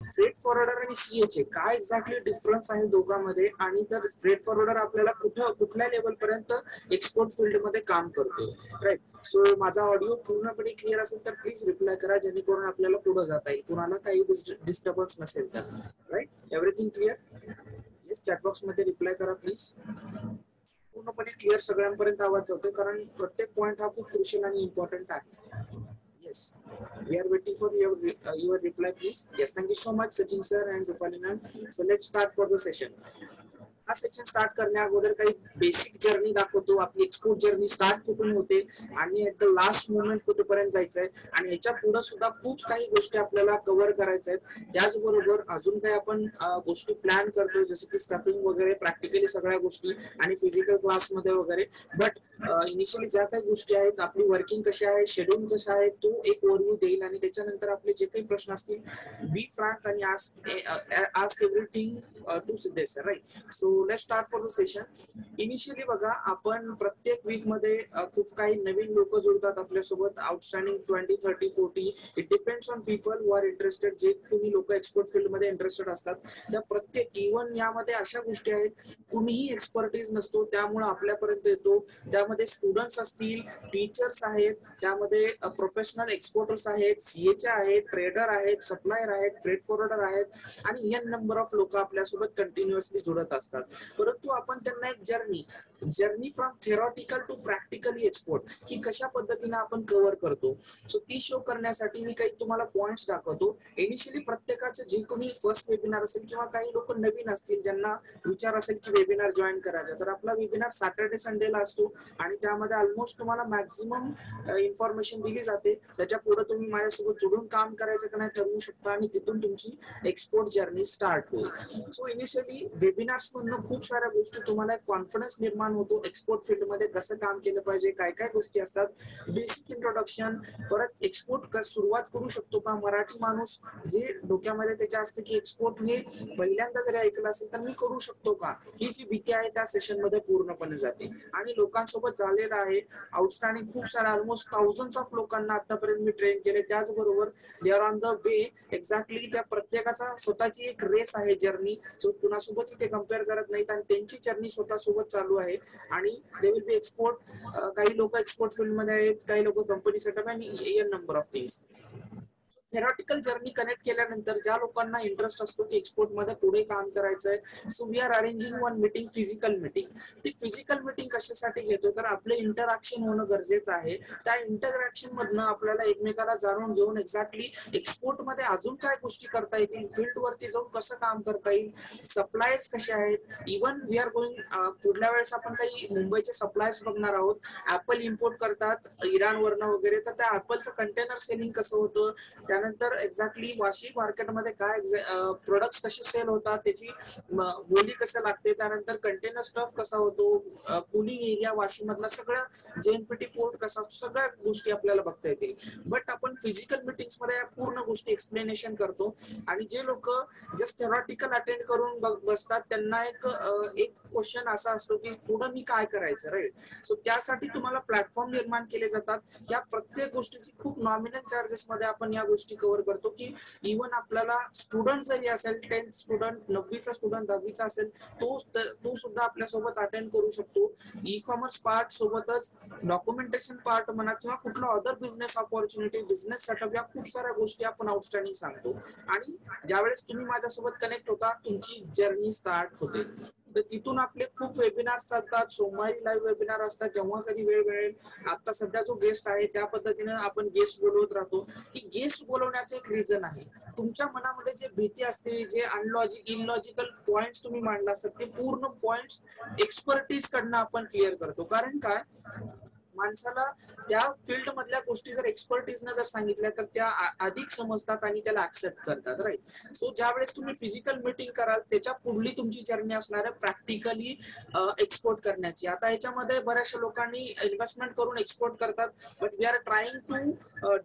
Freight forwarder आणि CH काय exactly difference आहे दोघांमध्ये, आणि तर फ्रेट फॉरवर्डर आपल्याला कुठल्या लेवल पर्यंत एक्सपोर्ट फील्ड मध्ये काम करतो, राईट. सो माझा ऑडिओ पूर्णपणे क्लिअर असेल तर प्लीज रिप्लाय करा, जेणेकरून आपल्याला पुढे जाता येईल, कुणाला काही डिस्टर्बन्स नसेल तर, right. Everything clear? Yes, chatbox मध्ये रिप्लाय करा प्लीज. पूर्णपणे क्लिअर सगळ्यांपर्यंत आवाज जातो, कारण प्रत्येक पॉइंट हा खूप क्रुशियल आणि इम्पॉर्टंट आहे. Yes, we are waiting for your reply, please. Yes, thank you so much, Sachin sir and Rupali ma'am. So let's start for the session. हा सेक्शन स्टार्ट करण्या अगोदर काही बेसिक जर्नी दाखवतो, आपली एक्सपोर्ट जर्नी स्टार्ट कुठून होते आणि at the last moment कुठेपर्यंत जायचं आहे, आणि ह्याच्या पुढे सुद्धा खूप काही गोष्टी आपल्याला कव्हर करायच्या आहेत. त्याचबरोबर अजून काही आपण गोष्टी प्लॅन करतो, जसं की स्टफिंग वगैरे, प्रॅक्टिकली सगळ्या गोष्टी आणि फिजिकल क्लासमध्ये वगैरे. बट इनिशियली ज्या काही गोष्टी आहेत, आपली वर्किंग कशी आहे, शेड्यूल कसं आहे, तो एक ओव्हरव्ह्यू देईल, आणि त्याच्यानंतर आपले जे काही प्रश्न असतील, बी फ्रँक आणि ask everything to Siddhesh sir, right. So let's start for the session. Initially बघा, आपण प्रत्येक वीक मध्ये खूप काही नवीन लोक जोडतात आपल्यासोबत, outstanding 20, 30, 40, it depends on people who are interested. जे तुम्ही लोक एक्सपोर्ट फील्ड मध्ये इंटरेस्टेड असतात, त्या प्रत्येक, इव्हन यामध्ये अशा गोष्टी आहेत कुणीही एक्सपर्टीज नसतो, त्यामुळे आपल्यापर्यंत येतो. त्यामध्ये स्टुडंट्स असतील, टीचर्स आहेत, त्यामध्ये प्रोफेशनल एक्सपोर्टर्स आहेत, सीएच आहेत, ट्रेडर आहेत, सप्लायर आहेत, फ्रेट फॉरवर्डर आहेत, आणि एन नंबर ऑफ लोक आपल्यासोबत कंटिन्युअसली जुडत असतात. परंतु आपण त्यांना एक journey from theoretical to practically export ही कशा पद्धतीने आपण कव्हर करतो, सो ती शो करण्यासाठी मी काही तुम्हाला पॉइंट्स दाखवतो. इनिशियली प्रत्येकाचं जे कोणी फर्स्ट वेबिनार असेल, किंवा काही लोक नवीन असतील ज्यांना विचार असेल की वेबिनार जॉईन करायचा, तर आपला वेबिनार सॅटर्डे संडेला असतो, आणि त्यामध्ये ऑलमोस्ट तुम्हाला मॅक्झिमम इन्फॉर्मेशन दिली जाते. त्याच्या पुढे तुम्ही माझ्यासोबत जोडून काम करायचं का नाही ठरवू शकता, आणि तिथून तुमची एक्सपोर्ट जर्नी स्टार्ट होईल. सो इनिशियली वेबिनार्स मधून खूप साऱ्या गोष्टी तुम्हाला एक कॉन्फिडन्स निर्माण होतो, एक्सपोर्ट फील्ड मध्ये कसं काम केलं पाहिजे, काय काय गोष्टी असतात, बेसिक इंट्रोडक्शन. परत एक्सपोर्ट सुरुवात करू शकतो का मराठी माणूस, जे डोक्यामध्ये त्याच्या असतं की एक्सपोर्ट हे पहिल्यांदा जरी ऐकलं असेल तर मी करू शकतो का, ही जी भीती आहे त्या सेशन मध्ये पूर्णपणे जाते. आणि लोकांसोबत झालेलं आहे आउटस्टँडिंग खूप सारा, ऑलमोस्ट थाउजंड्स ऑफ लोकांना आतापर्यंत मी ट्रेन केले. त्याचबरोबर they are on the way, exactly त्या प्रत्येकाचा स्वतःची एक रेस आहे, जर्नी. सो कुणासोबत ते कम्पेअर करत नाहीत, आणि त्यांची जर्नी स्वतःसोबत चालू आहे, आणि दे विल बी एक्सपोर्ट. काही लोक एक्सपोर्ट फील्ड मध्ये आहेत, काही लोक कंपनी सेटअप, आणि an number of things. Theoretical journey connect केल्यानंतर ज्या लोकांना इंटरेस्ट असतो की एक्सपोर्ट मध्ये पुढे काम करायचंय, so we are arranging one meeting, physical meeting. ती फिजिकल मीटिंग कशासाठी घेतो, तर आपले इंटरॅक्शन होणं गरजेचं आहे. त्या इंटरॅक्शन मधनं आपल्याला एकमेकाला जाणून घेऊन एक्झॅक्टली एक्सपोर्ट मध्ये अजून काय गोष्टी करता येतील, फील्ड वरती जाऊन कसं काम करता येईल, सप्लायर्स कसे आहेत. इव्हन वी आर गोइंग, पुढल्या वेळेस आपण काही मुंबईचे सप्लायर्स बघणार आहोत. ऍपल इम्पोर्ट करतात इराण वरनं वगैरे, तर त्या ऍपलचं कंटेनर सेलिंग कसं होतं, त्यानंतर एक्झॅक्टली वाशी मार्केटमध्ये काय प्रोडक्ट्स कसे सेल होतात, त्याची बोली कसं लागते, त्यानंतर कंटेनर स्टफ कसा होतो, कुलिंग एरिया वाशी मधला सगळं जेएनपीटी पोर्ट कसा असतो, सगळ्या गोष्टी आपल्याला बघता येतील. बट आपण फिजिकल मीटिंग्स मध्ये या पूर्ण गोष्टी एक्सप्लेनेशन करतो, आणि जे लोक जस्ट थेरॉटिकल अटेंड करून बसतात त्यांना एक क्वेश्चन असा असतो की पुढे मी काय करायचं, राईट. सो त्यासाठी तुम्हाला प्लॅटफॉर्म निर्माण केले जातात. या प्रत्येक गोष्टीची खूप नॉमिनल चार्जेस मध्ये आपण या गोष्टी कव्हर करतो, की इव्हन आपल्याला स्टुडंट जरी असेल, 10th स्टुडंट, 9वीचा स्टुडंट, 10वीचा असेल, तो सुद्धा आपल्यासोबत अटेंड करू शकतो. ई कॉमर्स पार्ट सोबतच डॉक्युमेंटेशन पार्ट म्हणा, किंवा कुठला other business opportunity, business setup, या खूप साऱ्या गोष्टी आपण आउटस्टँडिंग सांगतो. आणि ज्यावेळेस तुम्ही माझ्यासोबत कनेक्ट होता, तुमची जर्नी स्टार्ट होते. तर तिथून आपले खूप वेबिनार्स चालतात, सोमवारी लाईव्ह वेबिनार असतात, जेव्हा कधी वेळ मिळेल. आता सध्या जो गेस्ट आहे त्या पद्धतीने आपण गेस्ट बोलवत राहतो. ही गेस्ट बोलवण्याचं एक रिझन आहे, तुमच्या मनामध्ये जे भीती असते, जे इनलॉजिकल पॉइंट्स तुम्ही मांडला असतात, ते पूर्ण पॉइंट्स एक्सपर्टीज कडनं आपण क्लिअर करतो. कारण काय, माणसाला त्या फील्ड मधल्या गोष्टी जर एक्सपर्टीजनं जर सांगितल्या तर त्या अधिक समजतात आणि त्याला ऍक्सेप्ट करतात, राईट. सो ज्या वेळेस तुम्ही फिजिकल मीटिंग कराल, त्याच्या पुढली तुमची जर्नी असणार आहे प्रॅक्टिकली एक्सपोर्ट करण्याची. आता याच्यामध्ये बऱ्याचशा लोकांनी इन्व्हेस्टमेंट करून एक्सपोर्ट करतात, but we are trying to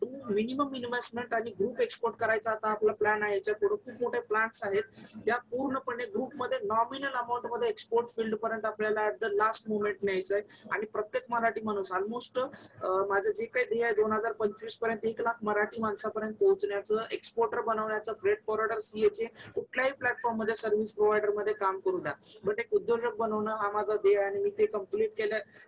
do minimum investment आणि ग्रुप एक्सपोर्ट करायचा आता आपला प्लॅन आहे. याच्या पुढे खूप मोठे प्लॅन्स आहेत, त्या पूर्णपणे ग्रुपमध्ये नॉमिनल अमाऊंट मध्ये एक्सपोर्ट फील्ड पर्यंत आपल्याला ऍट द लास्ट मोमेंट न्यायचंय. आणि प्रत्येक मराठी माणूस ऑलमोस्ट माझं जे काही ध्येय आहे 2025 पर्यंत 1,00,000 मराठी माणसापर्यंत पोहोचण्याचं, एक्सपोर्टर बनवण्याचं, फ्रेट फॉरवर्डर सीएचे कुठल्याही प्लॅटफॉर्म मध्ये सर्व्हिस प्रोव्हायडर मध्ये काम करू द्या, बट एक उद्योजक बनवणं हा माझा ध्येय आहे आणि मी ते कम्प्लीट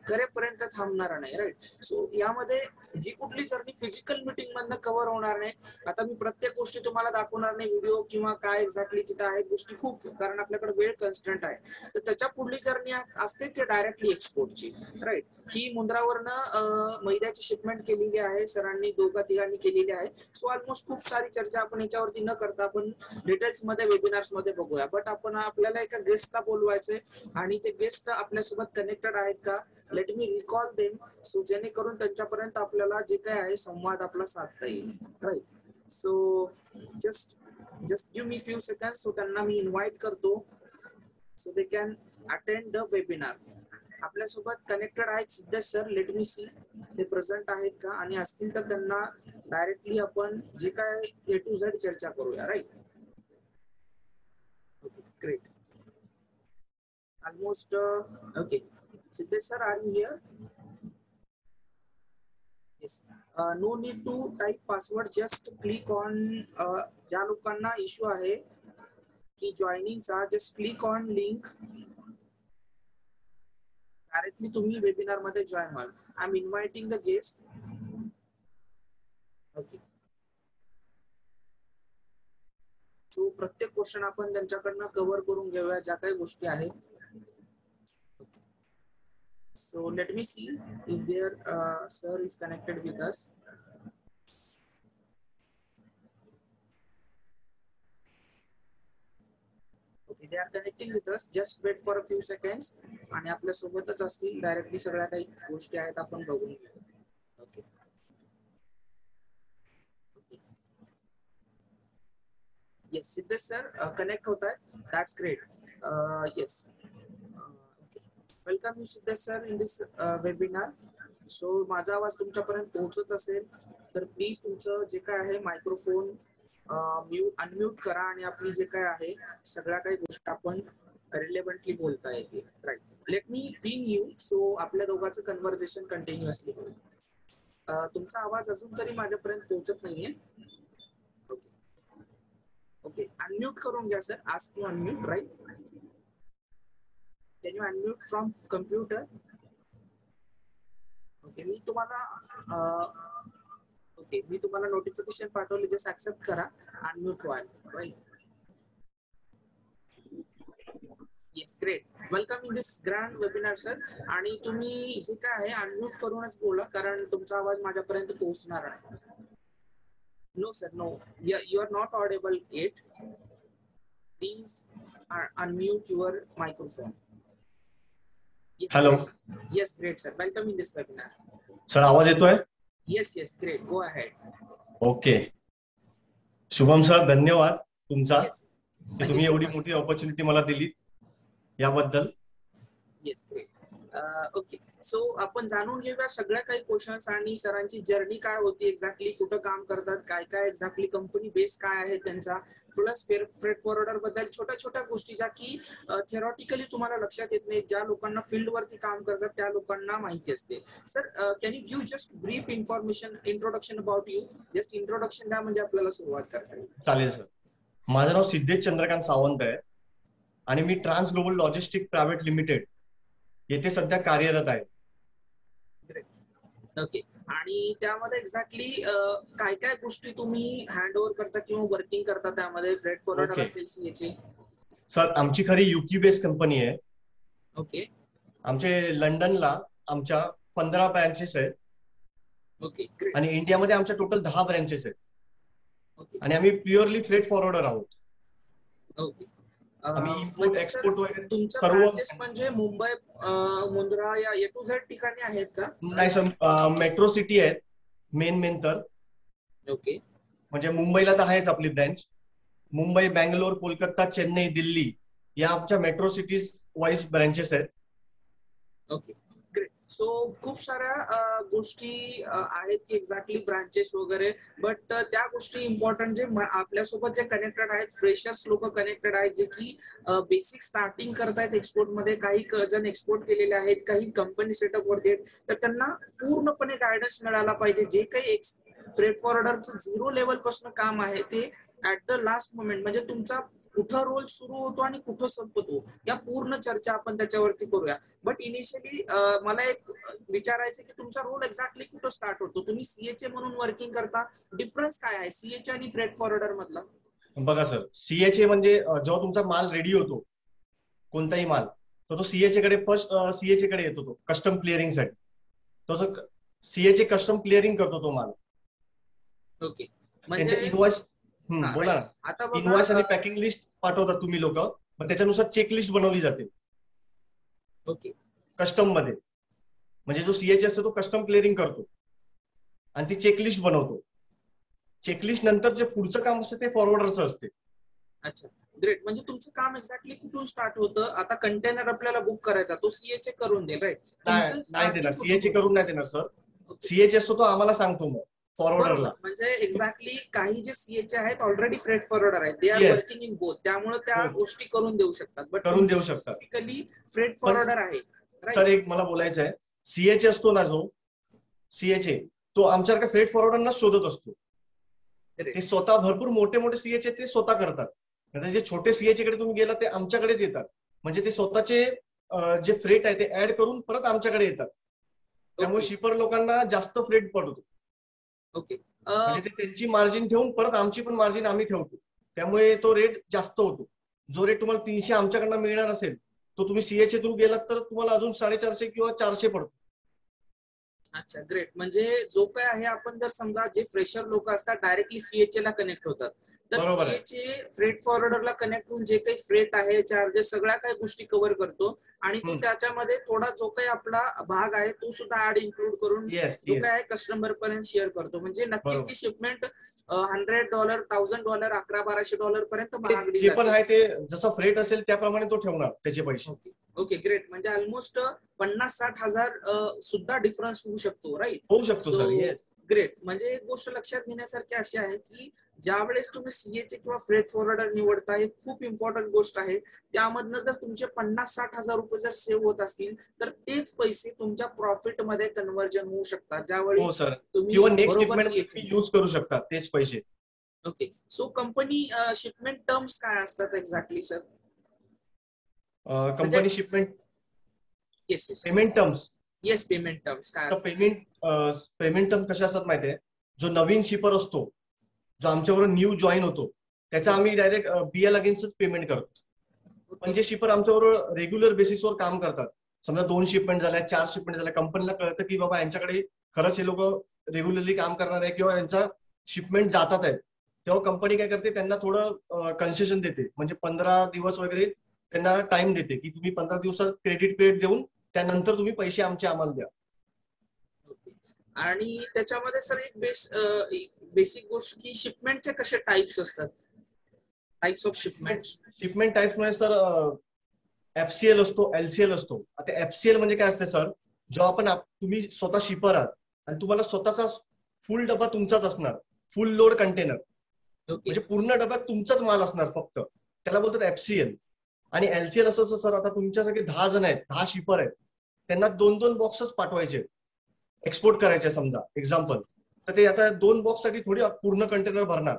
करेपर्यंत थांबणार नाही. राईट. सो यामध्ये जी कुठली जर्नी फिजिकल मीटिंग मधनं कव्हर होणार नाही. आता मी प्रत्येक गोष्टी तुम्हाला दाखवणार नाही व्हिडिओ किंवा काय एक्झॅक्टली तिथं आहेत गोष्टी खूप, कारण आपल्याकडे वेळ कन्स्टंट आहे. तर त्याच्या पुढली जर्नी असते ते डायरेक्टली एक्सपोर्टची. राईट. ही मुंद्रावरनं मैद्याची शिपमेंट केलेली आहे सरांनी, दोघा तिघांनी केलेली आहे. सो ऑलमोस्ट खूप सारी चर्चा आपण याच्यावरती न करता आपण डिटेल्स मध्ये वेबिनार्स मध्ये बघूया. बट आपण आपल्याला एका गेस्टला बोलवायचंय आणि ते गेस्ट आपल्यासोबत कनेक्टेड आहेत का, let me recall them, so जेणेकरून त्यांच्यापर्यंत आपल्याला जे काय आहे संवाद आपला साधता येईल. Right. So just give me few seconds. So त्यांना मी इन्व्हाइट करतो so they can attend the webinar. आपल्यासोबत कनेक्टेड आहेत Siddhesh sir, let me see ते प्रेझेंट आहेत का, आणि असतील तर त्यांना डायरेक्टली आपण जे काय A to Z चर्चा करूया. Right. Okay, great. Almost okay. Siddhesh sir, are you here? Yes. No need to type password, just click on ज्या लोकांना इश्यू आहे की जॉईनिंगचा, just click on link, directly तुम्ही वेबिनार मध्ये जॉईन व्हाल. I am inviting the guest. Okay. So प्रत्येक question आपण त्यांच्याकडनं कव्हर करून घेऊया ज्या काही गोष्टी आहेत. So let me see if their sir is connected with us. Okay, they are connecting with us. Just wait for a few seconds. आणि आपल्या सोबतच असतील डायरेक्टली सगळ्या काही गोष्टी आहेत आपण बघून घेऊ. Okay. Yes, Siddesh sir, connect होता है. That's great. Yes. Welcome you Siddhesh sir in this webinar. So माझा आवाज तुमच्यापर्यंत पोहोचत असेल तर प्लीज तुमचं जे काय आहे मायक्रोफोन अनम्यूट करा आणि आपली जे काय आहे सगळ्या काही गोष्टी आपण रिलेव्हंटली बोलता येतील. Right. Let me pin you so आपल्या दोघांचं कन्व्हर्सेशन कंटिन्युअसली होईल. तुमचा आवाज अजून तरी माझ्यापर्यंत पोहोचत नाहीये. ओके. ओके, अनम्यूट करून घ्या sir. Ask to unmute. Right. Can you unmute from computer? Okay, मी तुम्हाला नोटिफिकेशन पाठवले, जस्ट ऍक्सेप्ट करा. अनम्यूट व्हाल. Right. Yes, great. Welcome in this grand webinar sir. आणि तुम्ही जे काय आहे अनम्यूट करूनच बोला, कारण तुमचा आवाज माझ्यापर्यंत पोहोचणार आहे. No sir, no, you are not audible yet. Please unmute your microphone. Hello. Yes, great sir. Welcome in this webinar. Sir, आवाज येतोय? Yes yes, great. Go ahead. Okay. Shubham sir, धन्यवाद तुमचा की तुम्ही so एवढी much. मोठी ऑपॉर्च्युनिटी मला दिली याबद्दल. Yes, great. ओके. सो आपण जाणून घेऊया सगळ्या काही क्वेश्चन्स आणि सरांची जर्नी काय होती, एक्झॅक्टली कुठं काम करतात, काय काय एक्झॅक्टली कंपनी बेस काय आहे त्यांचा, प्लस फ्रेट फॉरवर्डर बद्दल छोट्या छोट्या गोष्टी ज्या की थेरॉटिकली तुम्हाला लक्षात येत नाही, ज्या लोकांना फील्ड वरती काम करतात त्या लोकांना माहिती असते. Sir, can you give just brief information, introduction about you? Just introduction द्या म्हणजे आपल्याला सुरुवात करता येईल. चालेल सर. माझं नाव सिद्धेश चंद्रकांत सावंत आहे आणि मी Trans global logistic private Limited येथे सध्या कार्यरत आहे. ओके. आणि त्यामध्ये एक्झॅक्टली काय काय गोष्टी तुम्ही हँड ओव्हर करता किंवा वर्किंग करता त्यामध्ये, फ्रेट फॉरवर्डर असेल याची? सर, आमची खरी युके बेस्ड कंपनी आहे. ओके. आमचे लंडनला आमच्या 15 ब्रँचेस आहेत. ओके. आणि इंडियामध्ये आमच्या टोटल 10 ब्रँचेस आहेत. ओके. आणि आम्ही प्युअरली फ्रेट फॉरवर्डर आहोत. ओके. आम्ही इम्पोर्ट एक्सपोर्ट वगैरे तुमच्या सर्व ब्रांचेस म्हणजे मुंबई, मुंद्रा या A to Z ठिकाणी आहेत का? नाही सर, मेट्रो सिटी आहेत मेन तर. ओके. म्हणजे मुंबईला तर आहेच आपली ब्रँच. मुंबई, बँगलोर, कोलकाता, चेन्नई, दिल्ली या आमच्या मेट्रो सिटीज वाईज ब्रँचेस आहेत. Okay, great. सो खूप साऱ्या गोष्टी आहेत की एक्झॅक्टली ब्रांचेस वगैरे, बट त्या गोष्टी इम्पॉर्टंट जे आपल्यासोबत जे कनेक्टेड आहेत, फ्रेशर्स लोक कनेक्टेड आहेत जे की बेसिक स्टार्टिंग करतायत एक्सपोर्ट मध्ये, काही जण एक्सपोर्ट केलेले आहेत, काही कंपनी सेटअप वरती आहेत, तर त्यांना पूर्णपणे गायडन्स मिळाला पाहिजे. जे काही फ्रेट फॉरवर्डरचं 0 लेवल पासून काम आहे ते ऍट द लास्ट मोमेंट, म्हणजे तुमचा कुठं रोल सुरू होतो आणि कुठं संपतो, या पूर्ण चर्चा आपण त्याच्यावरती करूया. बट इनिशियली मला एक विचारायचं की तुमचा रोल एक्झॅक्टली कुठं स्टार्ट होतो, तुम्ही सीएचए म्हणून वर्किंग करता, डिफरन्स काय आहे सीएचए आणि फ्रेट फॉरवर्डर मधला? बघा सर, सीएचए म्हणजे जेव्हा तुमचा माल रेडी होतो, कोणताही माल, तर तो सीएचए कडे फर्स्ट सीएचए कडे येतो, तो कस्टम क्लिअरिंग साठी. तो जो सीएचए कस्टम क्लिअरिंग करतो तो माल. ओके, म्हणजे त्यांच्या इनवॉइस, हा बोला राईट. ना. आता बघा इनवॉइस आणि पॅकिंग लिस्ट पाठवतात तुम्ही लोक, मग त्याच्यानुसार चेकलिस्ट बनवली जाते ओके कस्टम मध्ये. म्हणजे जो सीएचए असतो तो कस्टम क्लिअरिंग करतो आणि ती चेकलिस्ट बनवतो. चेकलिस्ट नंतर जे पुढचं काम असतं ते फॉरवर्डरचं असते. अच्छा ग्रेट. म्हणजे तुमचं काम एक्झॅक्टली कुठून स्टार्ट होतं? आता कंटेनर आपल्याला बुक करायचा, तो सीएचए करून देईल, राईट? नाही, तुमचं नाही देणार स्टार्टिंग कुठून सीएचए होतं? करून, नाही देणार सर. ओके, सीएचए असतो तो आम्हाला सांगतो मग बरोबर. फॉरवर्डरला. म्हणजे एक्झॅक्टली काही जे सीएचए आहेत ऑलरेडी फ्रेट फॉरवर्डर आहेत, they are yes, working in both, त्यामुळे त्या हो, गोष्टी करून देऊ शकतात. बट करून तुमचं देऊ शकतात. स्पेसिफिकली फ्रेट पण फॉरवर्डर आहे, राईट? सर एक मला बोलायचं आहे, सीएचए असतो ना जो सीएचए, तो आमच्यासारख्या फ्रेट फॉरवर्डरना शोधत असतो. ते स्वतः भरपूर मोठे मोठे सीएचए ते स्वतः करतात. आता जे छोटे सीएचए कडे तुम्ही गेला ते आमच्याकडेच येतात. म्हणजे ते स्वतःचे जे फ्रेट आहे ते ऍड करून परत आमच्याकडे येतात. त्यामुळे ओके शिपर लोकांना जास्त फ्रेट पडतो. ओके म्हणजे ते त्यांची मार्जिन ठेवून परत आमची पण मार्जिन आम्ही ठेवतो. त्यामुळे तो रेट जास्त होतो. जो रेट तुम्हाला 300 आमच्याकडनं मिळणार असेल, तो तुम्ही सीएचए थ्रू गेलात तर तुम्हाला अजून 450 किंवा 400 पडतो. अच्छा ग्रेट. म्हणजे जो काय आहे, आपण जर समजा जे फ्रेशर लोक असतात डायरेक्टली सीएचए ला कनेक्ट होतात, तर बरोबर आहे. सीएचए फ्रेट फॉरवर्डरला कनेक्ट होऊन जे काही फ्रेट आहे, चार्जेस, सगळ्या काही गोष्टी कव्हर करतो, आणि तो त्याच्यामध्ये थोडा जो काही आपला भाग आहे तो सुद्धा ऍड इन्क्लूड करून येस, जो येस, काय आहे कस्टमर पर्यंत शेअर करतो. म्हणजे नक्कीच बरोबर. ती शिपमेंट $100, $1000, 1100-1200 पर्यंत महागडी जे पण जाते. आहे ते जसा फ्रेट असेल त्याप्रमाणे तो ठेवणार त्याचे पैसे. Okay okay great. म्हणजे ऑलमोस्ट 50-60 हजार सुद्धा डिफरन्स होऊ शकतो, राईट? होऊ शकतो सो सर. येस. ग्रेट. म्हणजे एक गोष्ट लक्षात घेण्यासारखी अशी आहे की ज्या वेळेस तुम्ही सीएचए किंवा फ्रेट फॉरवर्डर निवडता, हे खूप इम्पॉर्टंट गोष्ट आहे. त्यामधनं जर तुमचे 50-60 हजार रुपये जर सेव्ह होत असतील, तर तेच पैसे तुमच्या प्रॉफिट मध्ये कन्व्हर्जन होऊ शकतात ज्यावेळी हो सर. तुम्ही किंवा नेक्स्ट बरोबर शिपमेंट सीएचए. तुम्ही यूज करू शकता तेच पैसे. Okay. So company shipment terms काय असतात एक्झॅक्टली सर? म्हणजे company shipment yes yes payment terms. Yes, payment terms काय तर असतात? पेमेंट टर्म कशा असतात माहितीये? जो नवीन शिपर असतो, जो आमच्याबरोबर न्यू जॉईन होतो, त्याचा आम्ही डायरेक्ट बीएल अगेन्स्ट पेमेंट करतो. पण ओके जे शिपर आमच्याबरोबर रेग्युलर बेसिसवर काम करतात, समजा 2 शिपमेंट झाल्या, 4 शिपमेंट झाल्या, कंपनीला कळतं की बाबा यांच्याकडे खरंच हे लोक रेग्युलरली काम करणार आहे किंवा यांचा शिपमेंट जातात आहेत, तेव्हा कंपनी काय करते, त्यांना थोडं कन्सेशन देते. म्हणजे 15 दिवस वगैरे त्यांना टाइम देते की तुम्ही 15 दिवसात क्रेडिट पिरियड देऊन त्यानंतर तुम्ही पैसे आमचे आम्हाला द्या. ओके. आणि त्याच्यामध्ये सर एक बेसिक गोष्ट की शिपमेंटचे कसे टाइप्स असतात, types of shipment shipments? Shipment types मध्ये सर एफसीएल असतो, एलसीएल असतो. आता एफसीएल म्हणजे काय असते सर? जो आपण तुम्ही स्वतः शिपर आहात आणि तुम्हाला स्वतःचा फुल डबा तुमचाच असणार, फुल लोड कंटेनर, ओके म्हणजे पूर्ण डब्यात तुमचाच माल असणार फक्त, त्याला बोलतात एफसीएल. आणि एलसीएल असं सर, आता तुमच्यासाठी 10 जण आहेत, 10 शिपर आहेत, त्यांना 2-2 बॉक्सच पाठवायचे, एक्सपोर्ट करायचे समजा एक्झाम्पल. तर ते आता 2 बॉक्स साठी थोडी पूर्ण कंटेनर भरणार.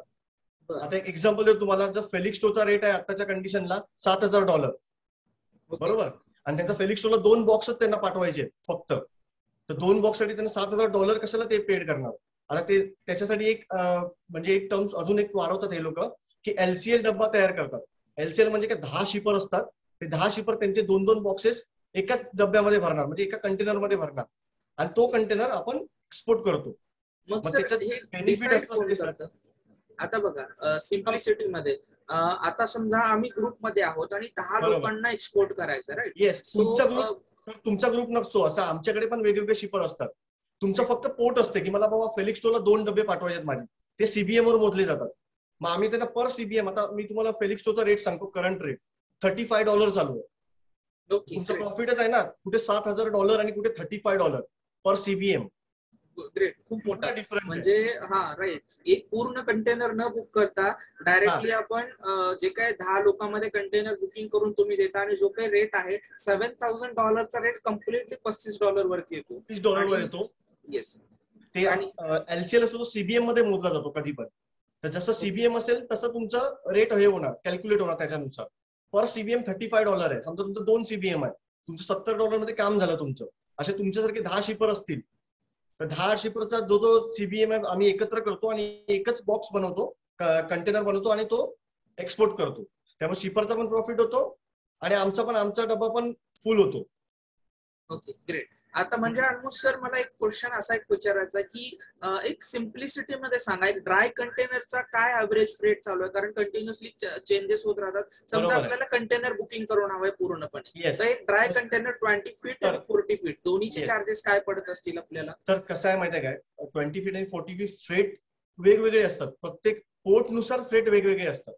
बर. आता एक एक्झाम्पल देतो तुम्हाला, जर फेलिक्स स्टोरचा रेट आहे आताच्या कंडिशनला $7,000, ओके बरोबर, आणि त्यांचा फेलिक्स स्टोरला 2 बॉक्सच त्यांना पाठवायचे फक्त, तर 2 बॉक्स साठी त्यांना $7,000 कशाला ते पेड करणार? आता ते त्याच्यासाठी एक म्हणजे एक टर्म्स अजून एक वाढवतात हे लोक, की एलसीएल डब्बा तयार करतात. एलसीएल म्हणजे काय, 10 शिपर असतात, ते 10 शिपर त्यांचे 2-2 बॉक्सेस एकाच डब्यामध्ये भरणार, म्हणजे एका कंटेनरमध्ये भरणार, आणि तो कंटेनर आपण एक्सपोर्ट करतो. मग मग सर त्याच्यात हे बेनिफिट डिसाइड असतं कोण सर. करतं? आता बघा सिम्प्लिसिटी मध्ये आता समजा आम्ही ग्रुप मध्ये आहोत आणि 10 बरोबर. लोकांना एक्सपोर्ट करायचं, राईट? येस, सो तुमचा ग्रुप नसतो असं, आमच्याकडे पण वेगवेगळे शिपर असतात. तुमचं फक्त पोर्ट असते की मला बाबा फेलिक्स स्टोरला 2 डबे पाठवायचे माझे, ते सीबीएम वर मोजले जातात. मग आम्ही त्यांना पर सीबीएम, आता मी तुम्हाला फेलिक्स स्टोरचा रेट सांगतो, करंट रेट $35 चालू आहे. ओके, तुमचं ग्रेट प्रॉफिटच आहे ना, कुठे $7,000 आणि कुठे $35 पर सीबीएम. ग्रेट, खूप मोठा. डिफरंट आहे. म्हणजे हा राईट, एक पूर्ण कंटेनर न बुक करता हा डायरेक्टली आपण जे काय 10 लोकांमध्ये कंटेनर बुकिंग करून तुम्ही देता आणि जो काही रेट आहे $7,000चा रेट कम्प्लिटली $35 वरती येतो. $35 वर आणि येतो. येस, ते आणि एलसीएल असतो तो सीबीएम मध्ये मोजला जातो कधी पण. तर जसं सीबीएम असेल तसं तुमचं रेट हे होणार, कॅल्क्युलेट होणार त्याच्यानुसार. पर सीबीएम $35 आहे. समजा तुमचं 2 सीबीएम आहे, तुमचं $70 मध्ये काम झालं तुमचं. असे तुमच्यासारखे 10 शिपर असतील तर 10 शिपरचा जो जो सीबीएम आहे आम्ही एकत्र करतो आणि एकच बॉक्स बनवतो, कंटेनर बनवतो आणि तो एक्सपोर्ट करतो. त्यामुळे शिपरचा पण प्रॉफिट होतो आणि आमचा डबा पण फुल होतो. Okay, great. आता म्हणजे ऑलमोस्ट सर मला एक क्वेश्चन असा एक विचारायचा की एक सिम्प्लिसिटी मध्ये सांगा, एक ड्राय कंटेनरचा काय ऍव्हरेज फ्रेट चालू आहे, कारण कंटिन्युअसली चेंजेस होत राहतात. समजा बरोबर आहे. आपल्याला कंटेनर बुकिंग करून हवंय पूर्णपणे, येस. तर एक ड्राय कंटेनर 20 फीट आणि 40 फीट दोन्हीचे Yes. चार्जेस काय पडत असतील आपल्याला? तर कसं आहे माहिती आहे काय, 20 फीट आणि 40 फीट फ्रेट वेगवेगळे असतात. प्रत्येक पोर्ट नुसार फ्रेट वेगवेगळे असतात.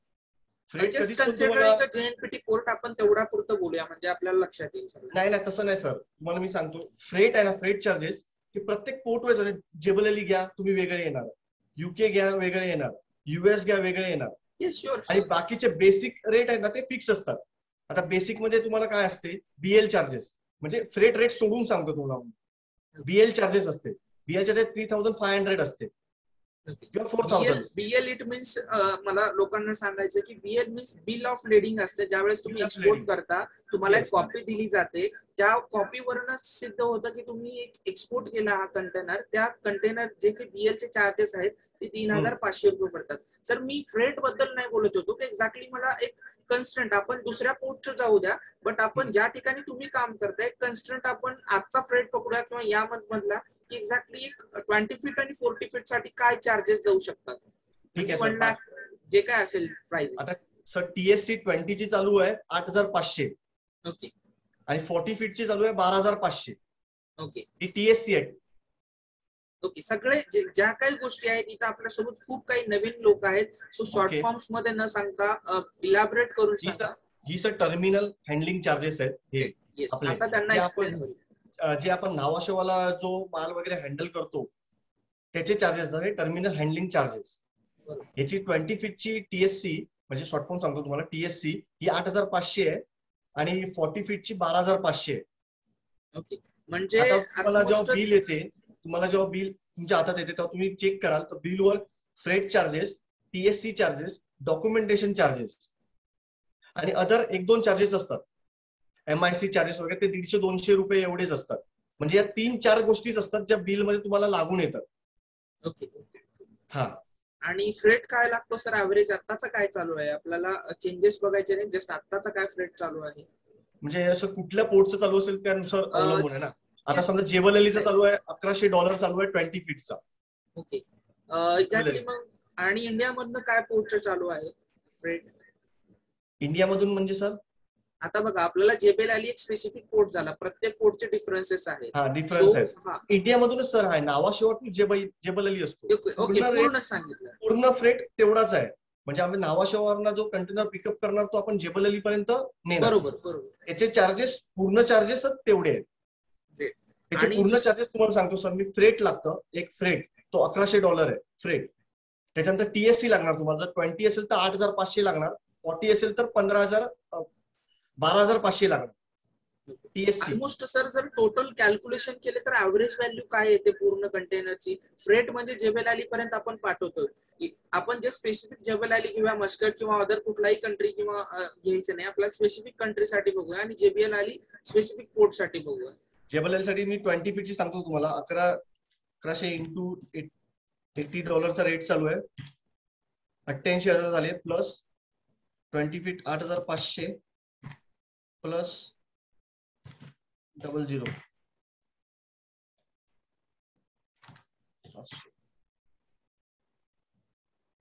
फ्रेट जस्ट कधीच पण कन्सिडरिंग तुम्हाला जेएनपीटी पोर्ट आपण तेवढा पुरतं बोलूया म्हणजे आपल्याला लक्षात येईल सर. नाही नाही तसं नाही सर. तुम्हाला मी सांगतो, फ्रेट आहे ना, फ्रेट चार्जेस ते प्रत्येक पोर्ट वाईज. जेबल घ्या तुम्ही वेगळे येणार, युके घ्या वेगळे येणार, युएस घ्या वेगळे येणार, येस, शुअर. आणि बाकीचे बेसिक रेट आहेत ना ते फिक्स असतात. आता बेसिक मध्ये तुम्हाला काय असते, बीएल चार्जेस, म्हणजे फ्रेट रेट सोडून सांगतो तुम्हाला. बीएल चार्जेस असते, बीएल चार्जेस 3,500 असते किंवा 4,000. बीएल इट मीन्स, मला लोकांना सांगायचं की BL means bill of lading असते. ज्यावेळेस तुम्ही Bill of एक्सपोर्ट lading. करता तुम्हाला एक Yes. कॉपी दिली जाते, त्या कॉपीवरच सिद्ध होतं की तुम्ही एक एक्सपोर्ट केला हा कंटेनर. त्या कंटेनर जे काही बीएलचे चार्जेस आहेत ते 3,500 रुपये पडतात. सर मी फ्रेट बद्दल नाही बोलत होतो की एक्झॅक्टली मला एक कन्स्टंट, आपण दुसऱ्या पोर्टचं जाऊ द्या, बट आपण ज्या ठिकाणी तुम्ही काम करताय कन्स्टंट आपण आजचा फ्रेट पकडूया किंवा या मधला की एक्झॅक्टली एक 20 फीट आणि 40 फीट साठी काय चार्जेस जाऊ शकतात. ठीक आहे 1 सर. लाख जे काय असेल प्राइस. आता सर टीएससी 20 ची चालू आहे 8,500 ओके आणि 40 फीट ची चालू आहे 12,500. ओके ही टीएससी आहे. ओके. सगळे ज्या काही गोष्टी आहेत इथं आपल्यासोबत खूप काही नवीन लोक आहेत, सो शॉर्ट Okay. फॉर्म्स मध्ये न सांगता इलॅबोरेट करून ही सांगा. ही सर टर्मिनल हँडलिंग चार्जेस आहेत हे येस, आपले. आता त्यांना जे एक्सप्लेन आपण होईल. जे आपण नावाशेवाला जो माल वगैरे हँडल करतो त्याचे चार्जेस आहे टर्मिनल हँडलिंग चार्जेस. बरोबर. याची 20 फीटची टीएससी म्हणजे शॉर्ट फॉर्म सांगतो तुम्हाला, टीएससी ही 8,500 आहे आणि 40 फीटची 12,500 आहे. ओके. म्हणजे आता तुम्हाला जेव्हा almost बिल येते, तुम्हाला जेव्हा बिल तुमच्या हातात येते तेव्हा तुम्ही चेक कराल तर बिलवर freight charges, TSC charges, documentation charges आणि अदर 1-2 चार्जेस असतात. एमआयसी चार्जेस वगैरे ते 150-200 रुपये एवढेच असतात. म्हणजे या 3-4 गोष्टीच असतात ज्या बिल मध्ये तुम्हाला लागून येतात. ओके. हा. आणि फ्रेट काय लागतो सर ऍव्हरेज? आत्ताचा काय चालू आहे? आपल्याला चेंजेस बघायचे नाही, जस्ट आत्ताचा काय फ्रेट चालू आहे? म्हणजे असं कुठल्या पोर्टचं चालू असेल त्यानुसार अवलंबून आहे ना. आता yes. समजा जेवलेलीचा चालू आहे $1,100 चालू आहे 20 फीटचा. Okay, exactly. मग आणि इंडिया मधनं काय पोर्टचं चालू आहे फ्रेट? इंडियामधून म्हणजे सर आता बघा आपल्याला जेबेल आली एक स्पेसिफिक पोर्ट झाला, प्रत्येक पोर्टचे डिफरन्सेस आहेत. हा डिफरन्स आहे. हा, इंडियामधूनच सर आहे, नावाशिवाय टू जेबल अली असतो. ओके, पूर्ण सांगितलं. पूर्ण फ्रेट तेवढाच आहे. म्हणजे आम्ही नावाशिवावरनं जो कंटेनर पिकअप करणार तो आपण जेबल अली पर्यंत नेणार. बरोबर बरोबर. याचे चार्जेस पूर्ण चार्जेस तेवढे आहेत. Great. त्याचे आणि पूर्ण चार्जेस तुम्हाला सांगतो सर मी. फ्रेट लागतं एक फ्रेट, तो $1,100 आहे फ्रेट. त्याच्यानंतर टीएससी लागणार तुम्हाला. जर 20 असेल तर 8,500 लागणार, 40 असेल तर 12,500 लागणार टीएससी. ऑलमोस्ट सर जर टोटल कॅल्क्युलेशन केले तर ऍव्हरेज व्हॅल्यू काय येते पूर्ण कंटेनरची? फ्रेट म्हणजे जेबेल आली पर्यंत आपण पाठवतो, आपण जे स्पेसिफिक जेबेल आली किंवा मस्कट किंवा अदर कुठलाही कंट्री किंवा घ्यायचं नाही, आपल्याला स्पेसिफिक कंट्रीसाठी बघूया आणि जेबीएल आली स्पेसिफिक पोर्ट साठी बघूया. जेबल साठी मी 20 फीटची सांगतो तुम्हाला. 1,100 इंटू $80 रेट चालू आहे. 88,000 झाले plus 20 feet 8,500 plus 00.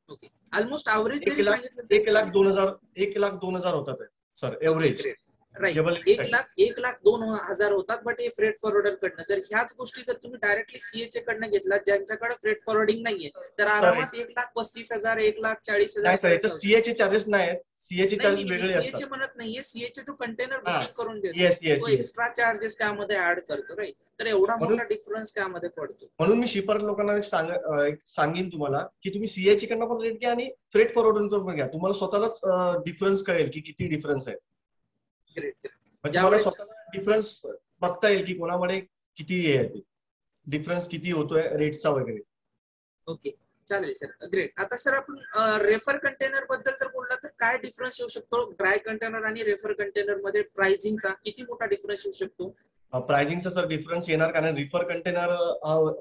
Okay. Almost average जरी सांगितलं 1,02,000 होतात सर एव्हरेज. राईट. जेबल 1,02,000 होतात, बट हे फ्रेट फॉरवर्डर कडनं. जर ह्याच गोष्टी जर तुम्ही डायरेक्टली सीएचे कडनं घेतला, ज्यांच्याकडे फ्रेट फॉरवर्डिंग नाहीये, तर सर आरामात 1,35,000 1,40,000 नाही सर, पर्यंत याच्यात जाऊ शकतो. सीएचे चार्जेस नाही आहेत. सीएचे नाही चार्जेस नाही, मी वेगळे असतात. सीएचे म्हणत नाहीये. सीएचे जो कंटेनर हा, बुकिंग करून देतो येस येस तो येस. एक्स्ट्रा चार्जेस त्यामध्ये ऍड करतो, राईट. तर एवढा म्हणून मोठा डिफरन्स त्यामध्ये पडतो. म्हणून मी शिपर लोकांना एक सांगेन तुम्हाला की तुम्ही सीएची कडनं पण रेट घ्या आणि फ्रेट फॉरवर्डिंग करून पण घ्या. तुम्हाला स्वतःलाच डिफरन्स कळेल की किती डिफरन्स आहे. ग्रेट. म्हणजे तुम्हाला ज्यावेळेस स्वतःला डिफरन्स बघता येईल की कोणामध्ये किती आहे, डिफरन्स किती होतोय रेटचा वगैरे. ओके, चालेल सर. ग्रेट. आता सर आपण रेफर कंटेनर बद्दल जर बोलला तर काय डिफरन्स येऊ शकतो ड्राय कंटेनर आणि रेफर कंटेनर मध्ये? प्राइसिंगचा किती मोठा डिफरन्स येऊ शकतो? प्राइसिंगचा सर डिफरन्स येणार, कारण रिफर कंटेनर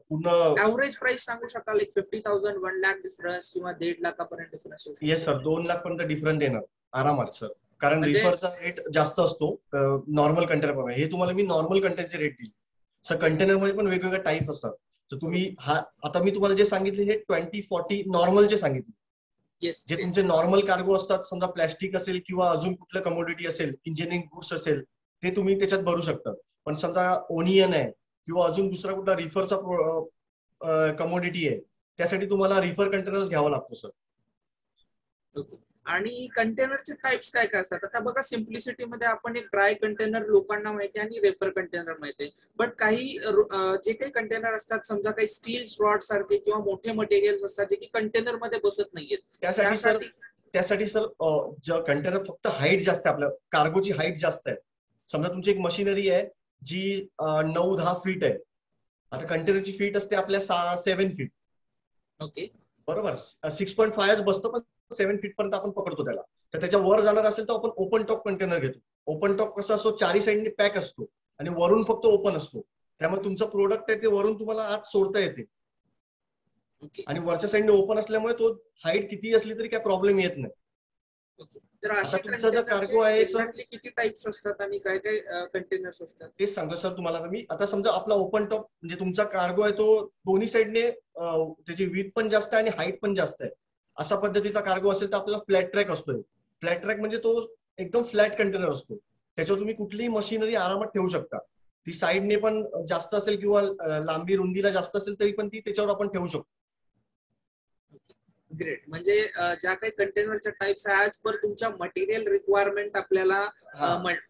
पूर्ण. ऍव्हरेज प्राइस सांगू शकाल? एक 50,000 1,00,000 डिफरन्स किंवा 1,50,000 डिफरन्स येऊ शकतो? येस सर, 2 लाख पर्यंत डिफरंट येणार आरामात सर, कारण म्हणजे रिफरचा रेट जास्त असतो नॉर्मल कंटेनर प्रमाणे. हे तुम्हाला मी नॉर्मल कंटेनरचे रेट दिले. सर कंटेनर मध्ये पण वेगवेगळे टाईप असतात. तर तुम्ही आता मी तुम्हाला जे सांगितले हे 20-40 नॉर्मलचे सांगितले. येस, जे तुमचे नॉर्मल कार्गो असतात, समजा प्लॅस्टिक असेल किंवा अजून कुठलं कमोडिटी असेल, इंजिनिअरिंग गुड्स असेल, ते तुम्ही त्याच्यात भरू शकता. पण समजा ओनियन आहे किंवा अजून दुसरा कुठला रिफरचा कमोडिटी आहे, त्यासाठी तुम्हाला रिफर कंटेनर्स घ्यावा लागतो सर. ओके. आणि कंटेनरचे टाइप्स काय काय असतात? आता बघा, सिम्प्लिसिटी मध्ये आपण एक ड्राय कंटेनर लोकांना माहिती आहे आणि रेफर कंटेनर माहिती आहे. बट काही जे काही कंटेनर असतात, समजा काही स्टील रॉड सारखे किंवा मोठे मटेरियल्स असतात जे की कंटेनर मध्ये बसत नाहीयेत, त्यासाठी सर कंटेनर फक्त हाईट जास्त आहे, आपल्या कार्गोची हाईट जास्त आहे. समजा तुमची एक मशिनरी आहे जी 9-10 फीट आहे. आता कंटेनरची फीट असते आपल्या 7 फीट. ओके, बरोबर. 6.5 बसतो, पण 7 फीट पर्यंत आपण पकडतो त्याला. तर त्याच्या वर जाणार असेल तर आपण ओपन टॉप कंटेनर घेतो. ओपन टॉप कसा असतो, चारी साईडने पॅक असतो आणि वरून फक्त ओपन असतो. त्यामुळे तुमचं प्रोडक्ट आहे ते वरून तुम्हाला आत सोडता येते. आणि वरच्या साईडने ओपन असल्यामुळे तो हाईट किती असली तरी काय प्रॉब्लेम येत नाही. तर आता तुमचा जो कार्गो आहे सर, किती टाइप्स असतात आणि काय काय कंटेनर्स असतात तेच सांगतो सर तुम्हाला मी. आता समजा आपला ओपन टॉप म्हणजे तुमचा कार्गो आहे, तो दोन्ही साईडने त्याची विथ पण जास्त आहे आणि हाईट पण जास्त आहे, अशा पद्धतीचा कार्गो असेल तर आपल्याला फ्लॅट ट्रॅक असतोय. फ्लॅट ट्रॅक म्हणजे तो एकदम फ्लॅट कंटेनर असतो. त्याच्यावर तुम्ही कुठलीही मशिनरी आरामात ठेवू शकता. ती साईडने पण जास्त असेल किंवा लांबी रुंदीला जास्त असेल तरी पण ती त्याच्यावर आपण ठेवू शकतो. ग्रेट. म्हणजे ज्या काही कंटेनरच्या टाइप्स आहे, ऍज पर तुमच्या मटेरियल रिक्वायरमेंट आपल्याला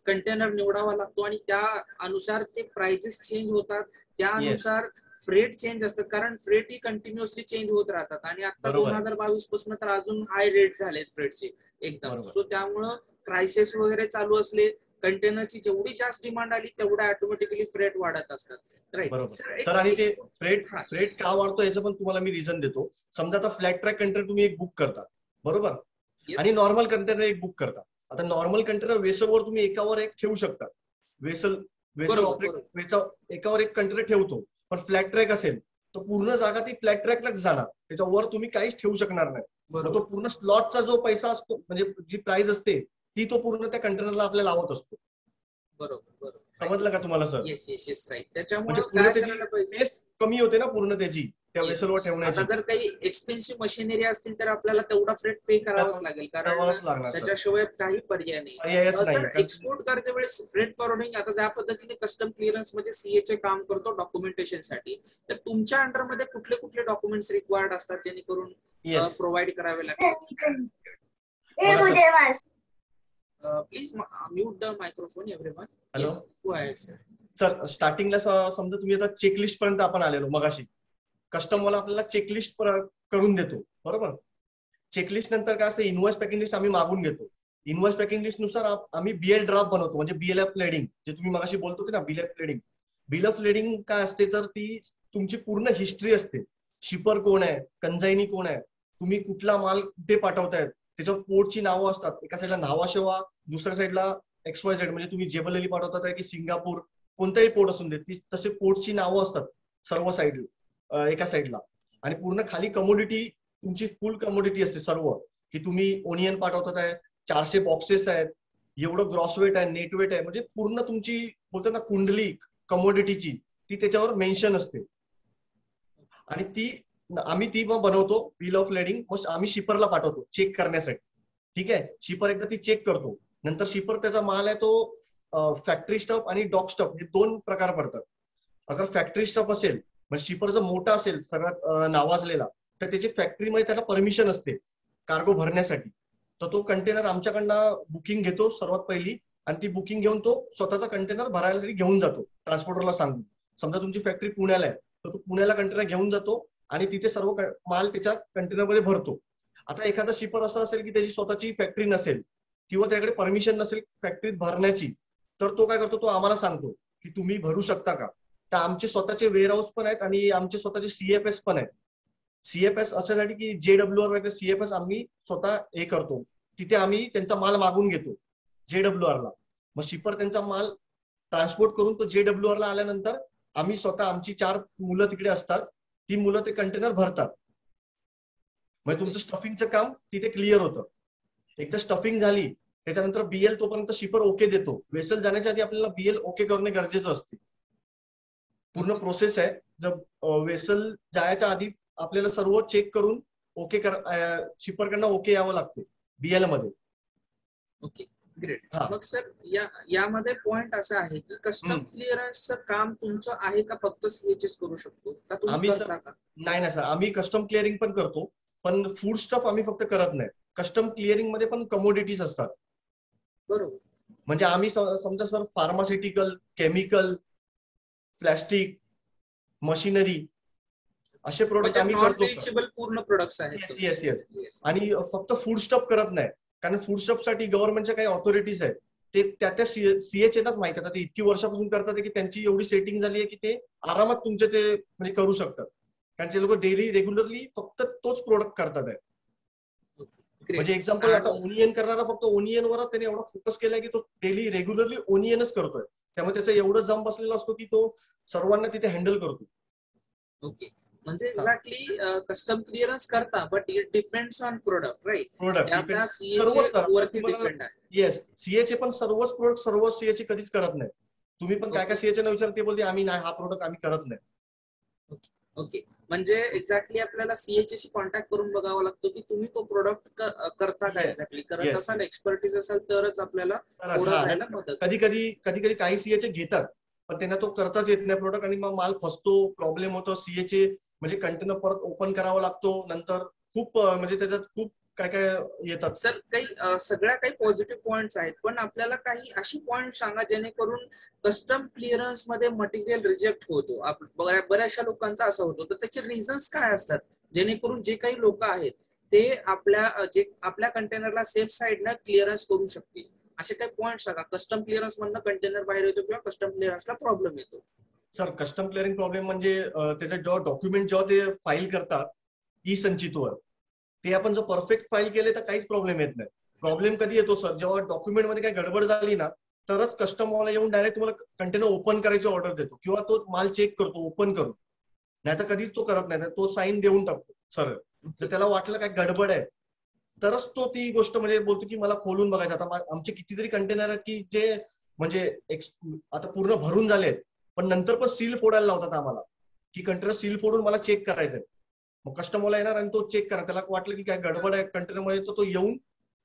कंटेनर निवडावा लागतो आणि त्या अनुसार ते प्राइजेस चेंज होतात, त्यानुसार फ्रेट चेंज असतात, कारण फ्रेट ही कंटिन्युअसली चेंज होत राहतात. आणि आता 2022 पासून तर अजून हाय रेट झालेत फ्रेटचे एकदम. सो त्यामुळं क्रायसिस वगैरे चालू असले, कंटेनरची जेवढी जास्त डिमांड आली तेवढा ऑटोमॅटिकली फ्रेट वाढत असतात, राईट. सर आणि ते फ्रेट का वाढतो याचं पण तुम्हाला मी रिझन देतो. समजा आता फ्लॅट ट्रॅक कंटेनर तुम्ही एक बुक करता, बरोबर, आणि नॉर्मल कंटेनर एक बुक करता. आता नॉर्मल कंटेनर वेसलवर तुम्ही एकावर एक ठेवू शकता. वेसल एकावर एक कंटेनर ठेवतो. पण फ्लॅट ट्रॅक असेल तर पूर्ण जागा ती फ्लॅट ट्रॅकलाच जाणार, त्याच्यावर तुम्ही काहीच ठेवू शकणार नाही. मग तो पूर्ण स्लॉटचा जो पैसा असतो, म्हणजे जी प्राइस असते ती तो पूर्ण त्या कंटेनरला आपल्याला लावत असतो. बरोबर. समजलं का तुम्हाला sir? Yes yes yes, right. म्हणजे त्याच्यामुळे पूर्ण त्याची टेस्ट कमी होते ना पूर्ण त्याची त्या वेसलवर ठेवण्याची. आता जर काही एक्सपेन्सिव्ह मशिनरी असतील तर आपल्याला तेवढा फ्रेट पे करावाच लागेल, कारण त्याच्याशिवाय काही पर्याय नाही. सर, एक्सपोर्ट करते वेळेस फ्रेट फॉरवर्डिंग, आता त्या पद्धतीने कस्टम क्लिअरन्स मध्ये सीएचे काम करतो डॉक्युमेंटेशन साठी. तर तुमच्या अंडर मध्ये कुठले कुठले डॉक्युमेंट्स रिक्वायर्ड असतात जेणेकरून प्रोव्हाइड करावे लागतात? Please mute the microphone everyone. Hello, go ahead sir. Sir स्टार्टिंगला समजा तुम्ही आता चेकलिस्ट पर्यंत आपण आलेलो मगाशी. कस्टमरला आपल्याला चेकलिस्ट करून देतो, बरोबर. चेकलिस्ट नंतर काय असं इनवॉइस पॅकिंग लिस्ट आम्ही मागून घेतो. इनवॉइस पॅकिंग लिस्ट नुसार आम्ही बीएल ड्राफ्ट बनवतो, म्हणजे बीएलएफ लेडिंग, जे तुम्ही मगाशी बोलत होते ना, बीएलएफ लेडिंग. बीएलएफ लेडिंग काय असते तर ती तुमची पूर्ण हिस्ट्री असते. शिपर कोण आहे, कंझाईनी कोण आहे, तुम्ही कुठला माल कुठे पाठवतायत, त्याच्यावर पोर्टची नावं असतात. एका साईडला नावाशेवा, दुसऱ्या साईडला XYZ, म्हणजे तुम्ही जेबलेली पाठवतात की सिंगापूर, कोणताही पोर्ट असून दे, तसे पोर्टची नावं असतात सर्व साईडला एका साईडला. आणि पूर्ण खाली कमोडिटी तुमची फुल कमोडिटी असते सर्व, की तुम्ही ओनियन पाठवतात आहे, 400 बॉक्सेस आहेत, एवढं ग्रॉस वेट आहे, नेट वेट आहे, म्हणजे पूर्ण तुमची बोलतात ना कुंडली कमोडिटीची ती त्याच्यावर मेन्शन असते. आणि आम्ही ती बनवतो बिल ऑफ लेडिंग, मग आम्ही शिपरला पाठवतो चेक करण्यासाठी. ठीक आहे, शिपर एकदा ती चेक करतो नंतर शिपर त्याचा माल आहे तो फॅक्टरी स्टफ आणि डॉक स्टफ हे दोन प्रकार पडतात. अगर फॅक्टरी स्टफ असेल म्हणजे शिपर जर मोठा असेल सगळ्यात नावाजलेला तर त्याची फॅक्टरीमध्ये त्याला परमिशन असते कार्गो भरण्यासाठी. तर तो कंटेनर आमच्याकडनं बुकिंग घेतो सर्वात पहिली आणि ती बुकिंग घेऊन तो स्वतःचा कंटेनर भरायला घेऊन जातो ट्रान्सपोर्टरला सांगून. समजा तुमची फॅक्टरी पुण्याला आहे तर तो पुण्याला कंटेनर घेऊन जातो आणि तिथे सर्व माल त्याच्या कंटेनरमध्ये भरतो. आता एखादा शिपर असा असेल की त्याची स्वतःची फॅक्टरी नसेल किंवा त्याकडे परमिशन नसेल फॅक्टरीत भरण्याची, तर तो काय करतो, तो आम्हाला सांगतो की तुम्ही भरू शकता का. तर आमचे स्वतःचे वेअरहाऊस पण आहेत आणि आमचे स्वतःचे सीएफएस पण आहेत. सीएफएस अशासाठी की जेडब्ल्यूआर वगैरे सीएफएस आम्ही स्वतः हे करतो, तिथे आम्ही त्यांचा माल मागून घेतो जेडब्ल्यूआरला. मग शिपर त्यांचा माल ट्रान्सपोर्ट करून तो जेडब्ल्यूआरला आल्यानंतर आम्ही स्वतः आमची 4 मुलं तिकडे असतात, ती मुलं ते कंटेनर भरतात. म्हणजे तुमचं स्टफिंगचं काम तिथे क्लिअर होतं. एकदा स्टफिंग झाली त्याच्यानंतर बीएल तोपर्यंत शिपर ओके देतो. वेसल जाण्याच्या आधी आपल्याला बीएल ओके करणे गरजेचं असते. पूर्ण प्रोसेस आहे. जर वेसल जायच्या आधी आपल्याला सर्व चेक करून ओके शिपरकडनं ओके यावं लागते बीएल मध्ये. Okay great. मग सर यामध्ये पॉइंट असा आहे की कस्टम क्लिअरन्सचं काम तुमचं आहे का फक्त सीएचएस करू शकतो का तुम्ही करता का? नाही सर, आम्ही कस्टम क्लिअरिंग पण करतो पण फूड स्टफ आम्ही फक्त करत नाही. कस्टम क्लिअरिंग मध्ये पण कमोडिटीज असतात. बरोबर. म्हणजे आम्ही समजा sir pharmaceutical, chemical, plastic, machinery असे प्रोडक्ट आम्ही करतो. पूर्ण प्रोडक्ट्स आहेत. Yes yes yes. आणि फक्त फूड स्टफ करत नाही कारण फूड स्टफ साठी गव्हर्नमेंटच्या काही ऑथॉरिटीज आहेत ते त्या सीएचएलाच माहिती आहे. ते इतकी वर्षापासून करतात की त्यांची एवढी सेटिंग झाली आहे की ते आरामात तुमचे ते म्हणजे करू शकतात कारण ते लोक डेली रेग्युलरली फक्त तोच प्रोडक्ट करतात आहे. म्हणजे एक्झाम्पल आता ओनियन करणारा फक्त ओनियनवर त्याने एवढा फोकस केलाय की तो डेली रेग्युलरली ओनियनच करतोय. त्यामुळे त्याचा एवढं जम बसलेला असतो की तो सर्वांना तिथे हँडल करतो. ओके. म्हणजे एक्झॅक्टली कस्टम क्लिअरन्स करता but it depends on product right. Yes, सीएचे पण सर्वच प्रोडक्ट सर्व सीएचे कधीच करत नाही. तुम्ही पण काय काय सीएचे न विचार ते बोलते आम्ही नाही, हा प्रोडक्ट आम्ही करत नाही. ओके. म्हणजे एक्झॅक्टली आपल्याला सीएचएशी कॉन्टॅक्ट करून बघावं लागतो की तुम्ही तो प्रोडक्ट करता काय एक्झॅक्टली करत असाल, एक्सपर्टीज असाल तरच आपल्याला पुढे जायला मदत. कधी कधी काही सीएचे घेतात पण त्यांना तो करताच येत नाही प्रोडक्ट आणि मग माल फसतो, प्रॉब्लेम होतो. सीएचे म्हणजे कंटेनर परत ओपन करावा लागतो, नंतर खूप म्हणजे त्याच्यात खूप काय काय येतात. सर काही सगळ्या काही पॉझिटिव्ह पॉइंट्स आहेत पण आपल्याला काही अशी पॉइंट सांगा जेणेकरून कस्टम क्लिअरन्स मध्ये मटेरियल रिजेक्ट होतो. बऱ्याचशा लोकांचा असं होतो, तर त्याचे रिझन्स काय असतात जेणेकरून जे काही लोक आहेत ते आपल्या कंटेनरला सेफ साईडनं क्लिअरन्स करू शकतील. असे काही पॉइंट सांगा. कस्टम क्लिअरन्स मधनं कंटेनर बाहेर येतो किंवा कस्टम क्लिअरन्सला प्रॉब्लेम येतो. सर कस्टम क्लिअरिंग प्रॉब्लेम म्हणजे त्याचे जेव्हा डॉक्युमेंट जेव्हा ते फाईल करतात ई संचितवर, ते आपण जर परफेक्ट फाईल केले तर काहीच प्रॉब्लेम येत नाही. प्रॉब्लेम कधी येतो सर, जेव्हा डॉक्युमेंट मध्ये काही गडबड झाली ना तरच कस्टम वाला येऊन डायरेक्ट तुम्हाला कंटेनर ओपन करायची ऑर्डर देतो किंवा तो माल चेक करतो ओपन करून. नाही तर कधीच तो करत नाही, तो साईन देऊन टाकतो सर. जर त्याला वाटलं काय गडबड आहे तरच तो ती गोष्ट म्हणजे बोलतो की मला खोलून बघायचं. आता आमचे कितीतरी कंटेनर आहेत की जे म्हणजे आता पूर्ण भरून झालेत पण नंतर पण सील फोडायला लावतात आम्हाला की कंटेनर सील फोडून मला चेक करायचंय. मग कस्टमरला येणार आणि तो चेक करा, त्याला वाटलं की काय गडबड आहे कंटेनरमध्ये तर तो येऊन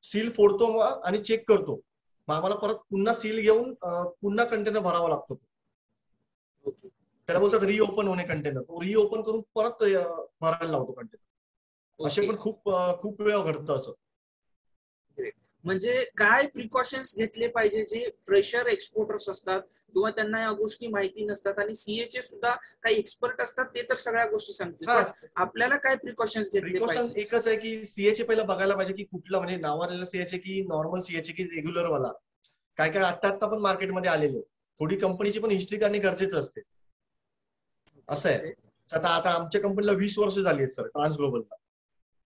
सील फोडतो आणि चेक करतो. मग आम्हाला परत पुन्हा सील घेऊन पुन्हा कंटेनर भरावा लागतो. त्याला बोलतात रिओपन होणे कंटेनर. तो रिओपन करून परत भरायला लावतो कंटेनर. असे पण खूप वेळा घडतं असं. म्हणजे काय प्रिकॉशन्स घेतले पाहिजे जे फ्रेशर एक्सपोर्टर्स असतात किंवा त्यांना या गोष्टी माहिती नसतात आणि सीएचे सुद्धा काही एक्सपर्ट असतात ते तर सगळ्या गोष्टी सांगतील, आपल्याला काय प्रिकॉशन्स घेतले पाहिजे? एकच आहे की सीएचे पहिला बघायला पाहिजे की कुठला म्हणजे नावाजलेला सीएचे की नॉर्मल सीएचे की रेग्युलर वाला. काय काय आता पण मार्केटमध्ये आलेले. थोडी कंपनीची पण हिस्ट्री करणे गरजेचं असते. असं आहे. आता आमच्या कंपनीला 20 वर्ष झाली आहेत सर ट्रान्स ग्लोबलला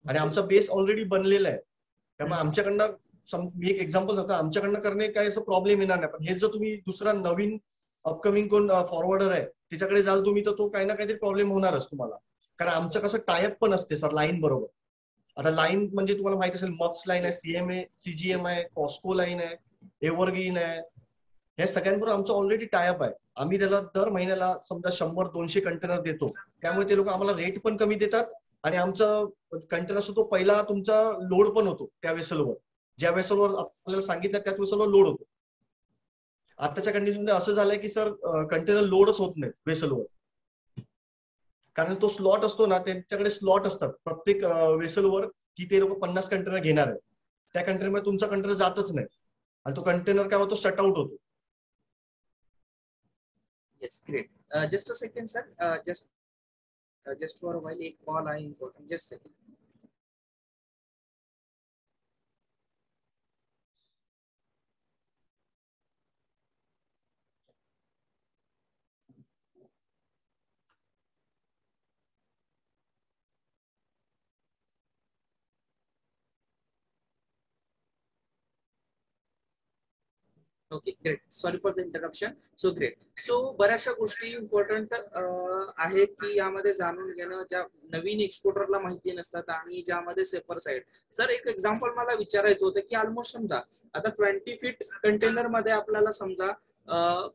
आणि आमचा बेस ऑलरेडी बनलेला आहे. त्यामुळे आमच्याकडनं मी एक एक्झाम्पल सांगतो, आमच्याकडनं करणे काय असं प्रॉब्लेम येणार नाही. पण हे जर तुम्ही दुसरा नवीन अपकमिंग कोण फॉरवर्डर आहे त्याच्याकडे जाल तुम्ही तर तो काही ना काहीतरी प्रॉब्लेम होणारच तुम्हाला. कारण आमचं कसं टायअप पण असते सर लाईन बरोबर. आता लाईन म्हणजे तुम्हाला माहिती असेल मक्स लाईन आहे, सीएमए, सीजीएम आहे, कॉस्को लाईन आहे, एव्हरग्रीन आहे. हे सगळ्यांबरोबर आमचं ऑलरेडी टायअप आहे. आम्ही त्याला दर महिन्याला समजा 100-200 कंटेनर देतो. त्यामुळे ते लोक आम्हाला रेट पण कमी देतात आणि आमचं कंटेनर असतो तो पहिला तुमचा लोड पण होतो त्या वेसलवर. ज्या वेसलवर आपल्याला सांगितलं त्याच वेसलवर लोड होतो. आताच्या कंडिशनमध्ये असं झालंय की सर कंटेनर लोडच होत नाही वेसलवर, कारण तो स्लॉट असतो ना, त्यांच्याकडे स्लॉट असतात प्रत्येक वेसलवर की ते लोक 50 कंटेनर घेणार आहे. त्या कंटेनरमध्ये तुमचा कंटेनर जातच नाही आणि तो कंटेनर काय होतो, शट आउट होतो. Yes, great. Just a second sir, just for while एक कॉल आहे important. Just second. Okay, great. Sorry for the interruption. So great. So बऱ्याचशा गोष्टी इम्पॉर्टंट आहेत की यामध्ये जाणून घेणं, ज्या नवीन एक्सपोर्टरला माहिती नसतात आणि ज्यामध्ये सेफर साईड. सर एक एक्झाम्पल मला विचारायचं होतं की ऑलमोस्ट समजा आता 20 फीट कंटेनर मध्ये आपल्याला समजा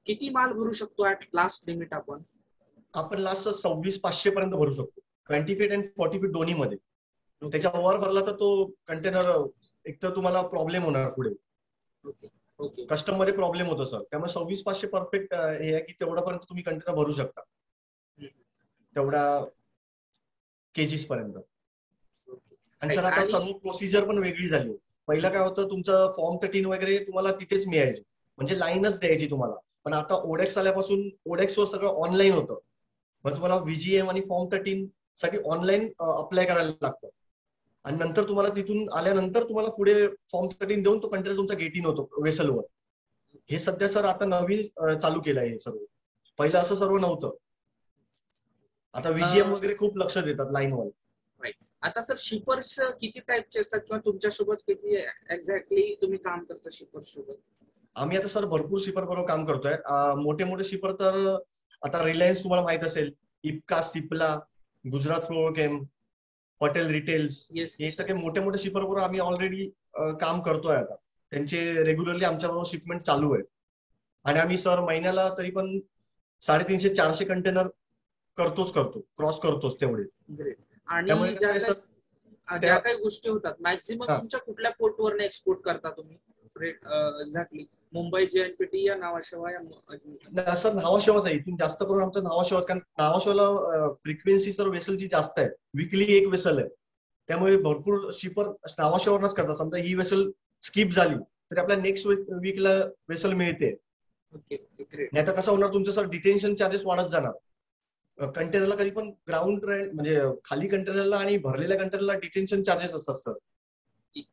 किती माल भरू शकतो ऍट लास्ट लिमिट आपण लास्ट 26,500 पर्यंत भरू शकतो, 20 फीट आणि 40 फीट दोन्ही मध्ये. त्याच्या वर भरला तर तो कंटेनर एक तर तुम्हाला प्रॉब्लेम होणार पुढे. ओके. कस्टम मध्ये प्रॉब्लेम होतो सर. त्यामुळे 26,500 परफेक्ट हे आहे की तेवढ्यापर्यंत तुम्ही कंटेनर भरू शकता, तेवढ्या केजीस पर्यंत. आणि सर आता सर्व प्रोसिजर पण वेगळी झाली. पहिला काय होतं, तुमचं फॉर्म 13 वगैरे तुम्हाला तिथेच मिळायचे, म्हणजे लाईनच द्यायची तुम्हाला. पण आता ओडेक्स आल्यापासून ओडेक्स वर सगळं ऑनलाईन होतं. मग तुम्हाला व्हीजीएम आणि फॉर्म 13 साठी ऑनलाईन अप्लाय करायला लागतं. आणि नंतर तुम्हाला तिथून आल्यानंतर तुम्हाला पुढे फॉर्म 13 देऊन तो कंटेनर तुमचा गेट इन होतो वेसलवर. हे सध्या सर आता नवीन चालू केलं आहे सर्व. पहिलं असं सर्व नव्हतं. आता व्हीजीएम वगैरे खूप लक्ष देतात लाईनवर. आता सर शिपर्स किती टाईपचे असतात किंवा तुमच्यासोबत किती एक्झॅक्टली तुम्ही काम करता शिपर्स सोबत? आम्ही आता सर भरपूर शिपर बरोबर काम करतोय. मोठे मोठे शिपर तर आता रिलायन्स तुम्हाला माहित असेल, इप्का, सिप्ला, गुजरात फ्लोरोकेम, पटेल रिटेल्स, हे सगळे मोठे मोठे शिपर बरोबर आम्ही ऑलरेडी काम करतोय. आता त्यांचे रेग्युलरली आमच्याबरोबर शिपमेंट चालू आहे. आणि आम्ही सर महिन्याला तरी पण 350-400 कंटेनर करतो, क्रॉस करतोच तेवढे. आणि ज्या काही गोष्टी होतात मॅक्झिमम तुमच्या कुठल्या पोर्टवरने एक्सपोर्ट करता तुम्ही एक्झॅक्टली? मुंबई, जेएनपीटी या नावाशेवा? सर नावाशेवाच आहे. इथून जास्त करून आमचं नावाशेवा, कारण नावाशेवाला फ्रिक्वेन्सी सर वेसलची जास्त आहे. विकली एक वेसल आहे, त्यामुळे भरपूर शिपर नावाशेवावरच करतात. समजा ही वेसल स्किप झाली तर आपल्या नेक्स्ट वीकला वेसल मिळते. नाही तर कसं होणार, तुमचं सर डिटेन्शन चार्जेस वाढत जाणार. कंटेनरला कधी पण ग्राउंड रेंट म्हणजे खाली कंटेनरला आणि भरलेल्या कंटेनरला डिटेन्शन चार्जेस असतात सर.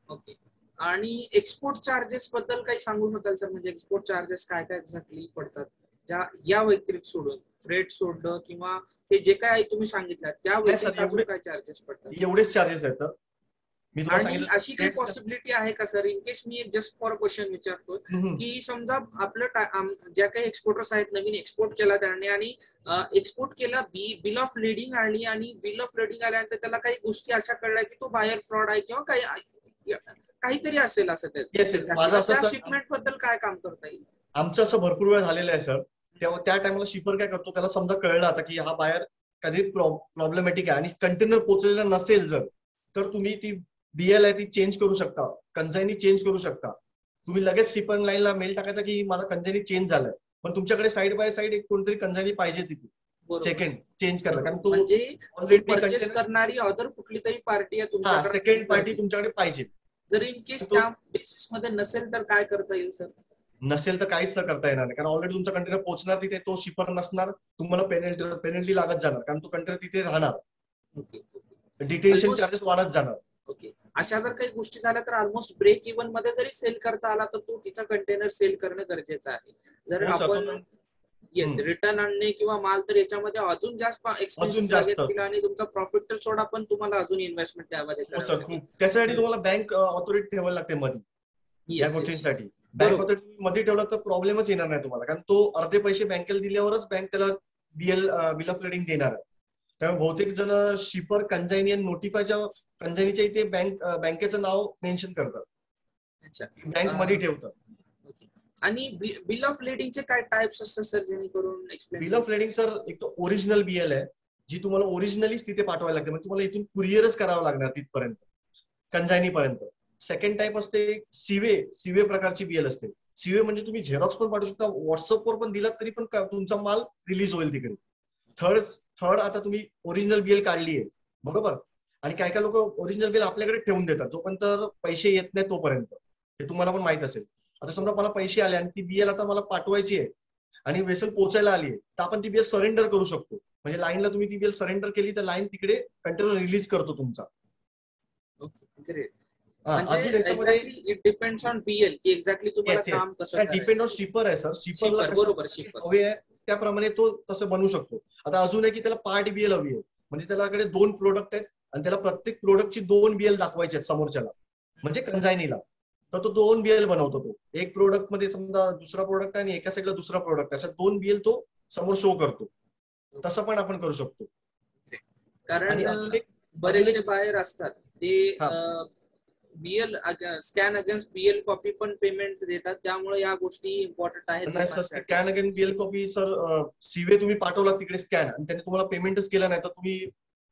ओके. आणि एक्सपोर्ट चार्जेस बद्दल काही सांगू शकाल सर? म्हणजे एक्सपोर्ट चार्जेस काय काय एक्झॅक्टली पडतात, ज्या या व्यतिरिक्त सोडून, फ्रेट सोडलं किंवा हे जे काय तुम्ही सांगितलं त्या व्यतिरिक्त काय चार्जेस पडतात? एवढेच चार्जेस आहेत. आणि अशी काही पॉसिबिलिटी आहे का sir, in case me just for question विचारतो की समजा आपलं ज्या काही एक्सपोर्टर्स आहेत, नवीन एक्सपोर्ट केला त्याने आणि एक्सपोर्ट केला, बिल ऑफ लेडिंग आली आणि बिल ऑफ लेडिंग आल्यानंतर त्याला काही गोष्टी अशा कळल्या की तो बायर फ्रॉड आहे किंवा काहीतरी असेल असं, त्या शिपमेंट बद्दल काय काम करता येईल? आमचं असं भरपूर वेळ झालेलं आहे सर. तेव्हा त्या टाइमला शिपर काय करतो, त्याला समजा कळलं आता की हा बायर कधी प्रॉब्लेमॅटिक आहे आणि कंटेनर पोहोचलेला नसेल जर, तर तुम्ही ती बीएल आहे ती चेंज करू शकता, कंझायनी चेंज करू शकता. तुम्ही लगेच शिपर लाईनला मेल टाकायचा की माझा कंझायनी चेंज झालाय, पण तुमच्याकडे साईड बाय साईड एक कोणतरी कंझायनी पाहिजे तिथे सेकंड चेंज करायला. कारण तो ऑलरेडी परचेस करणारी अदर कुठली तरी पार्टी आहे तुमच्याकडे, सेकंड पार्टी तुमच्याकडे पाहिजे. जर इन केस त्या बेसिस मध्ये नसेल तर काय करता येईल सर? नसेल तर काहीच करता येणार नाही, कारण ऑलरेडी तुमचा कंटेनर पोहोचणार तिथे, तो शिपर नसणार, तुम्हाला पेनल्टी लागत जाणार, कारण तो कंटेनर तिथे राहणार. डिटेन्शन चार्जेस वाढत जाणार. ओके. अशा जर काही गोष्टी झाल्या तर ऑलमोस्ट ब्रेक इव्हन मध्ये जरी सेल करता आला तर तो तिथं कंटेनर सेल करणं गरजेचं आहे. जर आपण रिटर्न आणणे किंवा माल, तर याच्यामध्ये अजून जास्त एक्सपेन्सेस लागतील आणि तुमचा प्रॉफिट तर सोडा, पण तुम्हाला अजून इन्व्हेस्टमेंट त्यामध्ये त्यासाठी तुम्हाला बँक ऑथॉरिटी ठेवायला लागते मध्ये या गोष्टींसाठी. बँक ऑथॉरिटी मध्ये ठेवला तर प्रॉब्लेमच येणार नाही तुम्हाला, कारण तो अर्धे पैसे बँकेला दिल्यावरच बँक त्याला बिल ऑफ लेडिंग देणार आहे. त्यामुळे बहुतेक जण शिपर कंझायनी आणि नोटिफायच्या कंझायनीच्या इथे बँकेचं नाव मेन्शन करतात, बँक मध्ये ठेवतात. आणि बिल ऑफ लेडिंगचे काय टाइप्स असतात सर, जेणेकरून explain? Bill of lending sir एक तो ओरिजिनल बीएल आहे, जी तुम्हाला ओरिजिनलीच तिथे पाठवायला लागते, म्हणजे तुम्हाला इथून कुरिअरच करावं लागणार तिथपर्यंत, कंझायनी पर्यंत. सेकंड टाईप असते सीवे प्रकारची बीएल असते. सीवे म्हणजे तुम्ही झेरॉक्स पण पाठवू शकता, व्हॉट्सअपवर पण दिलात तरी पण तुमचा माल रिलीज होईल तिकडे. थर्ड आता तुम्ही ओरिजिनल बीएल काढली आहे बरोबर, आणि काय काय लोक ओरिजिनल बीएल आपल्याकडे ठेवून देतात जोपर्यंत पैसे येत नाही तोपर्यंत. हे तुम्हाला पण माहित असेल. आता समजा मला पैसे आले आणि ती बीएल आता मला पाठवायची आहे आणि वेसल पोचायला आली आहे, तर आपण ती बीएल सरेंडर करू शकतो. म्हणजे लाईनला तुम्ही ती बीएल सरेंडर केली तर लाईन तिकडे कंटेनर रिलीज करतो तुमचा. ग्रेट. अजून म्हणजे याच्यामध्ये इट डिपेंड्स ऑन बीएल की एक्झॅक्टली तुम्हाला काम कसं करायचं. डिपेंड ऑन शिपर आहे सर. शिपरला बरोबर, कसं शिपर हवे आहे त्याप्रमाणे तो तसं बनवू शकतो. आता अजून आहे की त्याला पार्ट बीएल हवी आहे, म्हणजे त्याच्याकडे 2 प्रोडक्ट आहेत आणि त्याला प्रत्येक प्रोडक्टची 2 बीएल दाखवायचे आहेत समोरच्याला, म्हणजे कंझायनीला. तर तो 2 बीएल बनवतो. तो एक प्रोडक्ट मध्ये समजा दुसरा प्रोडक्ट आहे आणि एका साईडला दुसरा प्रोडक्ट, अशा 2 बीएल तो समोर शो करतो. तसं पण आपण करू शकतो. कारण बरेचसे बाहेर असतात ते BL scan against BL copy पण पेमेंट देतात, त्यामुळे या गोष्टी इम्पॉर्टंट आहेत. नाही sir, scan against BL copy sir, सीवे तुम्ही पाठवला तिकडे स्कॅन आणि त्याने तुम्हाला पेमेंटच केलं नाही तर तुम्ही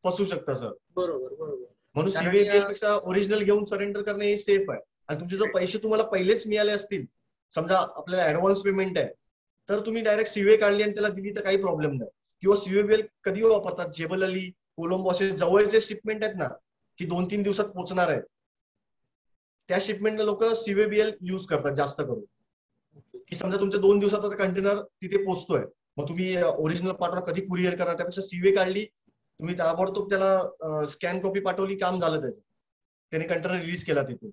फसू शकता सर. बरोबर. म्हणून सीवे बीएल पेक्षा ओरिजिनल घेऊन सरेंडर करणे हे सेफ आहे. आणि तुमचे जर पैसे तुम्हाला पहिलेच मिळाले असतील, समजा आपल्याला ऍडव्हान्स पेमेंट आहे, तर तुम्ही डायरेक्ट सीवे काढली आणि त्याला दिली तर काही प्रॉब्लेम नाही. किंवा सीवे बीएल कधी वापरतात, जेबल अली, कोलंबो असे जवळचे शिपमेंट आहेत ना की 2-3 दिवसात पोहोचणार आहे, त्या शिपमेंटला लोक सीवे बीएल युज करतात जास्त करून. की समजा तुमच्या 2 दिवसात कंटेनर तिथे पोहोचतोय, मग तुम्ही ओरिजिनल पाठवा, कधी कुरिअर करा, त्यापेक्षा सीवे काढली तुम्ही ताबडतोब त्याला स्कॅन कॉपी पाठवली, काम झालं त्याचं, त्याने कंटेनर रिलीज केला तिथून.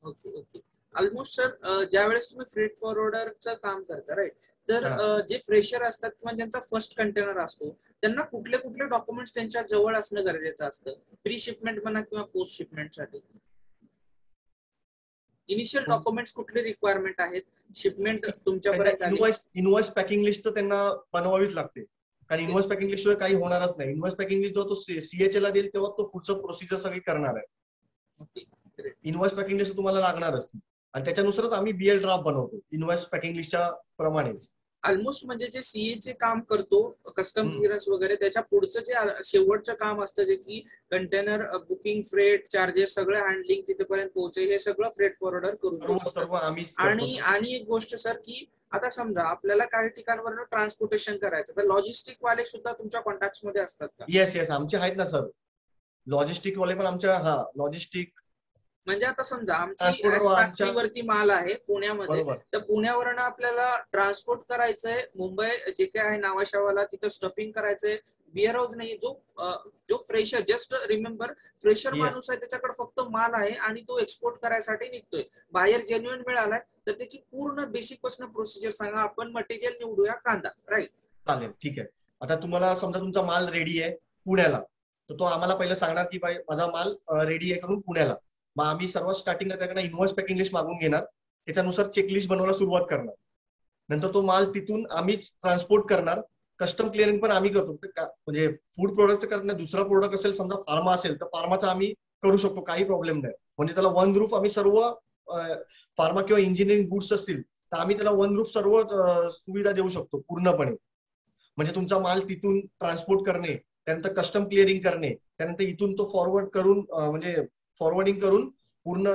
ओके. ऑलमोस्ट सर, ज्यावेळेस तुम्ही फ्रेट फॉरवर्डरचं काम करता राईट, तर जे फ्रेशर असतात किंवा ज्यांचा फर्स्ट कंटेनर असतो त्यांना कुठले डॉक्युमेंट्स त्यांच्या जवळ असणं गरजेचं असतं, प्री शिपमेंट म्हणा किंवा पोस्ट शिपमेंट साठी? इनिशियल डॉक्युमेंट्स कुठले रिक्वायरमेंट आहेत शिपमेंट तुमच्यापर्यंत? इनवॉइस पॅकिंग लिस्ट तर त्यांना बनवावीच लागते, कारण इनवॉइस पॅकिंग लिस्ट शिवाय काही होणारच नाही. इनवॉइस पॅकिंग लिस्ट जेव्हा तो सीएचए ला देईल तेव्हा तो पुढचं प्रोसिजर सगळी करणार आहे. इनवॉइस पॅकिंग लिस्ट तुम्हाला लागणारच ती, आणि त्याच्यानुसारच आम्ही बीएल ड्राफ्ट बनवतो इनवॉइस पॅकिंग लिस्टच्या प्रमाणेच. ऑलमोस्ट म्हणजे जे सीएचे काम करतो कस्टम क्लिअरन्स वगैरे, त्याच्या पुढचं जे शेवटचं काम असतं जे की कंटेनर बुकिंग, फ्रेट चार्जेस, सगळं हँडलिंग तिथेपर्यंत पोहोचे, हे सगळं फ्रेट फॉरवर्डर करून शकतो. आणि एक गोष्ट सर की आता समजा आपल्याला काही ठिकाणवरून ट्रान्सपोर्टेशन करायचं तर लॉजिस्टिक वाले सुद्धा तुमच्या कॉन्टॅक्ट मध्ये असतात का? येस आमचे आहेत ना सर, लॉजिस्टिक वाले पण आमच्या. लॉजिस्टिक म्हणजे आता समजा आमची फॅक्टरीवरती माल आहे पुण्यामध्ये, तर पुण्यावरून आपल्याला ट्रान्सपोर्ट करायचंय मुंबई जे काय आहे नावाशावाला, तिथं स्टफिंग करायचंय, वेअर हाऊस नाही, जो फ्रेशर, जस्ट रिमेंबर फ्रेशर माणूस आहे त्याच्याकडे फक्त माल आहे आणि तो एक्सपोर्ट करायसाठी निघतोय, बाहेर जेन्युइन मिळालाय, तर त्याची पूर्ण बेसिक पासून प्रोसिजर सांगा. आपण मटेरियल निवडूया कांदा, राईट? चालेल, ठीक आहे. आता तुम्हाला समजा तुमचा माल रेडी आहे पुण्याला, तर तो आम्हाला पहिलं सांगणार की बाई माझा माल रेडी आहे करून पुण्याला. मग आम्ही सर्वात स्टार्टिंगला त्याकडे इनवॉइस पॅकिंग लिस्ट मागून घेणार, त्याच्यानुसार चेकलिस्ट बनवायला सुरुवात करणार. नंतर तो माल तिथून आम्हीच ट्रान्सपोर्ट करणार, कस्टम क्लिअरिंग पण आम्ही करतो. म्हणजे फूड प्रोडक्टचं करत नाही, दुसरा प्रोडक्ट असेल समजा फार्मा असेल तर फार्माचा आम्ही करू शकतो, काही प्रॉब्लेम नाही. म्हणजे त्याला वन रूफ आम्ही सर्व फार्मा किंवा इंजिनिअरिंग गुड्स असतील तर आम्ही त्याला वन रूफ सर्व सुविधा देऊ शकतो पूर्णपणे. म्हणजे तुमचा माल तिथून ट्रान्सपोर्ट करणे, त्यानंतर कस्टम क्लिअरिंग करणे, त्यानंतर इथून तो फॉरवर्ड करून म्हणजे फॉरवर्डिंग करून पूर्ण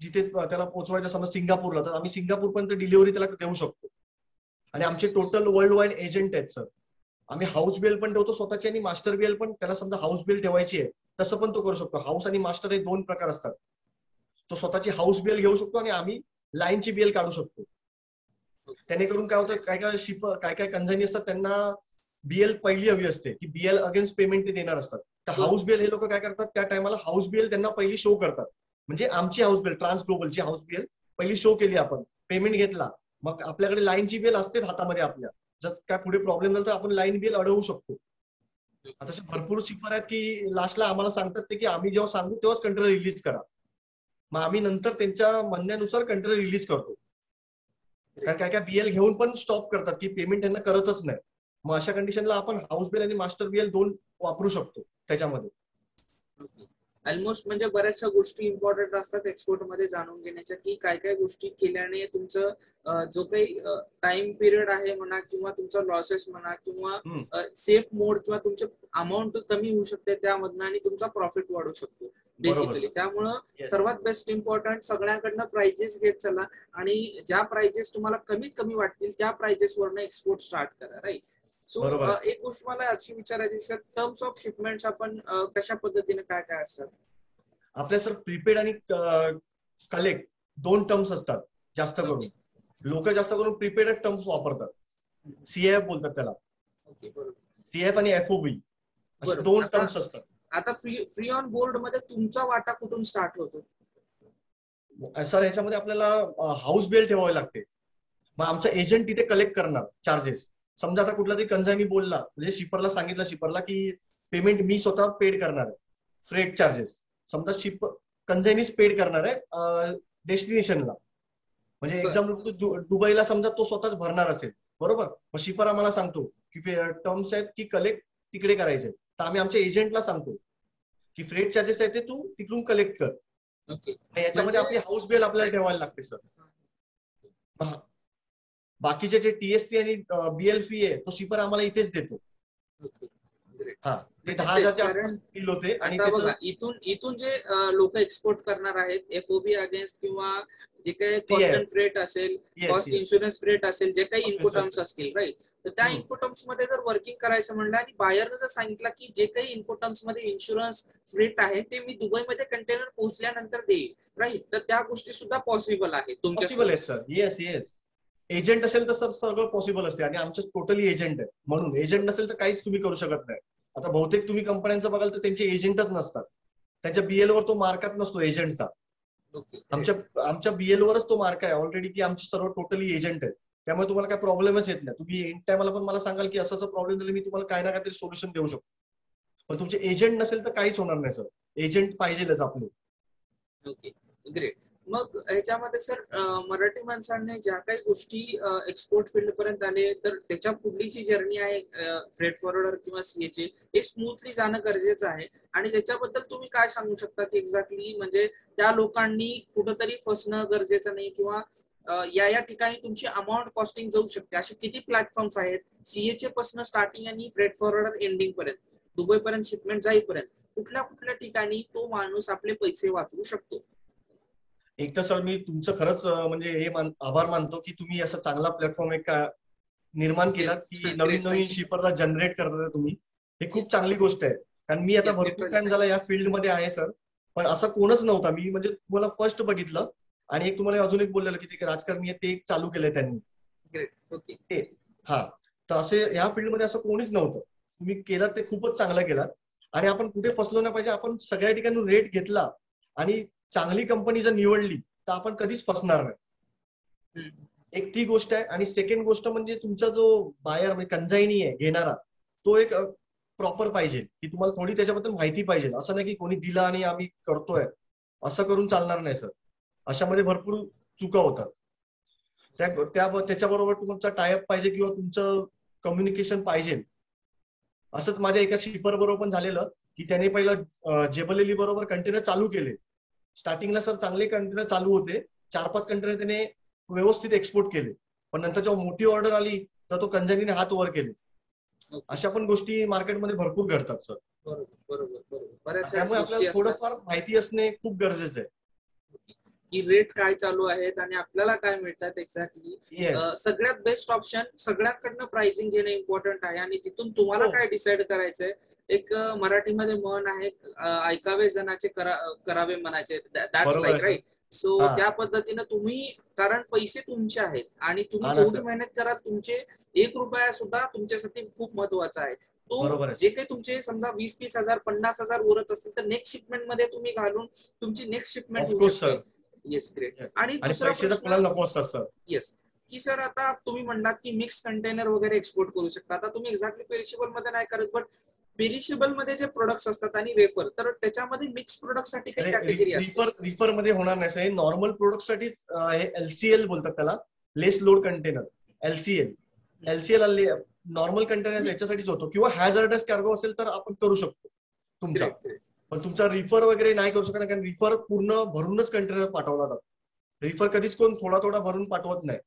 जिथे त्याला पोहोचवायचं समजा सिंगापूरला, तर आम्ही सिंगापूरपर्यंत डिलिव्हरी त्याला देऊ शकतो. आणि आमचे टोटल वर्ल्ड वाईड एजंट आहेत सर. आम्ही हाऊस बिल पण ठेवतो स्वतःची आणि मास्टर बिल पण, त्याला समजा हाऊस बिल ठेवायची आहे तसं पण तो करू शकतो. हाऊस आणि मास्टर हे 2 प्रकार असतात. तो स्वतःची हाऊस बिल घेऊ शकतो आणि आम्ही लाईनची बिल काढू शकतो. त्याने करून काय होतं, काय काय कंझायनी असतात त्यांना बीएल पहिली हवी असते की बीएल अगेन्स्ट पेमेंट ते देणार असतात. तर हाऊस बिल हे लोक काय करतात, त्या टायमाला हाऊस बिल त्यांना पहिली शो करतात. म्हणजे आमची हाऊस बिल, ट्रान्स ग्लोबलची हाऊस बिल पहिली शो केली, आपण पेमेंट घेतला, मग आपल्याकडे लाईनची बिल असते हातामध्ये आपल्या. जर काय पुढे प्रॉब्लेम झाला तर आपण लाईन बिल अडवू शकतो. आता भरपूर शिपर आहेत की लास्टला आम्हाला सांगतात ते की आम्ही जेव्हा सांगू तेव्हाच कंटेनर रिलीज करा, मग आम्ही नंतर त्यांच्या म्हणण्यानुसार कंटेनर रिलीज करतो. कारण काय काय बीएल घेऊन पण स्टॉप करतात की पेमेंट त्यांना करतच नाही. मग अशा कंडिशनला आपण हाऊस बिल आणि मास्टर बीएल 2 वापरू शकतो त्याच्यामध्ये. ऑलमोस्ट म्हणजे बऱ्याचशा गोष्टी इम्पॉर्टंट असतात एक्सपोर्ट मध्ये जाणून घेण्याच्या, की काय काय गोष्टी केल्याने तुमचं जो काही टाइम पिरियड आहे म्हणा, किंवा तुमचा लॉसेस म्हणा, किंवा सेफ मोड किंवा तुमचे अमाऊंट कमी होऊ शकते त्यामधनं, आणि तुमचा प्रॉफिट वाढू शकतो बरोबर बेसिकली. सर. त्यामुळं Yes. सर्वात बेस्ट इम्पॉर्टंट सगळ्यांकडनं प्राइजेस घेत चला, आणि ज्या प्राइजेस तुम्हाला कमीत कमी वाटतील त्या प्राइजेस वरनं एक्सपोर्ट स्टार्ट करा, राईट. सो बरोबर आहे. एक गोष्ट मला अशी विचारायची सर, टर्म्स ऑफ शिपमेंट आपण कशा पद्धतीने काय काय असतात? आपल्या सर प्रीपेड आणि कलेक्ट दोन टर्म्स असतात जास्त करून. ओके लोक जास्त करून प्रीपेड टर्म्स वापरतात, सीएफ बोलतात त्याला. ओके बरोबर सीएफ आणि एफओबी असे बरोबर. दोन आता टर्म्स असतात. आता फ्री ऑन बोर्ड मध्ये तुमचा वाटा कुठून स्टार्ट होतो? सर ह्याच्यामध्ये आपल्याला हाऊस बिल ठेवावे लागते. मग आमचा एजंट तिथे कलेक्ट करणार चार्जेस. समजा आता कुठला तरी कंझायनी बोलला, म्हणजे शिपरला सांगितलं शिपरला की पेमेंट मी स्वतः पेड करणार आहे, फ्रेट चार्जेस. समजा शिप कंझायनीच पेड करणार आहे डेस्टिनेशनला, म्हणजे एक्झाम्पल दुबईला समजा तो स्वतःच भरणार असेल, बरोबर. मग शिपर आम्हाला सांगतो की टर्म्स आहेत की कलेक्ट तिकडे करायचे, तर आम्ही आमच्या एजंटला सांगतो की फ्रेट चार्जेस आहेत ते तू तिकडून कलेक्ट कर. ओके याच्यामध्ये आपली हाऊस बिल आपल्याला ठेवायला लागते सर. बाकीचे जे टीएससी आणि बीएल फी आहे तो शिपर आम्हाला इथेच देतो. हा, ते 10,000च्या आसपास बिल होते. आणि आता बघा, इथून जे लोक एक्सपोर्ट करणार आहेत एफओबी अगेन्स्ट, किंवा जे काही कॉस्ट अँड फ्रेट असेल, कॉस्ट इन्शुरन्स फ्रेट असेल, जे काही इनपुट टर्म्स असतील, राईट. तर त्या इनपुट टर्म्स मध्ये जर वर्किंग करायचं म्हणलं, आणि बायरनं जर सांगितलं की जे काही इनपुट टर्म्स मध्ये इन्शुरन्स फ्रेट आहे ते मी दुबईमध्ये कंटेनर पोहोचल्यानंतर देईल, राईट, तर त्या गोष्टी सुद्धा पॉसिबल आहेत तुमच्या. पॉसिबल आहेत सर. Yes yes. एजंट असेल तर सर सगळं पॉसिबल असते, आणि आमचं टोटली एजंट आहे. म्हणून एजंट नसेल तर काहीच तुम्ही करू शकत नाही. आता बहुतेक तुम्ही कंपन्यांचं बघाल तर त्यांचे एजंटच नसतात, त्यांच्या बीएल वर तो मार्कात नसतो एजंटचा. आमच्या बीएल वरच तो मार्क आहे ऑलरेडी की आमचे सर्व टोटली एजंट आहेत. त्यामुळे तुम्हाला काय प्रॉब्लेमच येत नाही. तुम्ही एंड टाइमला पण मला सांगाल की असं प्रॉब्लेम झाला, मी तुम्हाला काय ना काहीतरी सोल्युशन देऊ शकतो. पण तुमचे एजंट नसेल तर काहीच होणार नाही सर. एजंट पाहिजेलच आपले. Okay great. मग ह्याच्यामध्ये सर मराठी माणसांनी ज्या काही गोष्टी एक्सपोर्ट फील्ड पर्यंत आले, तर त्याच्या पुढली जी जर्नी आहे फ्रेट फॉरवर्डर किंवा सीएचे, हे स्मूथली जाणं गरजेचं आहे. आणि त्याच्याबद्दल तुम्ही काय सांगू शकता की एक्झॅक्टली म्हणजे त्या लोकांनी कुठंतरी फसणं गरजेचं नाही, किंवा या ठिकाणी तुमची अमाऊंट कॉस्टिंग जाऊ शकते, असे किती प्लॅटफॉर्म्स आहेत सीएचे पासून स्टार्टिंग आणि फ्रेट फॉरवर्डर एंडिंग पर्यंत, दुबई पर्यंत शिपमेंट जाईपर्यंत कुठल्या कुठल्या ठिकाणी तो माणूस आपले पैसे वाचवू शकतो? एक तर सर मी तुमचं खरंच म्हणजे हे आभार मानतो की तुम्ही असा चांगला प्लॅटफॉर्म एक निर्माण केला की नवीन नवीन शिपरला जनरेट करता तुम्ही. हे खूप चांगली गोष्ट आहे, कारण मी आता भरपूर टाइम झाला या फील्ड मध्ये आहे सर, पण असं कोणच नव्हता. मी म्हणजे तुम्हाला फर्स्ट बघितलं, आणि एक तुम्हाला अजून एक बोललेलं की ते राजकारणी आहे ते एक चालू केलंय त्यांनी. हा, तर असे या फील्डमध्ये असं कोणीच नव्हतं. तुम्ही केलात ते खूपच चांगलं केलात. आणि आपण कुठे फसलो नाही पाहिजे. आपण सगळ्या ठिकाणी रेट घेतला आणि चांगली कंपनी जर निवडली तर आपण कधीच फसणार नाही. एक ती गोष्ट आहे. आणि सेकंड गोष्ट म्हणजे तुमचा जो बायर म्हणजे कंझायनी आहे घेणारा, तो एक प्रॉपर पाहिजे की तुम्हाला थोडी त्याच्याबद्दल माहिती पाहिजे. असं नाही की कोणी दिला आणि आम्ही करतोय, असं करून चालणार नाही सर. अशामध्ये भरपूर चुका होतात. त्याच्याबरोबर तुमचा टायअप पाहिजे किंवा तुमचं कम्युनिकेशन पाहिजे. असंच माझ्या एका शिपर बरोबर पण झालेलं की त्याने पहिलं जेबलेली बरोबर कंटेनर चालू केले. स्टार्टिंगला सर चांगले कंटेनर चालू होते, 4-5 कंटेनर त्याने व्यवस्थित एक्सपोर्ट केले. पण नंतर जेव्हा मोठी ऑर्डर आली तर तो कंझायनीने हात वर केले. अशा पण गोष्टी मार्केटमध्ये भरपूर घडतात सर. बरोबर. त्यामुळे आपल्याला थोडंफार माहिती असणे खूप गरजेचं आहे की रेट काय चालू आहेत आणि आपल्याला काय मिळतात एक्झॅक्टली. सगळ्यात बेस्ट ऑप्शन सगळ्यांकडनं प्राइसिंग घेणं इम्पॉर्टंट आहे, आणि तिथून तुम्हाला काय डिसाइड करायचंय. एक मराठीमध्ये म्हण आहे, ऐकावे जनाचे करावे मनाचे, दॅट्स लाईक राईट. सो त्या पद्धतीनं तुम्ही, कारण पैसे तुमचे आहेत आणि तुम्ही जेवढी मेहनत कराल, तुमचे 1 रुपया सुद्धा तुमच्यासाठी खूप महत्वाचा आहे. तो जे काही तुमचे समजा 20-30 हजार 50 हजार उरत असतील तर नेक्स्ट शिपमेंट मध्ये तुम्ही घालून तुमची नेक्स्ट शिपमेंट होऊ शकते. Yes, great. आणि दुसरा प्रश्न, येस, की सर आता तुम्ही म्हणलात की मिक्स कंटेनर वगैरे एक्सपोर्ट करू शकता. आता तुम्ही एक्झॅक्टली पेरिशेबल मध्ये नाही करत, बट पेरिशेबल मध्ये जे प्रोडक्ट्स असतात आणि रेफर, तर त्याच्यामध्ये मिक्स प्रोडक्ट साठी काही कॅटेगरी असते? रिफर मध्ये होणार नाही. नॉर्मल प्रोडक्ट साठी एलसीएल बोलतात त्याला, less load container. LCL normal container याच्यासाठीच होतो, किंवा हॅझार्डस कार्गो असेल तर आपण करू शकतो तुमचा. पण तुमचा रिफर वगैरे नाही करू शकत, कारण रिफर पूर्ण भरूनच कंटेनर पाठवला जातो. रिफर कधीच कोण थोडा थोडा भरून पाठवत नाही.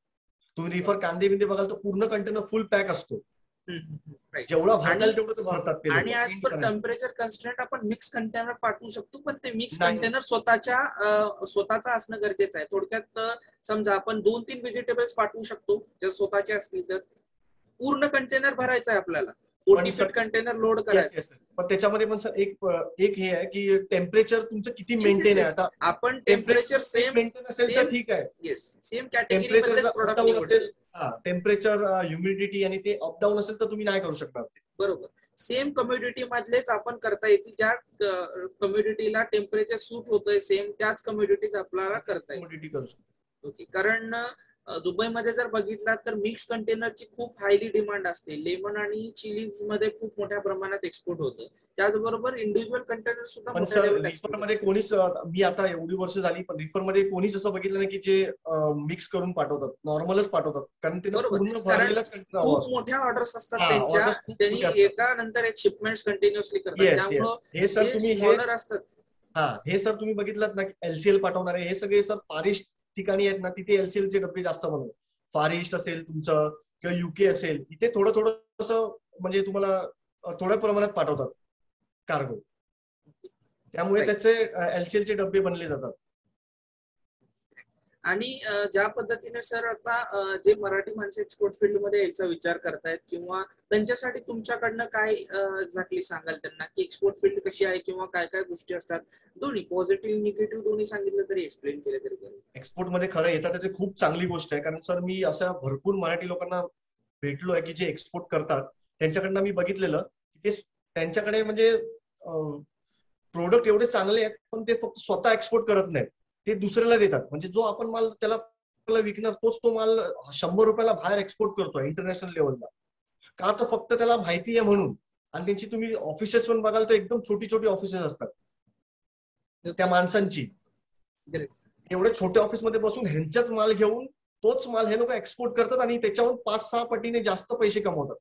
तुम्ही रिफर कांदे बिंदे बघाल तर पूर्ण कंटेनर फुल पॅक असतो. राईट. जेवढा भरता येईल आणि तेवढं ते भरतात ते आणि ऍज पर लोक. टेम्परेचर कन्स्ट्रेंट आपण मिक्स कंटेनर पाठवू शकतो, पण ते मिक्स नाही. कंटेनर स्वतःचा असणं गरजेचं आहे. थोडक्यात समजा आपण 2-3 व्हेजिटेबल्स पाठवू शकतो जर स्वतःचे असतील तर. पूर्ण कंटेनर भरायचं आहे आपल्याला, 40 फीट कंटेनर लोड करायचं. पण त्याच्यामध्ये पण सर एक हे आहे की टेम्परेचर तुमचं किती Yes, मेंटेन yes, आहे. yes. आता आपण टेम्परेचर सेम मेंटेन असेल तर ठीक आहे. येस सेम कॅटेगरी टेम्परेचर मधलेच जर प्रोडक्ट अपडाऊन निवडतो. असेल, टेम्परेचर ह्युमिडिटी आणि ते अपडाऊन असेल तर तुम्ही नाही करू शकणार ते. बरोबर. सेम कम्युनिटी मधलेच आपण करता येतील, ज्या कम्युनिटीला टेम्परेचर सूट होतंय सेम त्याच कम्युनिटीज आपल्याला करता येईल. कम्युनिटी करू शकतो. ओके. कारण दुबईमध्ये जर बघितला तर मिक्स कंटेनरची खूप हायली डिमांड असते. लेमन आणि चिलीज मध्ये खूप मोठ्या प्रमाणात एक्सपोर्ट होतं. त्याचबरोबर इंडिव्हिज्युअल कंटेनर सुद्धा पण मोठ्या सर लेवलला रिफर एक्सपोर्ट मध्ये कोणीच, मी आता एवढी वर्ष झाली पण रिफर मध्ये कोणीच असं बघितलं नाही की जे मिक्स करून पाठवतात, नॉर्मलच पाठवतात, कारण त्यांना बरोबर. पूर्ण कारण भरलेलाच कंटेनर हवा खूप असतो. मोठ्या ऑर्डर्स असतात हा, त्यांच्या, orders खूप त्यांनी मोठे असतात. एका नंतर एक शिपमेंट्स कंटिन्युअसली करतात. येस, त्यामुळं हे सर जे तुम्ही स्मॉलर असतात हे सर तुम्ही बघितलं ना एलसीएल पाठवणारे हे सगळे सर फार ईस्ट ठिकाणी आहेत ना, तिथे LCL चे डबे जास्त बनवतात. फार ईस्ट असेल तुमचं किंवा UK असेल, इथे थोडं थोडं असं म्हणजे तुम्हाला थोड्या प्रमाणात पाठवतात कार्गो. त्यामुळे Right. त्याचे LCL चे डबे बनले जातात. आणि ज्या पद्धतीने सर आता जे मराठी माणसं एक्सपोर्ट फील्ड मध्ये यायचा विचार करतायत किंवा त्यांच्यासाठी तुमच्याकडनं काय एक्झॅक्टली सांगाल त्यांना की एक्सपोर्ट फील्ड कशी आहे किंवा काय काय गोष्टी असतात, दोन्ही पॉझिटिव्ह निगेटिव्ह दोन्ही सांगितलं तरी एक्सप्लेन केलं तरी बरं. एक्सपोर्ट मध्ये खरं येतात ते खूप चांगली गोष्ट आहे, कारण सर मी अशा भरपूर मराठी लोकांना भेटलो आहे की जे एक्सपोर्ट करतात. त्यांच्याकडनं मी बघितलेलं की ते त्यांच्याकडे म्हणजे प्रोडक्ट एवढे चांगले आहेत, पण ते फक्त स्वतः एक्सपोर्ट करत नाहीत, ते दुसऱ्याला देतात. म्हणजे जो आपण माल त्याला विकणार तोच तो माल 100 रुपयाला बाहेर एक्सपोर्ट करतोय इंटरनॅशनल लेवलला. का तर फक्त त्याला माहिती आहे म्हणून. आणि त्यांची तुम्ही ऑफिसेस पण बघाल तर एकदम छोटी छोटी ऑफिसेस असतात त्या माणसांची. एवढे छोट्या ऑफिसमध्ये बसून ह्यांच्याच माल घेऊन तोच माल हे लोक एक्सपोर्ट करतात आणि त्याच्यावर 5-6 पटीने जास्त पैसे कमवतात.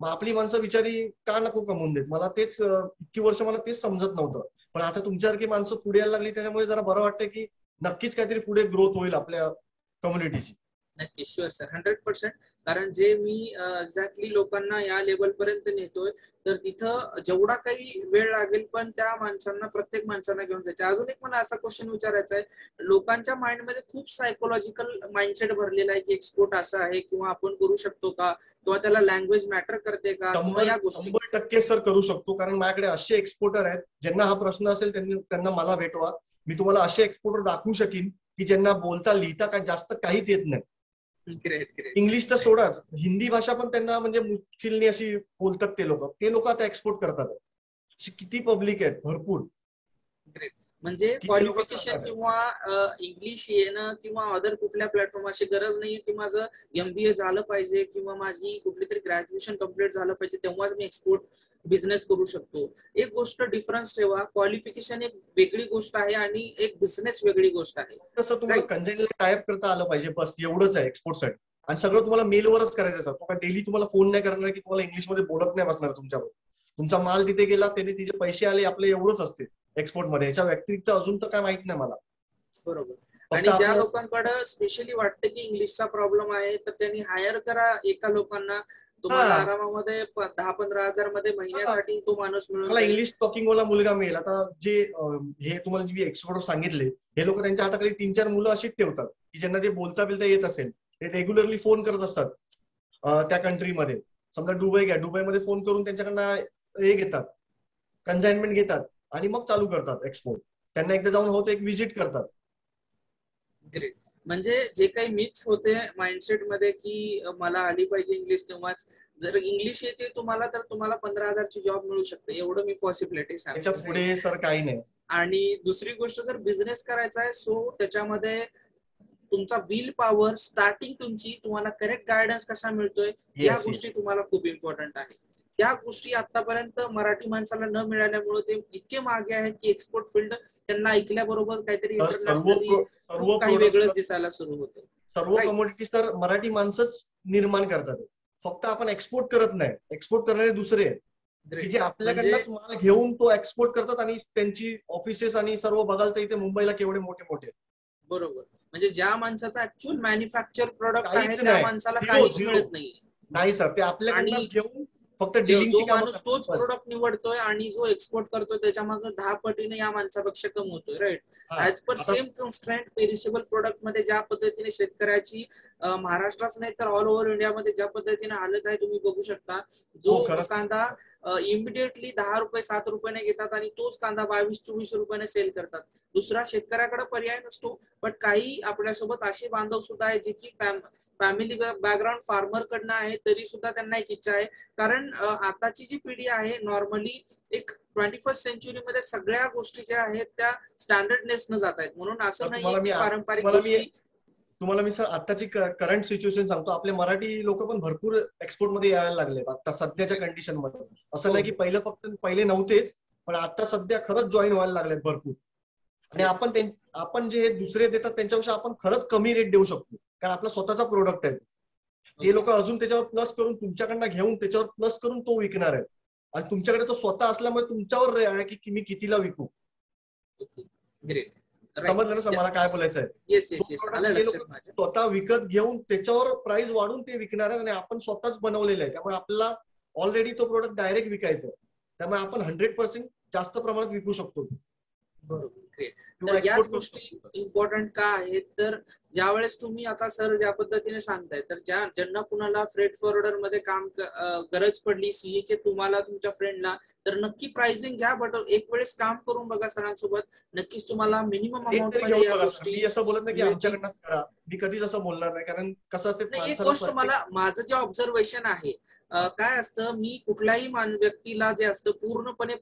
मग आपली माणसं बिचारी का नको कमवून देत? मला तेच इतकी वर्ष मला तेच समजत नव्हतं. पण आता तुमच्यासारखी माणसं पुढे यायला लागली त्याच्यामुळे जरा बरं वाटतं की नक्कीच काहीतरी पुढे ग्रोथ होईल आपल्या कम्युनिटीची. नक्की, शुअर सर, 100%. कारण जे मी एक्झॅक्टली लोकांना या लेवल पर्यंत नेतोय तर तिथं जेवढा काही वेळ लागेल पण त्या माणसांना प्रत्येक माणसांना घेऊन जायचं. अजून एक मला असा क्वेश्चन विचारायचा आहे, लोकांच्या माइंडमध्ये खूप सायकोलॉजिकल माइंडसेट भरलेला आहे की एक्सपोर्ट असं आहे किंवा आपण करू शकतो का किंवा त्याला लँग्वेज मॅटर करते का किंवा या गोष्टी. 100% सर करू शकतो, कारण माझ्याकडे असे एक्सपोर्टर आहेत ज्यांना हा प्रश्न असेल त्यांना मला भेटवा. मी तुम्हाला असे एक्सपोर्टर दाखवू शकीन की ज्यांना बोलता लिहिता काय जास्त काहीच येत नाही. Great great. इंग्लिश तर सोडाच, हिंदी भाषा पण त्यांना म्हणजे मुश्किलने अशी बोलतात ते लोक आता एक्सपोर्ट करतात. किती पब्लिक आहेत, भरपूर. ग्रेट. म्हणजे क्वालिफिकेशन किंवा इंग्लिश येणं किंवा अदर कुठल्या प्लॅटफॉर्म अशी गरज नाहीये की माझं MBA झालं पाहिजे किंवा माझी कुठली तरी ग्रॅज्युएशन कम्प्लीट झालं पाहिजे तेव्हाच मी एक्सपोर्ट बिझनेस करू शकतो. एक गोष्ट डिफरन्स ठेवा, क्वालिफिकेशन एक वेगळी गोष्ट आहे आणि एक बिझनेस वेगळी गोष्ट आहे. तसं तुम्हाला कंटेनर टाईप करता आलं पाहिजे, बस एवढंच आहे एक्सपोर्टसाठी. आणि सगळं तुम्हाला मेलवरच करायचं असतं. तो काय डेली तुम्हाला फोन नाही करणार की तुम्हाला इंग्लिशमध्ये बोलत नाही बसणार तुमच्यावर. तुमचा माल तिथे गेला, त्याने तिचे पैसे आले, आपले एवढंच असते एक्सपोर्ट मध्ये. याच्या व्यतिरिक्त अजून तर काय माहित नाही मला. बरोबर. आणि ज्या लोकांकडे स्पेशली वाटतं की इंग्लिशचा प्रॉब्लेम आहे तर त्यांनी हायर करा एका लोकांना, तुम्हाला आरामामध्ये 10-15 हजार मध्ये महिन्यासाठी तो माणूस मिळून मला इंग्लिश टॉकिंग वाला मुलगा मिळेल. आता जे हे तुम्हाला जे एक्सपोर्टर सांगितले हे लोक त्यांच्या हाताखाली 3-4 मुलं अशीच ठेवतात की ज्यांना ते बोलता येत असेल. ते रेग्युलरली फोन करत असतात त्या कंट्रीमध्ये. समजा दुबई घ्या, दुबईमध्ये फोन करून त्यांच्याकडनं हे घेतात, कन्साइनमेंट घेतात आणि मग चालू करतात एक्सपोर्ट. त्यांना एकदा जाऊन होतं एक व्हिजिट करतात. ग्रेट. म्हणजे जे काही मिक्स होते माइंडसेट मध्ये की मला आली पाहिजे इंग्लिश तेव्हाच, जर इंग्लिश येते तुम्हाला तर तुम्हाला 15,000 ची जॉब मिळू शकते, एवढं मी पॉसिबिलिटी सांगतो. त्याच्या पुढे सर काही नाही. आणि दुसरी गोष्ट जर बिझनेस करायचा आहे सो त्याच्यामध्ये तुमचा विल पॉवर स्टार्टिंग तुमची, तुम्हाला करेक्ट गायडन्स कसा मिळतोय या गोष्टी तुम्हाला खूप इम्पॉर्टंट आहे. त्या गोष्टी आतापर्यंत मराठी माणसाला न मिळाल्यामुळे ते इतके मागे आहेत की एक्सपोर्ट फील्ड त्यांना ऐकल्याबरोबर काहीतरी इंटरनॅशनली काही वेगळंच दिसायला सुरू होतं. सर्व कमोडिटीज तर मराठी माणसंच निर्माण करतात. फक्त आपण एक्सपोर्ट करत नाही, एक्सपोर्ट करणारे दुसरे आहेत. की जे म्हणजे आपल्याकडनंच माल घेऊन तो एक्सपोर्ट करतात आणि त्यांची ऑफिसेस आणि सर्व बघाल तर इथे मुंबईला केवढे मोठे मोठे आहेत. बरोबर, म्हणजे ज्या माणसाचा ऍक्च्युअल मॅन्युफॅक्चर प्रोडक्ट आहे काहीच त्या नाही, माणसाला झिरो काहीच झिरो. मिळत नाही. नाही सर, ते आणि आपल्याकडनंच घेऊन फक्त जो डिलिंगची कामं माणूस करतात तोच बस. प्रोडक्ट निवडतोय आणि जो एक्सपोर्ट करतोय त्याच्यामागे 10 पटीने या माणसापेक्षा कम होतोय, राईट. हा ऍज पर आता सेम कन्स्ट्रेंट पेरिशेबल प्रोडक्ट मध्ये ज्या पद्धतीने शेतकऱ्याची महाराष्ट्राच नाही तर ऑल ओव्हर इंडियामध्ये ज्या पद्धतीने हालत आहे तुम्ही बघू शकता. हो जो खरंच. कांदा इमिडिएटली 10 रुपये 7 रुपयाने घेतात आणि तोच कांदा 22-24 रुपयाने सेल करतात. दुसरा शेतकऱ्याकडे पर्याय नसतो. बट काही आपल्यासोबत असे बांधव सुद्धा आहे जे की फॅमिली बॅकग्राऊंड फार्मर कडनं आहे, तरी सुद्धा त्यांना एक इच्छा आहे. कारण आताची जी पिढी आहे नॉर्मली एक 21st सेंचुरीमध्ये सगळ्या गोष्टी ज्या आहेत त्या स्टँडर्डनेस न जात आहेत. म्हणून असं तर नाहीये की पारंपरिक तुम्हाला मी गोष्टी. तुम्हाला मी सर आताची करंट सिच्युएशन सांगतो. आपले मराठी लोक पण भरपूर एक्सपोर्ट मध्ये यायला लागलेत आता सध्याच्या कंडिशन मध्ये. असं हो नाही की पहिले नव्हतेच, पण आता सध्या खरंच जॉईन व्हायला लागलेत भरपूर. आणि येस आपण जे दुसरे देतात त्यांच्यापेक्षा आपण खरंच कमी रेट देऊ शकतो, कारण आपला स्वतःचा प्रोडक्ट आहे. ते लोक अजून त्याच्यावर प्लस करून तुमच्याकडनं घेऊन त्याच्यावर प्लस करून तो विकणार आहे. आणि तुमच्याकडे तो स्वतः असल्यामुळे तुमच्यावर आहे की मी कितीला विकू. ग्रेट, समजलं ना सर मला काय बोलायचं आहे. येस तो येस येस प्रोडक्ट आलं ते लोक लक्षात माझ्या. स्वतः विकत घेऊन त्याच्यावर प्राइस वाढून ते विकणार आहेत आणि आपण स्वतःच बनवलेलं आहे. त्यामुळे आपल्याला ऑलरेडी तो प्रोडक्ट डायरेक्ट विकायचा आहे. त्यामुळे आपण 100% जास्त प्रमाणात विकू शकतो बरोबर, ग्रेट. किंवा तर याच एक्सपोर्ट करू गोष्टी शकतो. इम्पॉर्टंट का आहेत, तर ज्या वेळेस तुम्ही आता सर ज्या पद्धतीने सांगताय, तर ज्यांना कुणाला फ्रेट फॉरवर्डर मध्ये काम गरज पडली सीएचे तुम्हाला तुमच्या फ्रेंडला, तर नक्की प्राइसिंग घ्या. बट एक वेळेस काम करून बघा सरांसोबत, नक्कीच तुम्हाला मिनिमम एक अमाऊंट तरी मध्ये घेऊन या बघा सर. गोष्टी मी असं बोलत नाही की मिळतील. आमच्याकडनंच करा, मी कधीच असं बोलणार नाही, कारण कसं असते नाही, एक माणसाला गोष्ट मला माझं जे ऑब्झर्वेशन आहे, काय असतं, मी कुठल्याही व्यक्तीला जे असतं पूर्णपणे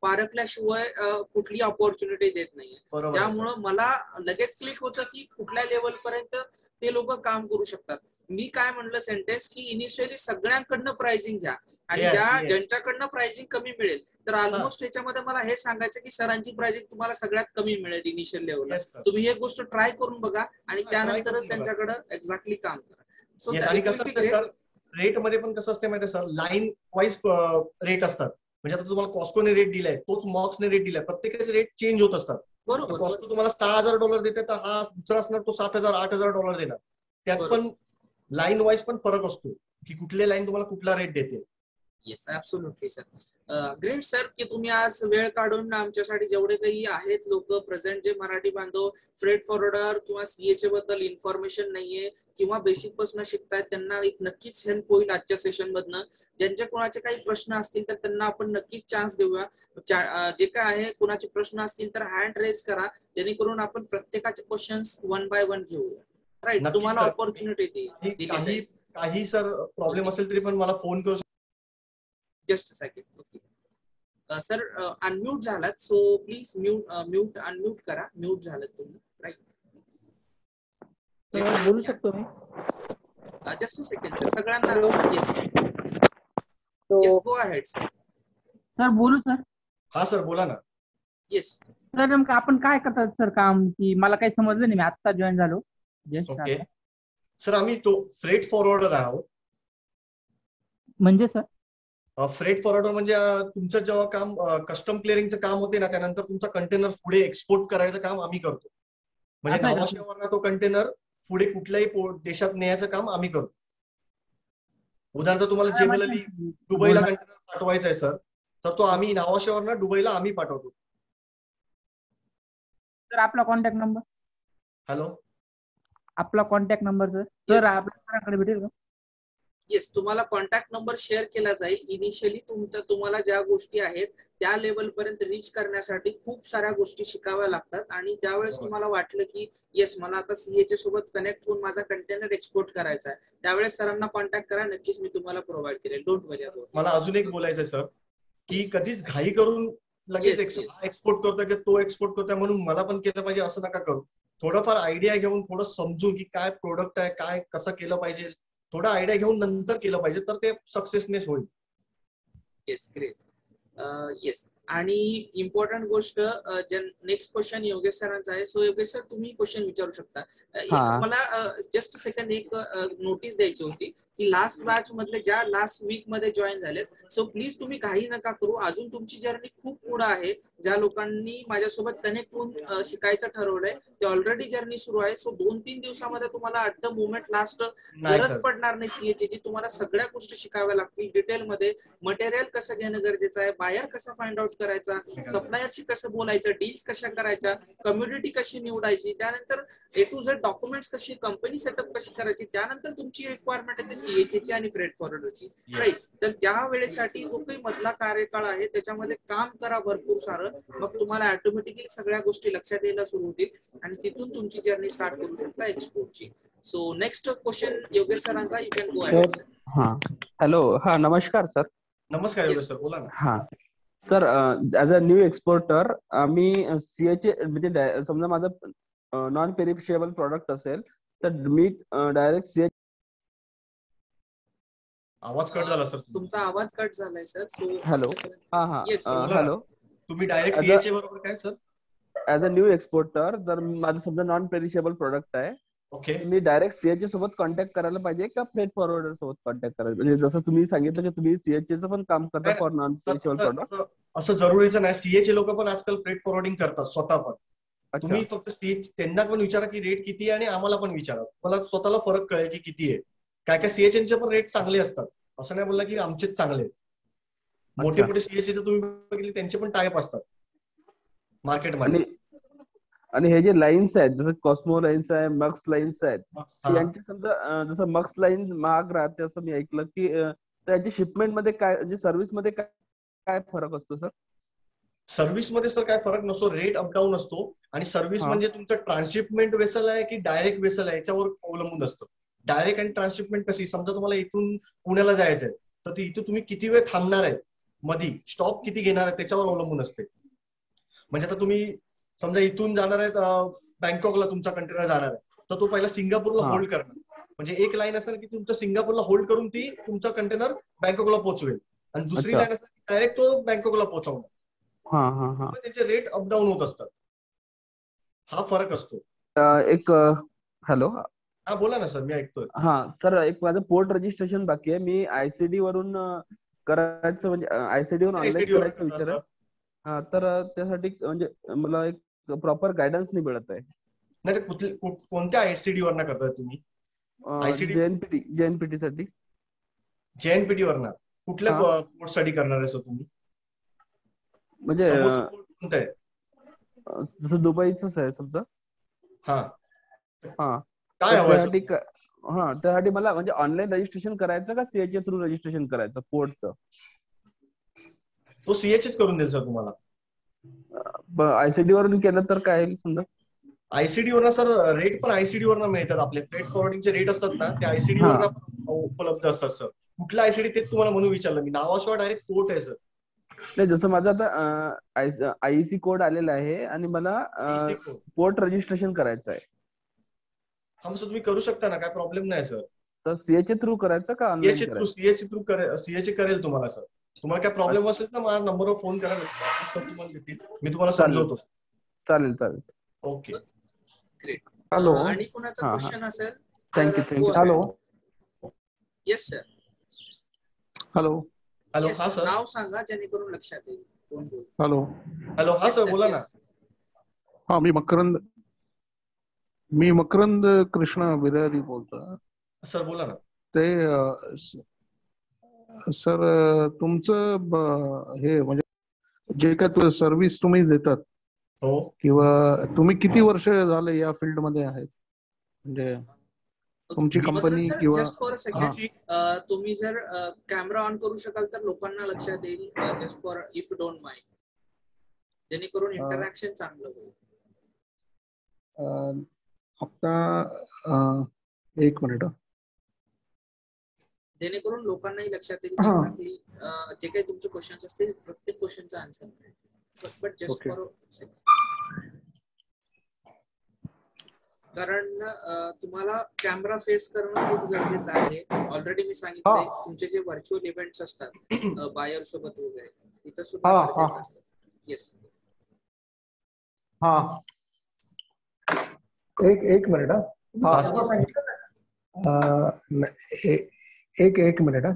पारखल्याशिवाय कुठली ऑपॉर्च्युनिटी देत नाहीये. बरोबर आहे सर. त्यामुळं मला लगेच क्लिक होतं की कुठल्या लेवल पर्यंत ते लोक काम करू शकतात. मी काय म्हणलं सेंटेन्स की इनिशियली सगळ्यांकडनं प्राइसिंग घ्या आणि येस येस. ज्यांच्याकडनं प्राइसिंग कमी मिळेल, तर हा ऑलमोस्ट ह्याच्यामध्ये मला हे सांगायचं की सरांची प्राइसिंग तुम्हाला सगळ्यात कमी मिळेल इनिशियल लेवलला. Yes sir. तुम्ही हे गोष्ट ट्राय करून बघा आणि ट्राय त्यानंतरच करून बघा. त्यांच्याकडे एक्झॅक्टली काम करा. So yes. आणि इट विल कसं बी असते ग्रेट. सर, रेट मध्ये पण कसं असते माहिती आहे सर, लाईन वाईज रेट असतात. म्हणजे आता तुम्हाला कॉस्कोने रेट दिलाय, तोच मॉक्सने रेट दिलाय, प्रत्येकाचे रेट चेंज होत असतात. आता बरोबर कॉस्को तुम्हाला $6,000 देते, तर हा दुसरा असणार तो $7,000-8,000 देणार. त्यात बरोबर. पण लाईन वाईज पण फरक असतो की कुठली लाईन तुम्हाला कुठला रेट देते. Yes absolutely sir. Great sir की तुम्ही आज वेळ काढून आमच्यासाठी जेवढे काही आहेत लोक प्रेझेंट, जे मराठी बांधव फ्रेट फॉरवर्डर किंवा सीएचे बद्दल इन्फॉर्मेशन नाहीये किंवा बेसिक पासून शिकतायत, त्यांना एक नक्कीच हेल्प होईल आजच्या सेशन मधनं. ज्यांचे कोणाचे काही प्रश्न असतील तर त्यांना आपण नक्कीच चान्स देऊया. जे काय आहे, कोणाचे प्रश्न असतील तर हँड रेज करा, जेणेकरून आपण प्रत्येकाचे क्वेश्चन्स 1 बाय 1 घेऊया. राईट, नक्कीच तुम्हाला सर. ऑपॉर्च्युनिटी दिली काही जाईल. काही सर प्रॉब्लेम असेल तरी पण मला फोन करू. Just a second. Okay sir, unmute झालात, सो प्लीज अनम्यूट करा. म्यूट झालात तुम्ही, राईट. बोलू शकतो मी? जस्ट अ सेकंड सर, सगळ्यांना येस तो गो अहेड सर. सर बोलू सर? हा सर बोला ना. येस सर, नेमकं आपण काय करतात सर काम, की मला काही समजलं नाही, मी आता जॉईन झालो जस्ट. ओके सर, आम्ही तो फ्रेट फॉरवर्डर आहोत. म्हणजे सर फ्रेट फॉरवर्डर म्हणजे तुमचं जेव्हा काम कस्टम क्लिअरिंगचं काम होते ना, त्यानंतर तुमचा कंटेनर पुढे एक्सपोर्ट करायचं काम आम्ही करतो. म्हणजे असं आहे का? नावाशेवरनं तो कंटेनर पुढे कुठल्याही देशात न्यायचं काम आम्ही करतो. उदाहरणार्थ तुम्हाला जनरली दुबईला कंटेनर पाठवायचा आहे सर, तर तो आम्ही नावाशेवरनं दुबईला आम्ही पाठवतो. सर आपला कॉन्टॅक्ट नंबर? हॅलो, आपला contact number sir? Yes. Sir आपल्या सरांकडे भेटेल का? येस, तुम्हाला कॉन्टॅक्ट नंबर शेअर केला जाईल. इनिशियली तुम्हाला ज्या गोष्टी आहेत त्या लेवल पर्यंत रीच करण्यासाठी खूप साऱ्या गोष्टी शिकाव्या लागतात. आणि ज्यावेळेस तुम्हाला वाटलं की येस मला आता सीएच्या सोबत कनेक्ट होऊन माझा कंटेनर एक्सपोर्ट करायचा आहे, त्यावेळेस सरांना कॉन्टॅक्ट करा, नक्कीच मी तुम्हाला प्रोव्हाइड करेल. Don't worry about. मला अजून एक बोलायचं आहे सर, की कधीच घाई करून लगेच एक्सपोर्ट करतोय की तो एक्सपोर्ट करतोय म्हणून मला पण केलं पाहिजे असं नका करू. थोडंफार आयडिया घेऊन, थोडं समजून की काय प्रोडक्ट आहे, काय कसं केलं पाहिजे, थोडा आयडिया घेऊन नंतर केलं पाहिजे, तर ते सक्सेसनेस होईल. Yes, great. येस, आणि इम्पॉर्टंट गोष्ट, नेक्स्ट क्वेश्चन योगेश सरांचा आहे. सो योगेश सर, तुम्ही क्वेश्चन विचारू शकता. एक मला जस्ट सेकंड एक नोटीस द्यायची होती की लास्ट बॅच मधले ज्या लास्ट वीक मध्ये जॉईन झालेत. सो प्लीज तुम्ही काही नका करू, अजून तुमची जर्नी खूप पुढे आहे. ज्या लोकांनी माझ्यासोबत कनेक्ट होऊन शिकायचं ठरवलंय ते ऑलरेडी जर्नी सुरू आहे. सो 2-3 दिवसामध्ये तुम्हाला ऍट द मोमेंट लास्ट नाही गरज सर. पडणार नाही सीएची ची. तुम्हाला सगळ्या गोष्टी शिकाव्या लागतील डिटेलमध्ये. मटेरियल कसं घेणं गरजेचं आहे, बायर कसा फाइंड आउट करायचा, सप्लायरशी कसं बोलायचं, डील्स कशा करायच्या, कम्युनिटी कशी निवडायची, त्यानंतर ए टू झेड डॉक्युमेंट्स कशी, कंपनी सेटअप कशी करायची, त्यानंतर तुमची रिक्वायरमेंट आहे सीएचची आणि फ्रेट फॉरवर्डरची. राईट. तर त्या वेळेसाठी जो काही मधला कार्यकाळ आहे त्याच्यामध्ये काम करा भरपूर सारं. मग तुम्हाला ऑटोमॅटिकली सगळ्या गोष्टी लक्षात यायला सुरू होतील आणि तिथून तुमची जर्नी स्टार्ट करू शकता एक्सपोर्टची. सो नेक्स्ट क्वेश्चन योगेश सरांचा, यू कॅन गो अहेड. हा हॅलो, हा नमस्कार सर. नमस्कार योगेश सर, बोला ना. हा sir, as a new exporter आम्ही सीएचे म्हणजे समजा माझं नॉन पेरिशेबल प्रॉडक्ट असेल तर मी डायरेक्ट सीए. आवाज कट झाला सर तुमचा आवाज कट झालाय सर. सो हॅलो, हा हा येस हॅलो, तुम्ही डायरेक्ट सीएचे बरोबर काय sir? As a new exporter जर माझं समजा नॉन पेरिशेबल प्रोडक्ट आहे, ओके. मी डायरेक्ट सीएचए सोबत कॉन्टॅक्ट करायला पाहिजे का फ्रेट फॉरवर्डर सोबत कॉन्टॅक्ट करायला? म्हणजे जसं तुम्ही सांगितलं की तुम्ही सीएचए पण काम करता फॉर नॉन पेरिशेबल प्रोडक्ट. असं जरुरीचं नाही. सीएचे लोक पण आजकाल फ्रेट फॉरवर्डिंग करतात स्वतः पण. तुम्ही फक्त त्यांना पण विचारा की रेट किती आहे आणि आम्हाला पण विचारा, मला स्वतःला फरक कळेल की किती आहे. काय काय सीएचएनचे पण रेट चांगले असतात, असं नाही बोलला की आमचेच चांगले आहेत. मोठे मोठे सीएचए तुम्ही बघितले त्यांचे पण टाईप असतात मार्केटमध्ये. आणि हे जे लाईन्स आहेत जसं कॉस्मो लाईन्स आहे, मक्स लाईन्स आहेत, यांचे समजा जसं मक्स लाईन महाग राहते असं मी ऐकलं की त्याच्या शिपमेंट मध्ये काय, म्हणजे सर्व्हिस मध्ये काय फरक असतो सर? सर्व्हिस मध्ये सर काय फरक नसतो, रेट अपडाऊन असतो. आणि सर्व्हिस म्हणजे तुमचं ट्रान्सशिपमेंट वेसल आहे की डायरेक्ट वेसल आहे याच्यावर अवलंबून असतं. डायरेक्ट आणि ट्रान्सशिपमेंट कशी, समजा तुम्हाला इथून पुण्याला जायचंय तर इथून तुम्ही किती वेळ थांबणार आहे, मधी स्टॉप किती घेणार आहे त्याच्यावर अवलंबून असते. म्हणजे आता तुम्ही समजा इथून जाणार आहेत बँकॉकला, तुमचा कंटेनर जाणार आहे तर तो पहिला सिंगापूरला होल्ड करणार. म्हणजे एक लाईन असणार की तुमचं सिंगापूरला होल्ड करून ती तुमचा कंटेनर बँकॉकला पोहोचवेल, आणि दुसरी लाईन असणार की डायरेक्ट तो बँकॉकला पोहोचवणार. त्याचे रेट अपडाऊन होत असतात, हा फरक असतो. एक हॅलो, हा बोला ना सर, मी ऐकतोय. हा सर, एक माझं पोर्ट रजिस्ट्रेशन बाकी आहे. मी आयसीडी वरून करायचं, म्हणजे आयसीडी वरून ऑनलाईन करायचं विचार आहे. हा, तर त्यासाठी म्हणजे मला एक प्रॉपर गायडन्स नाही मिळत आहे. नाही, कोणत्या आयसीडी वरना करताय तुम्ही? जेएनपीटी साठी. जेएनपीटी वरना कुठल्या पोर्ट साठी करणार आहे सर तुम्ही? म्हणजे कोणतं आहे? जसं दुबईच आहे समजा. हा काय हवं त्यासाठी मला म्हणजे ऑनलाईन रजिस्ट्रेशन करायचं का सीएचए थ्रू रजिस्ट्रेशन करायचं पोर्टचं? तो सीएचएच करून देईल सर तुम्हाला. आयसीडी वरून केलं तर काय समजा? आयसीडी वरना सर रेट पण आयसीडी वरना मिळतात. आपले फ्रेट फॉरवर्डिंगचे रेट असतात ना ते आयसीडी वरना उपलब्ध असतात सर. कुठला आयसीडी ते तुम्हाला म्हणून विचारलं मी, नावाशिवाय डायरेक्ट पोर्ट आहे सर. नाही, जसं माझं आता आयसी कोड आलेला आहे आणि मला पोर्ट रजिस्ट्रेशन करायचं आहे. हा सर तुम्ही करू शकता ना, काय प्रॉब्लेम नाही सर. तर सीएचए थ्रू करायचं का ऑनलाईन? सीएचए करेल तुम्हाला सर. तुम्हाला काय प्रॉब्लेम असेल तर माझ्या नंबरवर फोन करा सर, तुम्हाला देतील, मी तुम्हाला समजवतो. चालेल चालेल. Okay, great. हॅलो, आणि कोणाचा क्वेश्चन असेल? Thank you. Hello, yes sir. Hello hello, हा सर. नाव सांगा जेणेकरून लक्षात येईल कोण बोल. हॅलो हॅलो, हा सर बोला ना. हा, मी मकरंद कृष्णा बिरारी बोलतोय सर. बोला ना. ते सर तुमचं हे म्हणजे जे काय सर्व्हिस तुम्ही देतात, हो, किंवा तुम्ही किती वर्ष झाले या फील्ड मध्ये आहेत, म्हणजे तुमची कंपनी किंवा? जस्ट फॉर अ सेकंड, तुम्ही जर कॅमेरा ऑन करू शकाल तर लोकांना लक्षात येईल. Just for if you don't mind, जेणेकरून इंटरॅक्शन चांगलं होईल. आता एक मिनिट, जेणेकरून लोकांनाही लक्षात येईल एक्झॅक्टली जे काही तुमचे क्वेश्चन्स असतील प्रत्येक क्वेश्चनचा आन्सर मिळेल. बट जस्ट फॉर सेकंड, कारण तुम्हाला कॅमेरा फेस करणं खूप गरजेचं आहे. ऑलरेडी मी सांगितलंय तुमचे जे व्हर्च्युअल इव्हेंट्स असतात बायर सोबत वगैरे, तिथं सुद्धा गरजेचं असतं. येस. हा, एक मिनिट. एक मिनिट हा.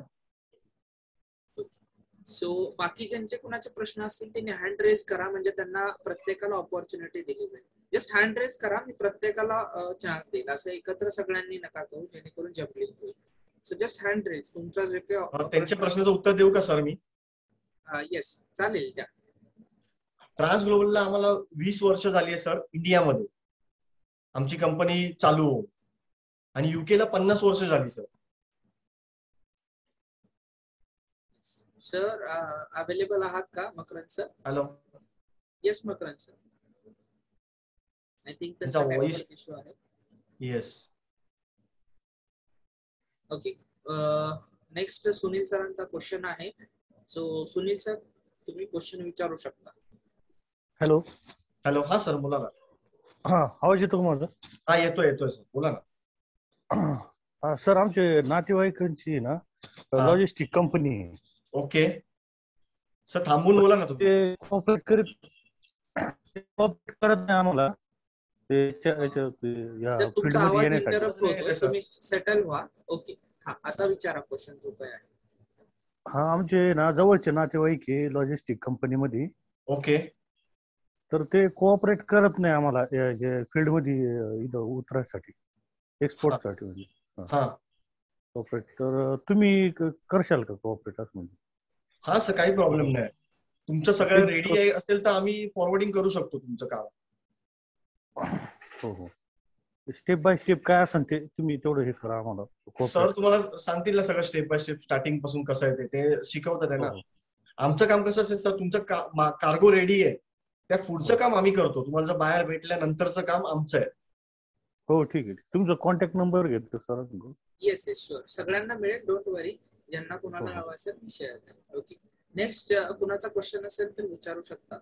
सो बाकी ज्यांचे कुणाचे प्रश्न असतील त्यांनी हँड रेज करा, म्हणजे त्यांना प्रत्येकाला ऑपॉर्च्युनिटी दिली जाईल. जस्ट हँड रेज करा, मी प्रत्येकाला चान्स देईल. असं एकत्र सगळ्यांनी नका करू, जेणेकरून जबलिंग होईल. सो जस्ट हँड रेज, तुमचा जे काही त्यांच्या प्रश्नाचं उत्तर देऊ का सर मी? येस, चालेल. द्या. ट्रान्स ग्लोबलला आम्हाला 20 वर्ष झाली आहे सर इंडियामध्ये आमची कंपनी चालू हो, आणि युके ला 50 वर्ष झाली सर. सर अवेलेबल आहात का Makarand sir? Hello. Yes Makarand sir. I think त्यांचा त्यांचा voice- नेटवर्क इश्यू आहे. येस. ओके. नेक्स्ट सुनील सरांचा क्वेश्चन आहे. सो सुनील सर, तुम्ही क्वेश्चन विचारू शकता. हॅलो. हॅलो. हा सर बोला ना. हा, आवाज येतो का माझा? हा येतोय सर, बोला ना. सर आमचे नातेवाईकांची ना लॉजिस्टिक कंपनी आहे. ओके सर, थांबून बोला ना तुम्ही. ते कॉपरेट करत नाही आम्हाला या सर तुमचा फील्डमध्ये आवाज येण्यासाठी. इंटरप्ट होतोय, तुम्ही सेटल व्हा. ओके. हा, आता विचारा क्वेश्चन जो काय आहे. हा, आमचे ना जवळचे नातेवाईक आहे लॉजिस्टिक कंपनीमध्ये. ओके. तर ते कोऑपरेट करत नाही आम्हाला फील्ड मध्ये इथं उतरायसाठी, एक्सपोर्ट साठी म्हणजे. हा कोऑपरेट तर तुम्ही करशाल का कोऑपरेट असं म्हणजे? हा सर, काही प्रॉब्लेम नाही. तुमचं सगळं रेडी आहे असेल तर आम्ही फॉरवर्डिंग करू शकतो तुमचं काम. हो हो. स्टेप बाय स्टेप काय असेल ते तुम्ही तेवढं हे करा आम्हाला. सर तुम्हाला सांगतील ना सगळं स्टेप बाय स्टेप, स्टार्टिंग पासून कसं आहे ते शिकवतात आहे ना. आमचं काम कसं असेल सर, तुमचं कार्गो रेडी आहे, त्या पुढचं काम आम्ही करतो. तुम्हाला जर बाहेर भेटल्यानंतरचं काम आमचं आहे. हो ठीक आहे. तुमचा कॉन्टॅक्ट नंबर घेतो सर. येस येस शुअर, सगळ्यांना मिळेल, डोंट वरी. ज्यांना कुणाला हवा असेल मी शेअर करेन. ओके. नेक्स्ट कुणाचा क्वेश्चन असेल तर विचारू शकता.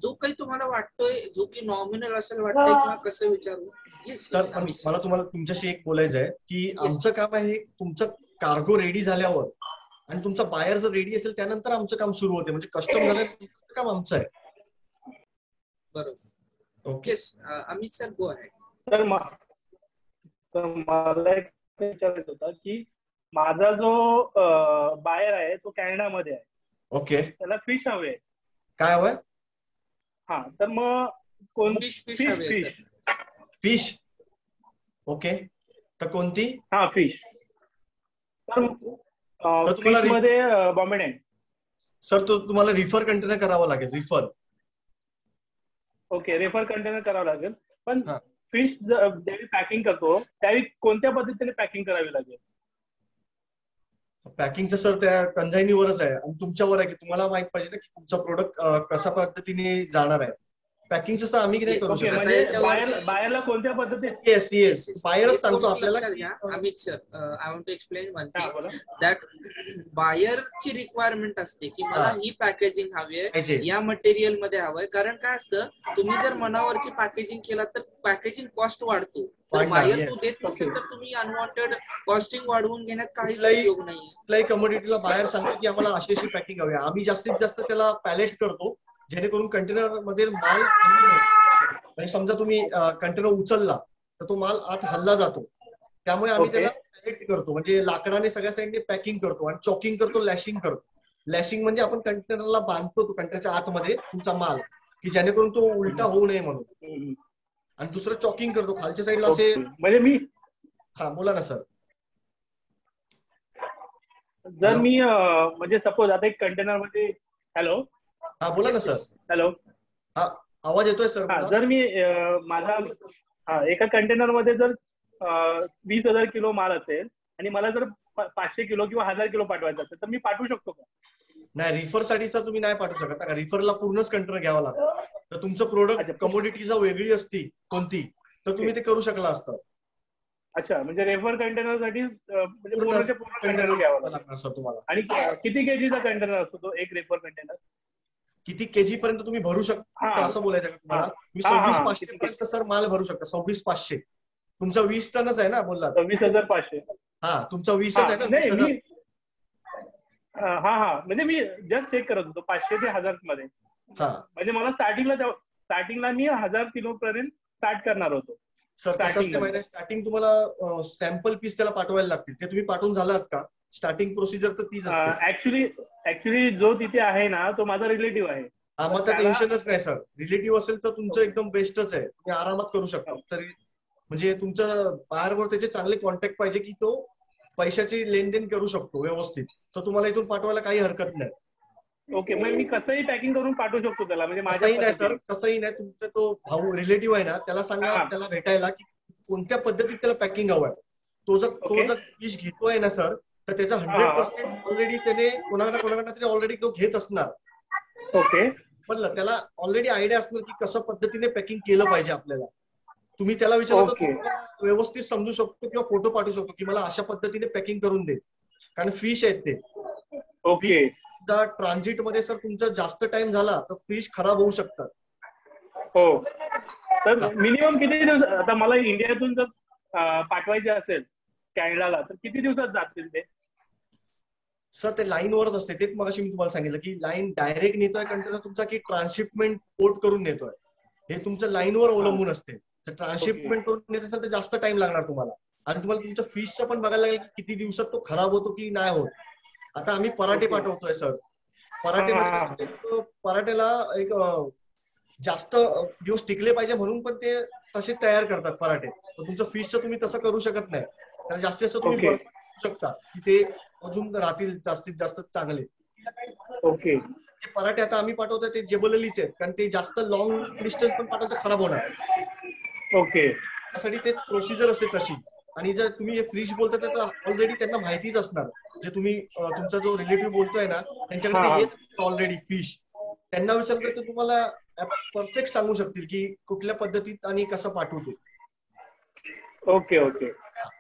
जो काही तुम्हाला वाटतोय, जो की नॉमिनल असेल वाटतंय, किंवा कसं विचारू. येस सर मला तुम्हाला तुमच्याशी एक बोलायचं आहे की आमचं काम आहे तुमचं कार्गो रेडी झाल्यावर, आणि तुमचा बायर जर रेडी असेल त्यानंतर आमचं काम सुरू होते, म्हणजे कस्टम झाल्यानंतर काम आमचं आहे. बरोबर. ओके. अमित सर गो आहे. तर मला एक विचारायचं होतं की माझा जो बायर आहे तो कॅनडामध्ये आहे. ओके. त्याला फिश हवे. काय हवंय? हा, तर मग फिश हवे सर. फिश. ओके. तर कोणती? हा, फिश. तर तुम्हाला फिश मध्ये बॉम्बे डॅम. सर तो तुम्हाला रिफर कंटेनर करावं लागेल. रिफर. ओके, रेफर कंटेनर करावं लागेल. पण फिश ज्यावेळी पॅकिंग करतो त्यावेळी कोणत्या पद्धतीने पॅकिंग करावी लागेल? पॅकिंगचं सर त्या कंझायनीवरच आहे, आणि तुमच्यावर आहे की तुम्हाला माहित पाहिजे ना की तुमचा प्रोडक्ट कशा पद्धतीने जाणार आहे. पॅकिंगचं सर आम्ही नाही करू शकत. म्हणजे बायरला कोणत्या पद्धतीने? येस येस, बायरच सांगतो आपल्याला. Amit sir, I want to explain one thing, that बायरची रिक्वायरमेंट असते की मला ही पॅकेजिंग हवी आहे, या मटेरियल मध्ये हवंय. कारण काय असतं, तुम्ही जर मनावरची पॅकेजिंग केला तर पॅकेजिंग कॉस्ट वाढतो. तर बायर तो देत नसेल तर तुम्ही अनवॉन्टेड कॉस्टिंग वाढवून घेण्यात काहीच उपयोग नाही. कुठल्याही कमोडिटीला बाहेर सांगतो की आम्हाला अशी अशी पॅकिंग हवी आहे, आम्ही जास्तीत जास्त त्याला पॅलेट करतो, जेणेकरून कंटेनर मध्ये माल, म्हणजे समजा तुम्ही कंटेनर उचलला तर तो माल आत हल्ला जातो, त्यामुळे आम्ही त्याला पॅलेट करतो, म्हणजे लाकडाने सगळ्या साईडने पॅकिंग करतो आणि चॉकिंग करतो, लॅशिंग करतो. लॅशिंग म्हणजे आपण कंटेनरला बांधतो तो कंटेनरच्या आतमध्ये तुमचा माल, की जेणेकरून तो उलटा होऊ नये म्हणून. आणि दुसरं चॉकिंग करतो खालच्या साईडला असे. म्हणजे मी हा बोला ना सर. जर मी म्हणजे सपोज आता एक कंटेनर मध्ये. हॅलो. हा बोला ना सर. हॅलो. हा आवाज येतोय सर. जर मी माझा एका कंटेनर मध्ये जर 20,000 किलो माल असेल आणि मला जर 500 किलो किंवा 1000 किलो पाठवायचं असेल तर मी पाठवू शकतो का? नाही, रिफर साठी सर तुम्ही नाही पाठवू शकता का, रिफरला पूर्णच कंटेनर घ्यावा लागतं. तर तुमचं प्रोडक्ट कमोडिटी जर वेगळी असती कोणती तर तुम्ही ते करू शकला असतं. अच्छा, म्हणजे रेफर कंटेनर साठी पूर्ण कंटेनर घ्यावं लागणार सर तुम्हाला. आणि किती केजीचा कंटेनर असतो तो एक रेफर कंटेनर? किती केजी पर्यंत तुम्ही भरू शकता असं बोलायचं का तुम्हाला? तुम्ही 26,500 पर्यंत सर माल भरू शकता. 26,500. तुमचा 20 टनच आहे ना बोलला? 26,500. हा तुमचा 20च आहे ना? म्हणजे मी जस्ट चेक करत होतो 500 ते 1000 मध्ये. म्हणजे मला स्टार्टिंगला मी 1000 किलो पर्यंत स्टार्ट करणार होतो. सर कसं असते माहिती आहे, स्टार्टिंग तुम्हाला सॅम्पल पीस त्याला पाठवायला लागतील. ते तुम्ही पाठवून झालात का? स्टार्टिंग प्रोसिजर तर तीच असते. ऍक्च्युली जो तिथे आहे ना तो माझा रिलेटिव्ह आहे. मग तर टेन्शनच नाही सर. रिलेटिव्ह असेल तर तुमचं एकदम बेस्टच आहे, तुम्ही आरामात करू शकता. तरी म्हणजे तुमचं बाहेरवर त्याचे चांगले कॉन्टॅक्ट पाहिजे की तो पैशाची लेनदेन करू शकतो व्यवस्थित, तर तुम्हाला इथून पाठवायला काही हरकत नाही. ओके, मग मी कसंही पॅकिंग करून पाठवू शकतो त्याला, म्हणजे असंही नाही सर, तसंही नाही. तुमचा तो भाऊ रिलेटिव्ह आहे ना, त्याला सांगा त्याला भेटायला की कोणत्या पद्धतीत त्याला पॅकिंग हवंय. तो जर फिश घेतोय ना सर, तर त्याचा 100% ऑलरेडी त्याने कोणाकडे तरी ऑलरेडी तो घेत असणार. ओके, म्हणलं त्याला ऑलरेडी आयडिया असणार की कसं पद्धतीने पॅकिंग केलं पाहिजे आपल्याला. तुम्ही त्याला विचारलं तर तो तुम्हाला व्यवस्थित समजू शकतो किंवा फोटो पाठवू शकतो की मला अशा पद्धतीने पॅकिंग करून दे, कारण फिश आहेत ते. ओके, ट्रान्झिट मध्ये सर तुमचा जास्त टाइम झाला तर फिश खराब होऊ शकतात. हो, तर मिनिमम किती दिवस, आता मला इंडियातून जर पाठवायचे असेल कॅनडाला, तर किती दिवसात जातील ते? सर ते लाईनवरच असते. तेच मगाशी मी तुम्हाला सांगितलं की लाईन डायरेक्ट नेतोय कंटेनर तुमचा की ट्रान्सशिपमेंट पोर्ट करून नेतोय, हे तुमच्या लाईनवर अवलंबून असते. तर ट्रान्सशिपमेंट करून नेत असेल तर जास्त टाइम लागणार तुम्हाला. आणि तुम्हाला तुमच्या फिशचं पण बघायला लागेल की किती दिवसात तो खराब होतो की नाही होत. आता आम्ही पराठे पाठवतोय सर. पराठ्याला एक जास्त दिवस टिकले पाहिजे म्हणून पण ते तसे तयार करतात पराठे. तर तुमचं फिशचं तुम्ही तसं करू शकत नाही, तर जास्तीत जास्त तुम्ही बर्फ करू शकता की ते अजून राहतील जास्तीत जास्त चांगले. ओके, ते पराठे आता आम्ही पाठवतोय ते जेबललीच आहेत, कारण ते जास्त लॉंग डिस्टन्स पण पाठवलं तर खराब होणार. ओके, त्यासाठी ते प्रोसिजर असते तशी. आणि जर तुम्ही हे फिश बोलताय तर ऑलरेडी त्यांना माहितीच असणार. जे तुम्ही तुमचा जो रिलेटिव्ह बोलतोय ना, त्यांच्याकडे येत ऑलरेडी फिश. त्यांना विचारलं तर तुम्हाला परफेक्ट सांगू शकतील की कुठल्या पद्धतीत आणि कसं पाठवतो. Okay, okay.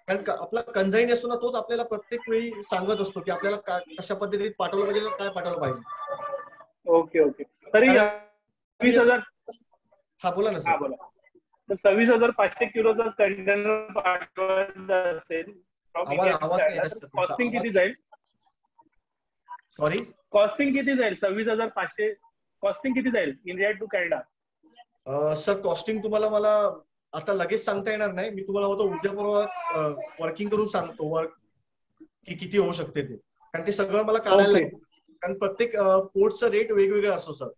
कारण आपला कंझाईन असतो ना, तोच आपल्याला प्रत्येक वेळी सांगत असतो की आपल्याला कशा पद्धतीत पाठवलं पाहिजे, काय पाठवलं पाहिजे. Okay, okay. तरी 20,000. हा बोला ना सर. बोला. तर 26,500 किलोचा कंटेनर पाठवायचा असेल, कॉस्टिंग किती जाईल? सॉरी, कॉस्टिंग किती जाईल? 26,500 कॉस्टिंग किती जाईल India to Canada? Sir costing तुम्हाला मला आता लगेच सांगता येणार नाही. मी तुम्हाला होतं उद्या परवा वर्किंग करून सांगतो वर्क की किती होऊ शकते ते, कारण ते सगळं मला काढायला लागेल. कारण प्रत्येक पोर्टचा रेट वेगवेगळा असतो सर,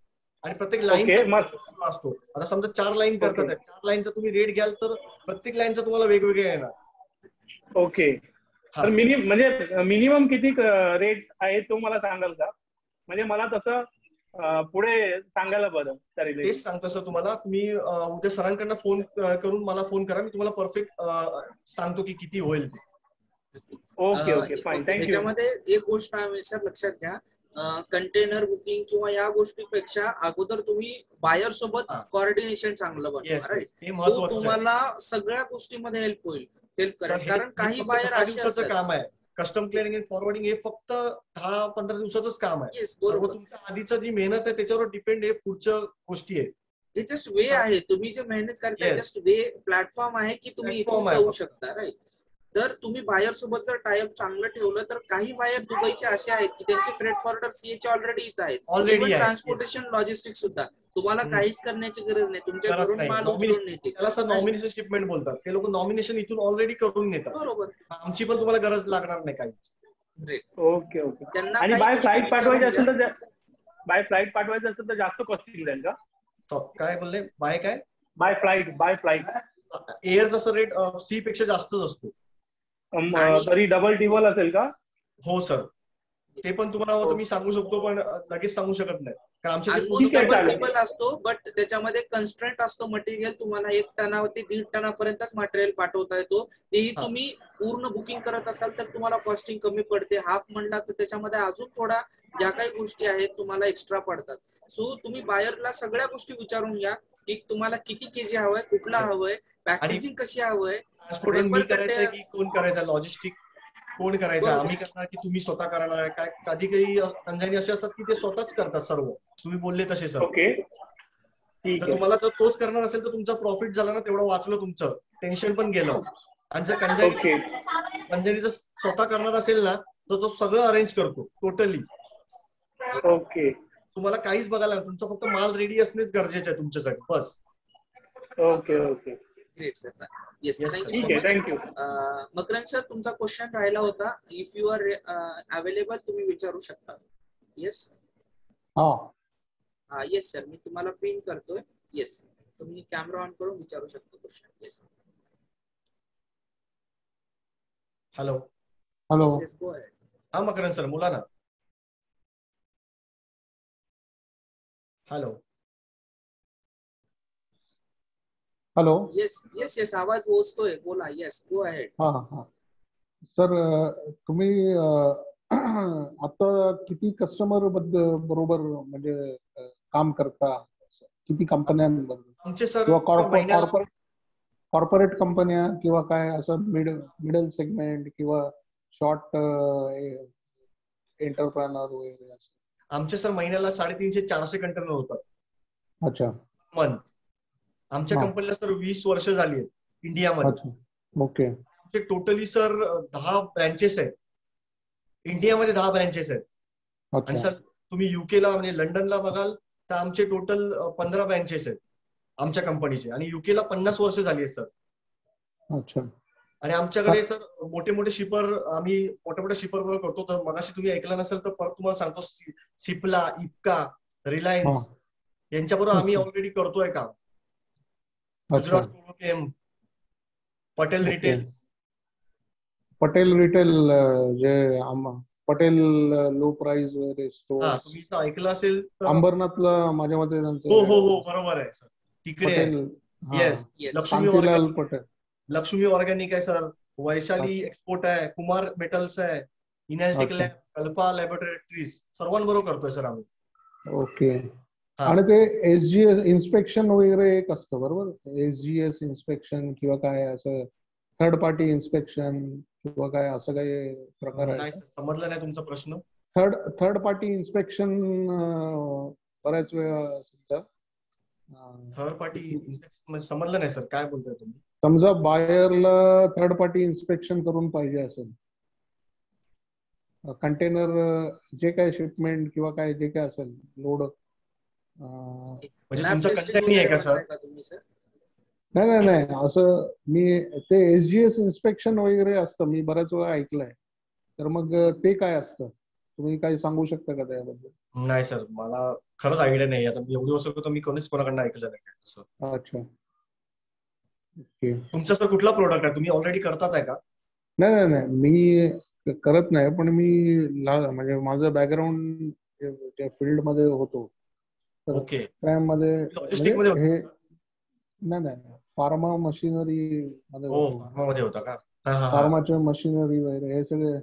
आणि प्रत्येक लाईन असतो. आता समजा 4 लाईन करतात, 4 लाईनचा तुम्ही रेट घ्याल तर प्रत्येक लाईनचा तुम्हाला वेगवेगळे येणार. ओके, तर मिनिमम किती रेट आहे तो मला सांगाल का? म्हणजे मला तसं पुढे सांगायला बरं. तेच सांगतो सर तुम्हाला. तुम्ही उद्या सरांकडनं फोन करून मला फोन करा, मी तुम्हाला परफेक्ट सांगतो की किती होईल ते. Okay, okay, fine, thank you. त्याच्यामध्ये एक गोष्ट सर लक्षात घ्या, कंटेनर बुकिंग किंवा या गोष्टीपेक्षा अगोदर तुम्ही बायर सोबत कोऑर्डिनेशन चांगलं बनवा. तो तुम्हाला सगळ्या गोष्टीमध्ये हेल्प करेल. कारण काही बायर असे असतात, काम आहे कस्टम क्लिअरिंग आणि फॉरवर्डिंग, हे फक्त 10-15 दिवसाचंच काम आहे. सर्व तुमच्या आधीचं जी मेहनत आहे त्याच्यावर डिपेंड हे पुढच्या गोष्टी आहेत. हे जस्ट वे आहे. तुम्ही जे मेहनत करताय जस्ट वे प्लॅटफॉर्म आहे की तुम्ही इथून जाऊ शकता. राईट. तर तुम्ही बायर सोबत जर टायअप चांगलं ठेवलं तर काही बायर दुबईचे असे आहेत की त्यांचे फ्रेट फॉरवर्डर सीएचे ऑलरेडी इथं आहेत. ट्रान्सपोर्टेशन लॉजिस्टिक्स सुद्धा तुम्हाला काहीच करण्याची गरज नाही, तुमच्या घरून माल उचलून नेते. त्याला सर नॉमिनेशन शिपमेंट बोलतात. ते लोक नॉमिनेशन इथून ऑलरेडी करून नेतात. बरोबर. आमची पण तुम्हाला गरज लागणार नाही काहीच. Okay, okay. आणि बाय फ्लाईट पाठवायचे असेल तर जास्त कॉस्टिंग जाईल का? काय बोलले? बाय काय? बाय फ्लाईट एअरचा सर रेट सी पेक्षा जास्तच असतो. तरी डबल असेल का? हो सर, ते पण तुम्हाला होतं मी सांगू शकतो, पण लगेच सांगू शकत नाही. कारण असतो, बट त्याच्यामध्ये कन्स्ट्रेंट असतो. मटेरियल तुम्हाला 1 टनावरती 1.5 टनापर्यंतच मटेरियल पाठवता येतो. तेही तुम्ही पूर्ण बुकिंग करत असाल तर तुम्हाला कॉस्टिंग कमी पडते. हाफ म्हणला तर त्याच्यामध्ये अजून थोडा ज्या काही गोष्टी आहेत तुम्हाला एक्स्ट्रा पडतात. सो तुम्ही बायरला सगळ्या गोष्टी विचारून घ्या की तुम्हाला किती केजी हवंय, कुठला हवंय, पॅकेजिंग कशी हवंय, की कोण करायचं, लॉजिस्टिक कोण करायचं, आम्ही करणार की तुम्ही स्वतः करणार आहे. काय कधी काही कंझाईनी असे असतात की ते स्वतःच करतात सर्व, तुम्ही बोलले तसे सर. तर तुम्हाला जर तोच करणार असेल तर तुमचा प्रॉफिट झाला ना, तेवढं वाचलं तुमचं, टेन्शन पण गेलं. आणि जर कंझाईनी स्वतः करणार असेल ना तर तो सगळं अरेंज करतो टोटली. ओके, तुम्हाला काहीच बघायला, तुमचा फक्त माल रेडी असणेच गरजेचं आहे तुमच्यासाठी बस. Okay, okay. Great sir. Yes, Yes, thank you sir. So ठीक आहे, मच. थँक्यू. मकरंद सर, तुमचा क्वेश्चन राहिला होता. इफ यू आर अवेलेबल तुम्ही विचारू शकता. येस. हा येस सर, मी तुम्हाला पिन करतोय. येस, तुम्ही कॅमेरा ऑन करून विचारू शकता question. Yes hello. Hello. Yes, go ahead. हा मकरंद सर, बोला ना. Hello. Hello. Yes yes yes, आवाज पोहोचतोय, बोला. Yes, go ahead. हा हा सर, तुम्ही आता किती कस्टमर बरोबर म्हणजे काम करता, किती कंपन्यांबरोबर आमचे सर किंवा महिन्याला कॉर्पोरेट कंपन्या किंवा काय असं मिडल सेगमेंट किंवा शॉर्ट एंटरप्रानर वगैरे असं? आमचे सर महिन्याला 350-400 कंटेनर होतात अच्छा. मंथ. आमच्या हा. कंपनीला सर 20 वर्ष झाली आहेत इंडियामध्ये. अच्छा. ओके. आमचे टोटली सर 10 ब्रँचेस आहेत इंडियामध्ये, 10 ब्रँचेस आहेत. आणि अच्छा. सर तुम्ही युकेला म्हणजे लंडनला बघाल तर आमचे टोटल 15 ब्रँचेस आहेत आमच्या कंपनीचे. आणि युकेला 50 वर्ष झाली आहेत सर. अच्छा. आणि आमच्याकडे सर मोठे मोठे शिपर, आम्ही मोठ्या मोठ्या शिपर बरोबर करतो. तर मगाशी तुम्ही ऐकलं नसेल तर परत तुम्हाला सांगतो, सिप्ला, इप्का, रिलायन्स यांच्याबरोबर आम्ही ऑलरेडी करतोय काम. अच्छा. गुजरात फ्लोरोकेम, पटेल रिटेल. पटेल रिटेल, जे पटेल लो प्राइस वगैरे हा, स्टोअर तुम्ही जर ऐकलं असेल तर. अंबरनाथला माझ्या मते हो त्यांचं हो हो, बरोबर आहे सर, तिकडे आहे. Patel. Yes, yes, Lakshmi Kantilal organic, Patel. Lakshmi organic आहे सर, वैशाली एक्सपोर्ट आहे, कुमार मेटल्स आहे, इनॅल्टेक अच्छा. लॅब, अल्फा लॅबोरेटरीज, सर्वांबरोबर करतोय सर आम्ही. ओके. हा. आणि ते SGS इन्स्पेक्शन वगैरे एक असतं बरोबर, SGS इन्स्पेक्शन किंवा काय असं थर्ड पार्टी इन्स्पेक्शन किंवा काय असं काही प्रकार आहे नाही का? सर, समजलं नाही तुमचा प्रश्न. थर्ड पार्टी इन्स्पेक्शन बऱ्याच वेळा थर्ड पार्टी म्हणजे समजलं नाही सर, काय बोलताय तुम्ही? समजा बायरला थर्ड पार्टी इन्स्पेक्शन करून पाहिजे असेल, कंटेनर जे काय शिपमेंट किंवा काय जे काय असेल लोड. म्हणजे लॅब तुमचा टेस्टिंग कंटेनर आहे वगैरे का सर? म्हणताय का तुम्ही सर? नाही असं मी ते SGS इन्स्पेक्शन वगैरे असतं, मी बऱ्याच वेळा ऐकलंय. तर मग ते काय असतं, तुम्ही काही सांगू शकता का त्याबद्दल? नाही सर, मला खरंच आयडिया नाही. आता एवढी वर्ष तर मी कोणाकडनं ऐकलं नाही असं. अच्छा. ओके. तुमचा सर कुठला प्रोडक्ट आहे, तुम्ही ऑलरेडी करतात आहे का? नाही मी करत नाही, पण मी म्हणजे माझं बॅकग्राऊंड फील्ड मध्ये होतो, तर ओके. त्यामध्ये लॉजिस्टिक म्हणजे मध्ये हे होता? नाही फार्मा मशिनरी मध्ये हो, होतो. फार्मामध्ये होता का? हा हा हा. फार्माच्या मशिनरी वगैरे हे सगळे,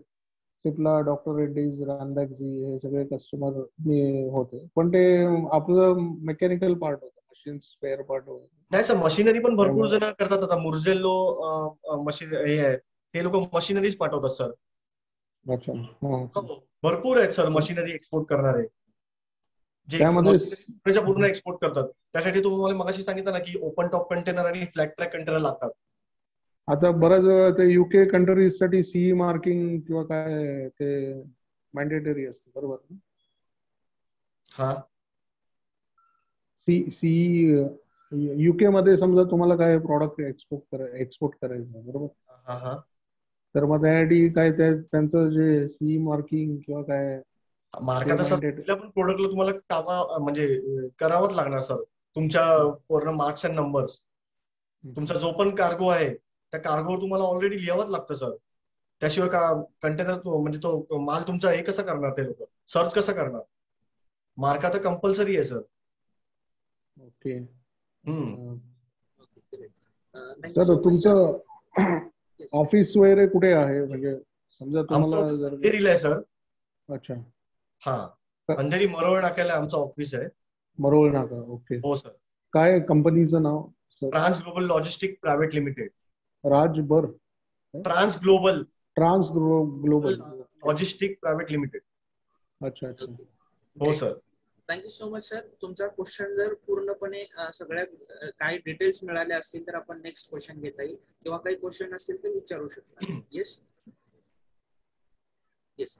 सिप्ला, डॉक्टर रेड्डीज, रानबॅक्सी, हे सगळे कस्टमर मी होते. पण ते आपलं मेकॅनिकल पार्ट होतं, मशीन स्पेअर पार्ट वगैरे. नाही सर, मशिनरी पण भरपूर जण करतात. आता मुर्जेलो मशीन हे आहे, ते लोक मशिनरीज पाठवतात सर. अच्छा. भरपूर आहेत सर मशिनरी एक्सपोर्ट करणारे, जे त्यामध्ये मशिनरीच्या पूर्ण एक्सपोर्ट करतात. त्यासाठी तुम्हाला मगाशी सांगितलं ना की ओपन टॉप कंटेनर आणि फ्लॅट ट्रॅक कंटेनर लागतात. आता बऱ्याच वेळा ते UK कंट्रीज साठी CE मार्किंग किंवा काय ते मॅन्डेटरी असतं बरोबर? हा. CE UK मध्ये समजा तुम्हाला काय प्रॉडक्ट एक्सपोर्ट करायचं बरोबर, हा हा. तर मग त्यासाठी काय त्यांचं जे CE मार्किंग किंवा काय मार्का सर, कुठल्या पण प्रोडक्टला तुम्हाला म्हणजे करावंच लागणार सर. तुमच्या पूर्ण मार्क्स अँड नंबर्स, तुमचा जो पण कार्गो आहे त्या कार्गोवर तुम्हाला ऑलरेडी लिहावंच लागतं सर. त्याशिवाय का कंटेनर म्हणजे तो माल तुमचा हे कसं करणार, ते लोक सर्च कसं करणार? मार्का तर कंपल्सरी आहे sir. Okay. Thank you sir so much sir. तुमचं ऑफिस वगैरे कुठे आहे, म्हणजे समजा तुम्हाला जर? अंधेरीला आहे सर. अच्छा. हा, अंधेरी मरोळ नाक्याला आमचं ऑफिस आहे. मरोळ नाका. ओके. हो सर. काय कंपनीचं नाव sir? Trans global logistic private Limited. राजबर? Trans global logistic private Limited. अच्छा अच्छा. हो sir. Thank you so much sir. तुमचा क्वेश्चन जर पूर्णपणे सगळ्या काही डिटेल्स मिळाले असतील तर आपण नेक्स्ट क्वेश्चन घेता येईल, किंवा काही क्वेश्चन असतील तर विचारू शकता. Yes yes.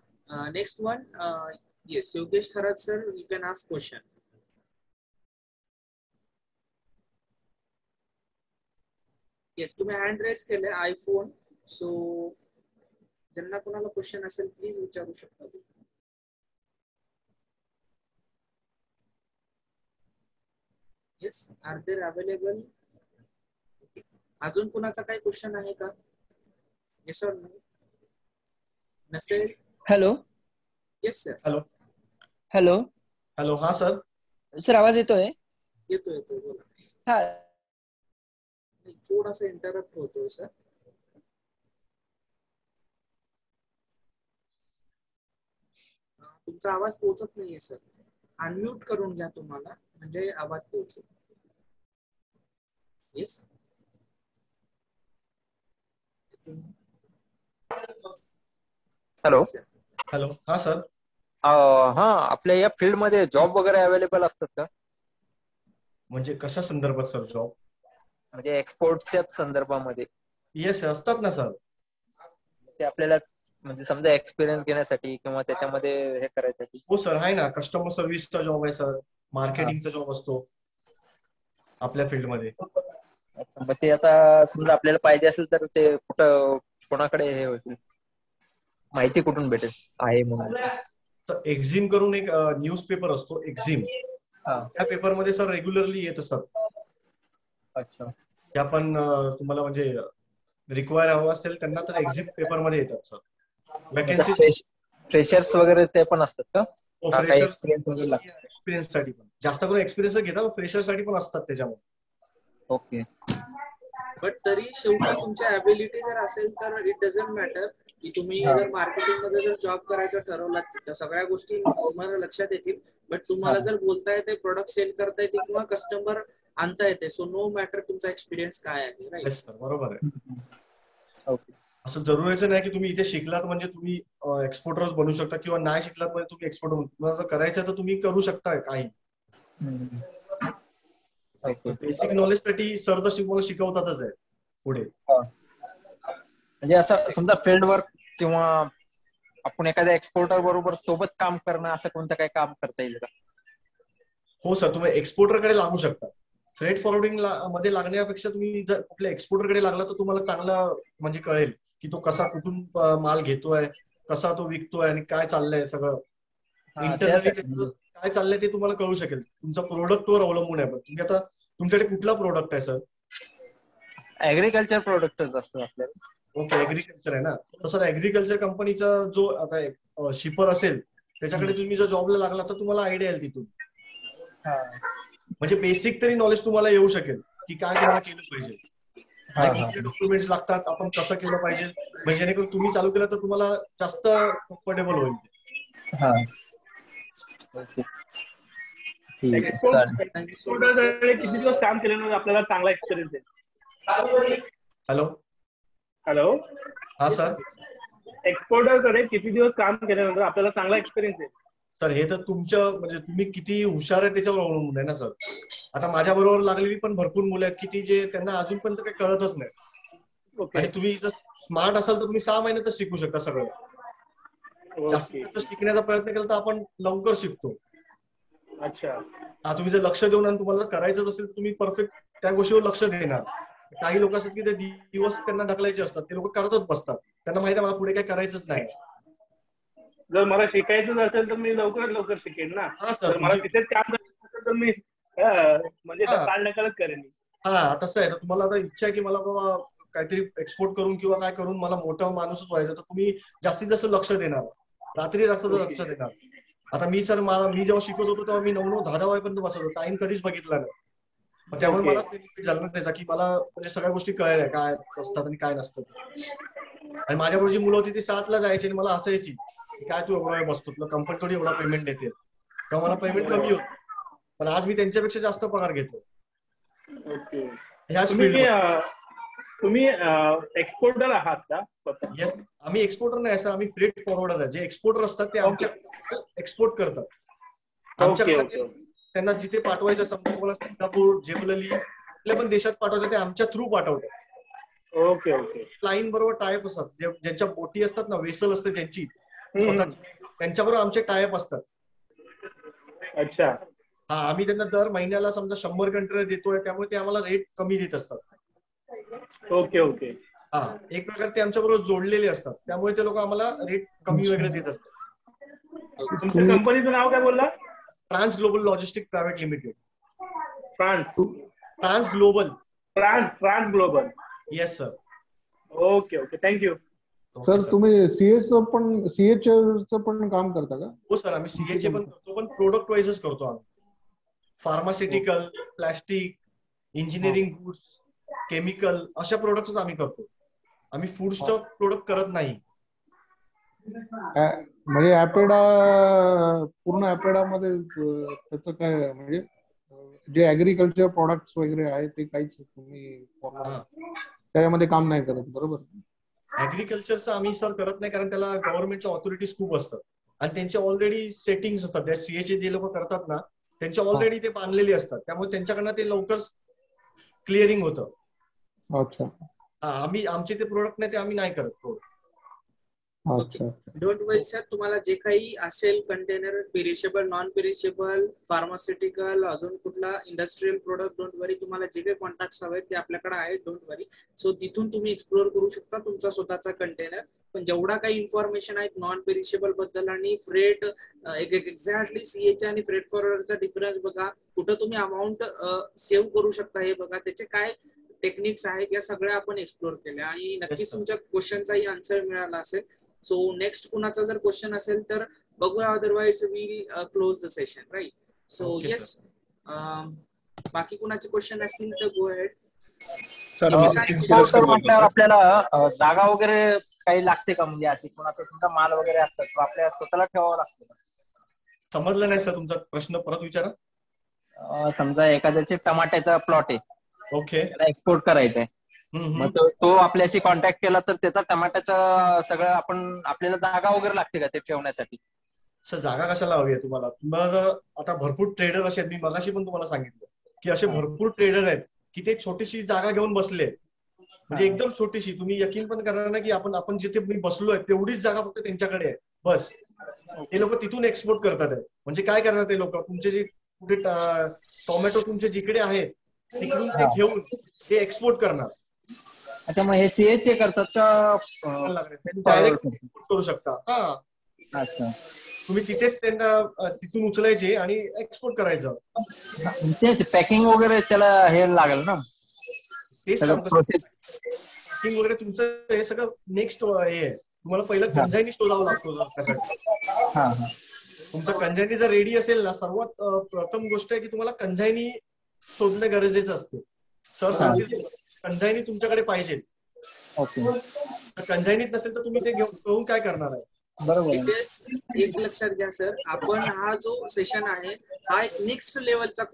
Next one. Yes, Yogesh Kharat sir, you can ask question. Yes, तुम्ही हँड रेस केले आयफोन. सो ज्यांना कोणाला क्वेश्चन असेल प्लीज विचारू शकता तुम्ही. Yes, are there available? अजून कुणाचा काही क्वेश्चन आहे का? येस और नो? नसेल? Hello yes sir. Hello hello hello हा सर. सर, आवाज येतोय? येतो येतो, बोला. हा. थोडासा इंटरप्ट होतोय सर. तुमचा आवाज पोहोचत नाहीये सर. अनम्यूट करून घ्या तुम्हाला, म्हणजे आवाज पोहोचेल. येस. हॅलो. हॅलो हा सर. हा, आपल्या या फील्ड मध्ये जॉब वगैरे अवेलेबल असतात का? म्हणजे कशा संदर्भात सर जॉब? म्हणजे एक्सपोर्टच्याच संदर्भामध्ये. येस असतात ना सर. ते आपल्याला म्हणजे समजा एक्सपिरियन्स घेण्यासाठी किंवा त्याच्यामध्ये हे करायसाठी. हो सर, आहे ना. कस्टमर सर्व्हिसचा जॉब आहे सर, मार्केटिंगचा जॉब असतो आपल्या फील्डमध्ये. मग ते आता समजा आपल्याला पाहिजे असेल तर ते कुठं कोणाकडे हे होतील, माहिती कुठून भेटेल आहे म्हणून? तर एक्झिम करून एक न्यूज पेपर असतो, एक्झिम. त्या पेपरमध्ये सर रेग्युलरली येत असतात. अच्छा. त्या पण तुम्हाला म्हणजे रिक्वायर हवं असेल त्यांना तर एक्झिम पेपरमध्ये येतात सर. वॅकन्सी फ्रेशर्स वगैरे ते पण असतात का? काही फ्रेशर्स एक्सपिरियन्स वगैरे लागतो? एक्सपिरियन्स साठी पण जास्त करून एक्सपिरियन्स घेतात, फ्रेशर साठी पण असतात त्याच्यामध्ये. ओके. बट तरी शेवटी तुमच्या ॲबिलिटी जर असेल तर इट डझंट मॅटर की तुम्ही जर मार्केटिंग मध्ये जर जॉब करायचं ठरवलात तर सगळ्या गोष्टी तुम्हाला लक्षात येतील. बट तुम्हाला जर बोलता येते, प्रोडक्ट सेल करता येते किंवा कस्टमर आणता येते, सो नो मॅटर तुमचा एक्सपिरियन्स काय आहे. राईट सर, बरोबर आहे. ओके. असं जरुरीचं नाही की तुम्ही इथे शिकलात म्हणजे तुम्ही एक्सपोर्टरच बनू शकता, किंवा नाही शिकलात म्हणजे तुम्ही एक्सपोर्टर बनू. तुम्हाला जर करायचं तर तुम्ही करू शकता काही. बेसिक नॉलेज साठी सर तर तुम्हाला शिकवतातच आहे पुढे. म्हणजे असं समजा फील्ड वर्क किंवा आपण एखाद्या एक्सपोर्टर बरोबर सोबत काम करणं, असं कोणतं काही काम करता येईल का? हो सर, तुम्ही एक्सपोर्टर कडे लागू शकता. फ्रेट फॉरवर्डिंग मध्ये लागण्यापेक्षा तुम्ही जर कुठल्या एक्सपोर्टर कडे लागला तर तुम्हाला चांगलं म्हणजे कळेल की तो कसा कुठून माल घेतोय, कसा तो विकतोय आणि काय चाललंय सगळं. इंटरनली काय चाललंय ते तुम्हाला कळू शकेल. तुमचा प्रोडक्टवर अवलंबून आहे. पण तुम्ही आता तुमच्याकडे कुठला प्रोडक्ट आहे सर? ऍग्रिकल्चर प्रोडक्टच असतं आपल्याला. ओके, ऍग्रिकल्चर आहे ना. तर सर ऍग्रिकल्चर कंपनीचा जो आता शिपर असेल त्याच्याकडे तुम्ही जर जॉबला लागला तर तुम्हाला आयडिया येईल तिथून. म्हणजे बेसिक तरी नॉलेज तुम्हाला येऊ शकेल की काय तुम्हाला केलं पाहिजे, कुठले डॉक्युमेंट्स लागतात, आपण कसं केलं पाहिजे. म्हणजे जेणेकरून तुम्ही चालू केलं तर तुम्हाला जास्त कम्फर्टेबल होईल. एक्सपोर्टरकडे किती दिवस काम केल्यानंतर आपल्याला चांगला एक्सपिरियन्स आहे? हॅलो हॅलो हा सर. एक्सपोर्टरकडे किती दिवस काम केल्यानंतर आपल्याला चांगला एक्सपिरियन्स आहे? सर हे तर तुमच्या म्हणजे तुम्ही किती हुशार आहे त्याच्यावर अवलंबून आहे ना सर. आता माझ्या बरोबर लागलेली पण भरपूर मुलं आहेत की ती जे त्यांना अजूनपर्यंत काही कळतच नाही. आणि तुम्ही जर स्मार्ट असाल तर तुम्ही 6 महिन्यातच शिकू शकता सगळं. जास्त शिकण्याचा प्रयत्न केला तर आपण लवकर शिकतो. अच्छा. तुम्ही जर लक्ष देऊन आणि तुम्हाला करायचं असेल तर तुम्ही परफेक्ट त्या गोष्टीवर लक्ष देणार. काही लोक असतात की ते दिवस त्यांना ढकलायचे असतात, ते लोक करतच बसतात. त्यांना माहिती आहे मला पुढे काही करायचंच नाही. जर मला शिकायचं असेल तर मी लवकर शिकेन ना. जर मला तिथेच काम करायचं असेल तर मी म्हणजे काळ नकळत करेन. तसं आहे. तर तुम्हाला आता इच्छा आहे की मला बाबा काहीतरी एक्सपोर्ट करून किंवा काय करून मला मोठा माणूसच व्हायचं, तर तुम्ही जास्तीत जास्त लक्ष देणार, रात्री जास्त लक्ष देणार. आता मी जेव्हा शिकत होतो तेव्हा मी 9-10 वाजेपर्यंत बसत होतो. टाइम कधीच बघितला नाही. त्यामुळे मला बेनिफिट झालं ना त्याचा की मला म्हणजे सगळ्या गोष्टी कळल्या काय असतात आणि काय नसतं. आणि माझ्याबरोबर जी मुलं होती ती 7ला जायची आणि मला हसायची की काय तू एवढा वेळ बसतो, तुला कंपनी थोडी एवढा पेमेंट देते. तेव्हा मला पेमेंट कमी होतं, पण आज मी त्यांच्यापेक्षा जास्त पगार घेतो. ह्याच फील्डमध्ये. तुम्ही एक्सपोर्टर आहात का? येस, आम्ही एक्सपोर्टर नाही सर, आम्ही फ्रेट फॉरवर्डर आहे. जे एक्सपोर्टर असतात ते आमच्या एक्सपोर्ट करतात. आमच्याकडे त्यांना जिथे पाठवायचं समजा तुम्हाला सिंगापूर, जेवलली कुठल्या पण देशात पाठवायचं ते आमच्या थ्रू पाठवतात. Okay okay. क्लायंट बरोबर टायअप असतात, ज्यांच्या बोटी असतात ना, वेसल असते त्यांची स्वतःची, त्यांच्याबरोबर आमचे टायअप असतात. अच्छा. आम्ही त्यांना दर महिन्याला समजा 100 कंटेनर देतोय, त्यामुळे ते आम्हाला रेट कमी देत असतात. Okay okay. हा, एक प्रकारे ते आमच्या बरोबर जोडलेले असतात, त्यामुळे ते लोक आम्हाला रेट कमी वगैरे देत असतात. तुमच्या कंपनीचं नाव काय बोलला? Trans global logistic private limited. Trans global. Trans global. Yes sir. Okay okay, thank you. Sir तुम्ही सीएचचं पण काम करता का? हो सर, आम्ही सीएचे पण करतो, पण प्रोडक्ट वाईजच करतो आम्ही. Pharmaceutical, plastic, engineering goods, chemical अशा प्रोडक्ट्स आम्ही करतो. आम्ही फूड स्टॉक प्रोडक्ट करत नाही. म्हणजे पूर्ण ऍपेडा मध्ये त्याचं काय, म्हणजे जे ऍग्रिकल्चर प्रोडक्ट्स वगैरे आहे ते काहीच तुम्ही त्यामध्ये काम नाही करत, बरोबर? ऍग्रिकल्चरचं आम्ही सर करत नाही, कारण त्याला गव्हर्नमेंटच्या ऑथॉरिटीज खूप असतात आणि त्यांचे ऑलरेडी सेटिंग्स असतात. त्या सीएचे जे लोक करतात ना, त्यांचे ऑलरेडी ते बांधलेले असतात, त्यामुळे त्यांच्याकडनं ते लवकर क्लिअरिंग होतं. अच्छा. आमचे ते प्रोडक्ट नाही, ते आम्ही नाही करत प्रोडक्ट. अच्छा. डोंट वरी सर, तुम्हाला जे काही असेल container, perishable, non perishable, pharmaceutical, अजून कुठला इंडस्ट्रियल प्रोडक्ट, डोंट वरी, तुम्हाला जे काही कॉन्टॅक्ट हवेत ते आपल्याकडे आहेत, डोंट वरी. सो तिथून तुम्ही एक्सप्लोर करू शकता तुमचा स्वतःचा कंटेनर. पण जेवढा काही इन्फॉर्मेशन आहेत नॉन पेरिशेबल बद्दल आणि फ्रेट, एक्झॅक्टली सीएच आणि फ्रेट फॉरवर्डचा डिफरन्स बघा, कुठं तुम्ही अमाऊंट सेव्ह करू शकता हे बघा, त्याचे काय टेक्निक्स आहेत, या सगळ्या आपण एक्सप्लोर केल्या आणि नक्कीच तुमच्या क्वेश्चनचाही आन्सर मिळाला असेल. सो नेक्स्ट कुणाचा जर क्वेश्चन असेल तर बघूया, otherwise we close the session, right? So yes, बाकी कुणाचे क्वेश्चन असतील तर गो अहेड. म्हटल्यावर आपल्याला जागा वगैरे काही लागते का, म्हणजे अशी कोणाचा सुद्धा माल वगैरे असतात तो आपल्याला स्वतःला ठेवावं लागतं? समजलं नाही सर, तुमचा प्रश्न परत विचारा. समजा एखाद्याचे टमाट्याचा प्लॉट आहे, ओके, त्याला एक्सपोर्ट करायचा आहे, मग तो आपल्याशी कॉन्टॅक्ट केला तर त्याचा टमाट्याचं सगळं आपल्याला जागा वगैरे लागते का ते ठेवण्यासाठी? सर जागा कशाला हवी आहे तुम्हाला? तुम्हाला आता भरपूर ट्रेडर असे आहेत, मी मगाशी पण तुम्हाला सांगितलं की असे भरपूर ट्रेडर आहेत की ते छोटीशी जागा घेऊन बसले, म्हणजे एकदम छोटीशी. तुम्ही यकीन पण करणार ना की आपण जिथे मी बसलोय तेवढीच जागा फक्त त्यांच्याकडे आहे, बस. ते लोक तिथून एक्सपोर्ट करतात आहे. म्हणजे काय करणार ते लोक, तुमचे जे कुठे टोमॅटो तुमचे जिकडे आहेत तिकडून ते घेऊन ते एक्सपोर्ट करणार. अच्छा, मग हे सीएचए करतात का? डायरेक्ट एक्सपोर्ट करू शकता. हा, अच्छा. तुम्ही तिथेच त्यांना तिथून उचलायचे आणि एक्सपोर्ट करायचं. तेच पॅकिंग वगैरे त्याला हे लागेल ना, तेच पॅकिंग वगैरे तुमचं हे सगळं नेक्स्ट हे आहे. तुम्हाला पहिलं कंझायनी शोधावा लागतो त्यासाठी. तुमचा कंझायनी जर रेडी असेल ना, सर्वात प्रथम गोष्ट आहे की तुम्हाला कंझायनी शोधणं गरजेचं असते. सर सांगतील कंझायनी तुमच्याकडे पाहिजे. कंझायनीत नसेल तर तुम्ही ते घेऊन काय करणार आहे? बरोबर. एक लक्षात घ्या सर, आपण हा जो सेशन आहे हा एक नेक्स्ट लेवलचा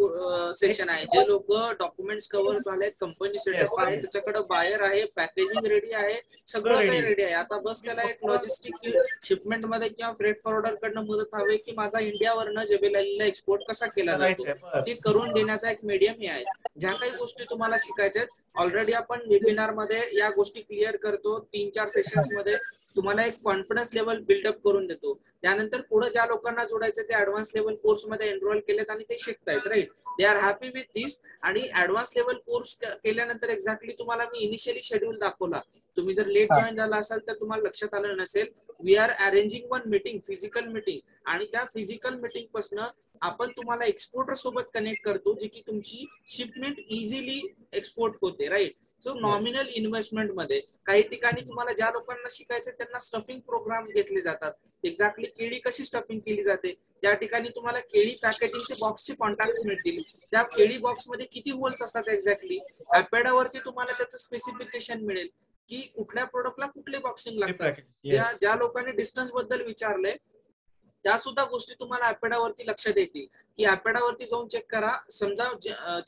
सेशन आहे. जे लोक डॉक्युमेंट्स कव्हर झालेत, कंपनी सेटअप आहे, त्याच्याकडे बायर आहे, पॅकेजिंग रेडी आहे, सगळं काही रेडी आहे. आता बस त्याला एक लॉजिस्टिक शिपमेंट मध्ये किंवा फ्रेट फॉरवर्डर कडनं मदत हवी की माझा इंडियावरनं जेबीएलला एक्सपोर्ट कसा केला जातो ते करून देण्याचा एक मीडियम हे आहे. ज्या काही गोष्टी तुम्हाला शिकायच्या आहेत ऑलरेडी आपण वेबिनार मध्ये या गोष्टी क्लिअर करतो. 3-4 सेशन्स मध्ये तुम्हाला एक कॉन्फिडन्स लेवल बिल्डअप करून देतो. त्यानंतर पुढे ज्या लोकांना जोडायचं ते ऍडव्हान्स लेवल कोर्स मध्ये एनरोल केलेत आणि ते शिकतायत, right? They are happy with this. आणि ऍडव्हान्स लेवल कोर्स केल्यानंतर एक्झॅक्टली तुम्हाला मी इनिशियली शेड्यूल दाखवला. तुम्ही जर लेट जॉईन झाला असाल तर तुम्हाला लक्षात आलं नसेल. We are arranging one meeting, physical meeting, आणि त्या फिजिकल मीटिंग पासून आपण तुम्हाला एक्सपोर्टर सोबत कनेक्ट करतो, जे की तुमची शिपमेंट इझिली एक्सपोर्ट होते, राईट? सो नॉमिनल इन्व्हेस्टमेंट मध्ये काही ठिकाणी तुम्हाला ज्या लोकांना शिकायचं त्यांना स्टफिंग प्रोग्राम घेतले जातात. एक्झॅक्टली केळी कशी स्टफिंग केली जाते त्या ठिकाणी तुम्हाला केळी पॅकेजिंगचे बॉक्सचे कॉन्टॅक्ट मिळतील. त्या केळी बॉक्स मध्ये किती होल्स असतात एक्झॅक्टली ऍपेडावरती तुम्हाला त्याचं स्पेसिफिकेशन मिळेल की कुठल्या प्रोडक्टला कुठले बॉक्सिंग लागतात. ज्या लोकांनी डिस्टन्स बद्दल विचारलंय त्या सुद्धा गोष्टी तुम्हाला ऍपेडावरती लक्षात येतील की ऍपेडावरती जाऊन चेक करा. समजा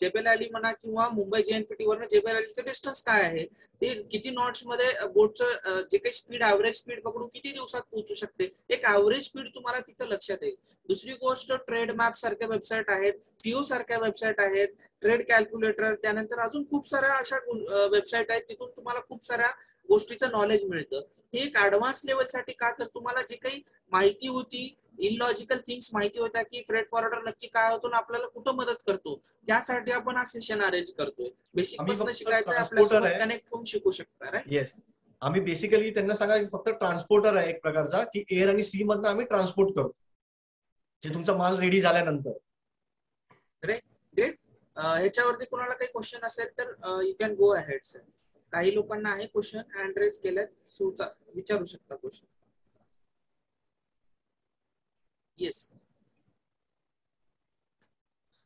जेबीएल म्हणा किंवा मुंबई JNPT वरनं जेबीएलचं डिस्टन्स काय आहे, ते किती नॉट्स मध्ये बोटचं जे काही स्पीड ऍव्हरेज स्पीड पकडून किती दिवसात पोहोचू शकते, एक ऍव्हरेज स्पीड तुम्हाला तिथं लक्षात येईल. दुसरी गोष्ट ट्रेड मॅप सारख्या वेबसाईट आहेत, FIO सारख्या वेबसाईट आहेत, ट्रेड कॅल्क्युलेटर, त्यानंतर अजून खूप साऱ्या अशा वेबसाईट आहेत तिथून तुम्हाला खूप साऱ्या गोष्टीचं नॉलेज मिळतं. हे एक ऍडव्हान्स लेवलसाठी का, तर तुम्हाला जी काही माहिती होती इलॉजिकल थिंग्स माहिती होत्या की फ्रेट फॉरवर्डर नक्की काय होतो आणि आपल्याला कुठं मदत करतो, त्यासाठी आपण हा सेशन अरेंज करतोय. बेसिक आम्ही पासून फक्त शिकायचं आहे, ट्रान्सपोर्टर आपल्यासोबत आहे. कनेक्ट होऊन शिकू शकता. राईट. येस, आम्ही बेसिकली त्यांना सांगा की फक्त ट्रान्सपोर्टर आहे एक प्रकारचा, की एअर आणि सी मधनं आम्ही ट्रान्सपोर्ट करतो जे तुमचा माल रेडी झाल्यानंतर. ग्रेट. ह्याच्यावरती कोणाला काही क्वेश्चन असेल तर you can go ahead sir. काही लोकांना आहे क्वेश्चन, हँड रेज केल्यात, सो विचारू शकता क्वेश्चन. Yes,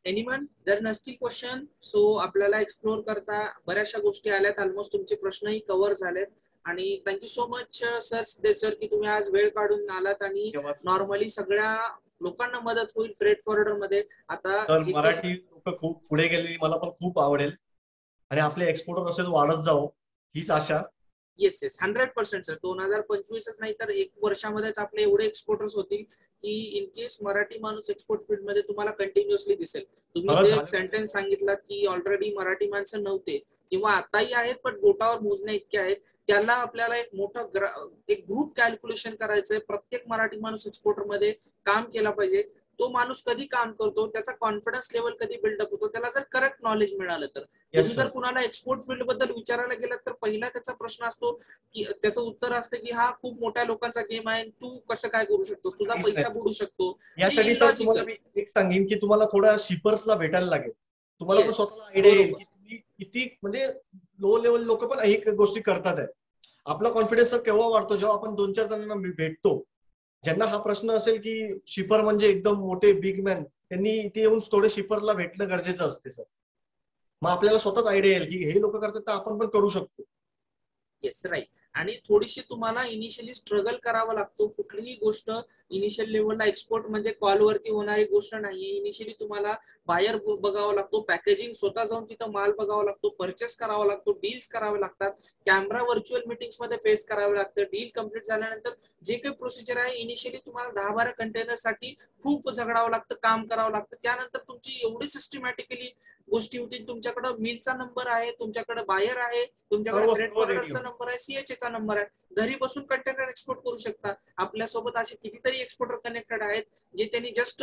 anyone? जर नसतील क्वेश्चन, सो आपल्याला एक्सप्लोर करता बऱ्याचशा गोष्टी आल्यात, ऑलमोस्ट तुमचे प्रश्नही कव्हर झालेत. आणि थँक्यू सो मच सर की तुम्ही आज वेळ काढून आलात आणि नॉर्मली सगळ्या लोकांना मदत होईल फ्रेट फॉरवर्डर मध्ये. आता मराठी लोक खूप पुढे गेलेली मला पण खूप आवडेल आणि आपले एक्सपोर्टर असेच वाढत जावो हीच आशा. Yes 100% sir. 2025च नाही तर 1 वर्षामध्येच आपले एवढे एक्सपोर्टर्स होतील की इन केस मराठी माणूस एक्सपोर्ट फील्ड मध्ये तुम्हाला कंटिन्युअसली दिसेल. तुम्ही जे एक सेंटेन्स सांगितला की ऑलरेडी मराठी माणसं नव्हते किंवा आताही आहेत पण बोटावर मोजण्या इतके आहेत, त्याला आपल्याला एक मोठं एक ग्रुप कॅल्क्युलेशन करायचंय. प्रत्येक मराठी माणूस एक्सपोर्टर मध्ये काम केला पाहिजे. तो माणूस कधी काम करतो, त्याचा कॉन्फिडन्स लेवल कधी बिल्डअप होतो, त्याला जर करेक्ट नॉलेज मिळालं तर. तुम्ही जर कुणाला एक्सपोर्ट फील्ड बद्दल विचारायला गेलात तर पहिला त्याचा प्रश्न असतो की त्याचं उत्तर असतं की हा खूप मोठ्या लोकांचा गेम आहे, तू कसं काय करू शकतोस, तुझा पैसा बुडू शकतो. यासाठी सर तुम्हाला मी एक सांगेन की तुम्हाला थोड्या शिपर्सला भेटायला लागेल. तुम्हाला पण स्वतःला आयडिया येईल की तुम्ही किती म्हणजे लो लेवल लोक पण ही गोष्टी करतात आहे. आपला कॉन्फिडन्स केव्हा वाढतो जेव्हा आपण 2-4 जणांना भेटतो ज्यांना हा प्रश्न असेल की शिपर म्हणजे एकदम मोठे बिग मॅन, त्यांनी इथे येऊन थोडे शिपरला भेटणं गरजेचं असते सर. मग आपल्याला स्वतःच आयडिया येईल की हे लोक करतात तर आपण पण करू शकतो. Yes right. आणि थोडीशी तुम्हाला इनिशियली स्ट्रगल करावा लागतो. कुठलीही गोष्ट इनिशियल लेवलला एक्सपोर्ट म्हणजे कॉलवरती होणारी गोष्ट नाहीये. इनिशियली तुम्हाला बायर बघावा लागतो, पॅकेजिंग स्वतः जाऊन तिथं माल बघावा लागतो, परचेस करावा लागतो, डील्स करावे लागतात, कॅमेरा व्हर्च्युअल मीटिंग्स मध्ये फेस करावे लागतं. डील कम्प्लीट झाल्यानंतर जे काही प्रोसिजर आहे इनिशियली तुम्हाला 10-12 कंटेनर साठी खूप झगडावं लागतं, काम करावं लागतं. त्यानंतर तुमची एवढी सिस्टमॅटिकली गोष्टी होतील. तुमच्याकडे मिलचा नंबर आहे, तुमच्याकडे बायर आहे, तुमच्याकडे फ्रेट फॉरवर्डरचा नंबर आहे, सीएचचा नंबर आहे. घरी बसून कंटेनर एक्सपोर्ट करू शकता. आपल्यासोबत असे कितीतरी एक्सपोर्टर कनेक्टेड आहेत जे त्यांनी जस्ट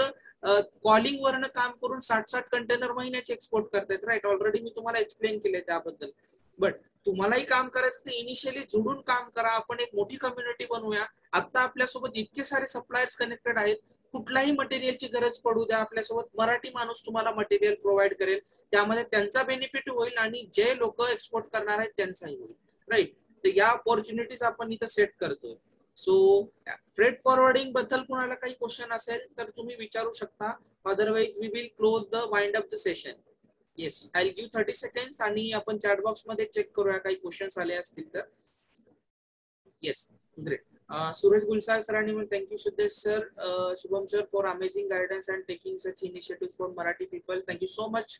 कॉलिंग वरनं काम करून 60-60 कंटेनर महिन्याचे एक्सपोर्ट करतायत. राईट. ऑलरेडी मी तुम्हाला एक्सप्लेन केलंय त्याबद्दल. बट तुम्हालाही काम करायचं तर इनिशियली जुडून काम करा. आपण एक मोठी कम्युनिटी बनवूया. आता आपल्यासोबत इतके सारे सप्लायर्स कनेक्टेड आहेत. कुठल्याही मटेरियलची गरज पडू द्या, आपल्यासोबत मराठी माणूस तुम्हाला मटेरियल प्रोव्हाइड करेल. त्यामध्ये त्यांचा बेनिफिट होईल आणि जे लोक एक्सपोर्ट करणार आहेत त्यांचाही होईल. राईट. तर या ऑपॉर्च्युनिटीज आपण इथं सेट करतोय. सो फ्रेट फॉरवर्डिंग बद्दल कुणाला काही क्वेश्चन असेल तर तुम्ही विचारू शकता. Otherwise we will close the wind up the session. Yes, I will give 30 seconds आणि आपण चॅट बॉक्स मध्ये चेक करूया काही क्वेश्चन्स आले असतील तर. Yes, great. Suraj Gulsar sirani will thank you Sudesh sir, Shubham sir for amazing guidance and taking such initiatives for Marathi people. Thank you so much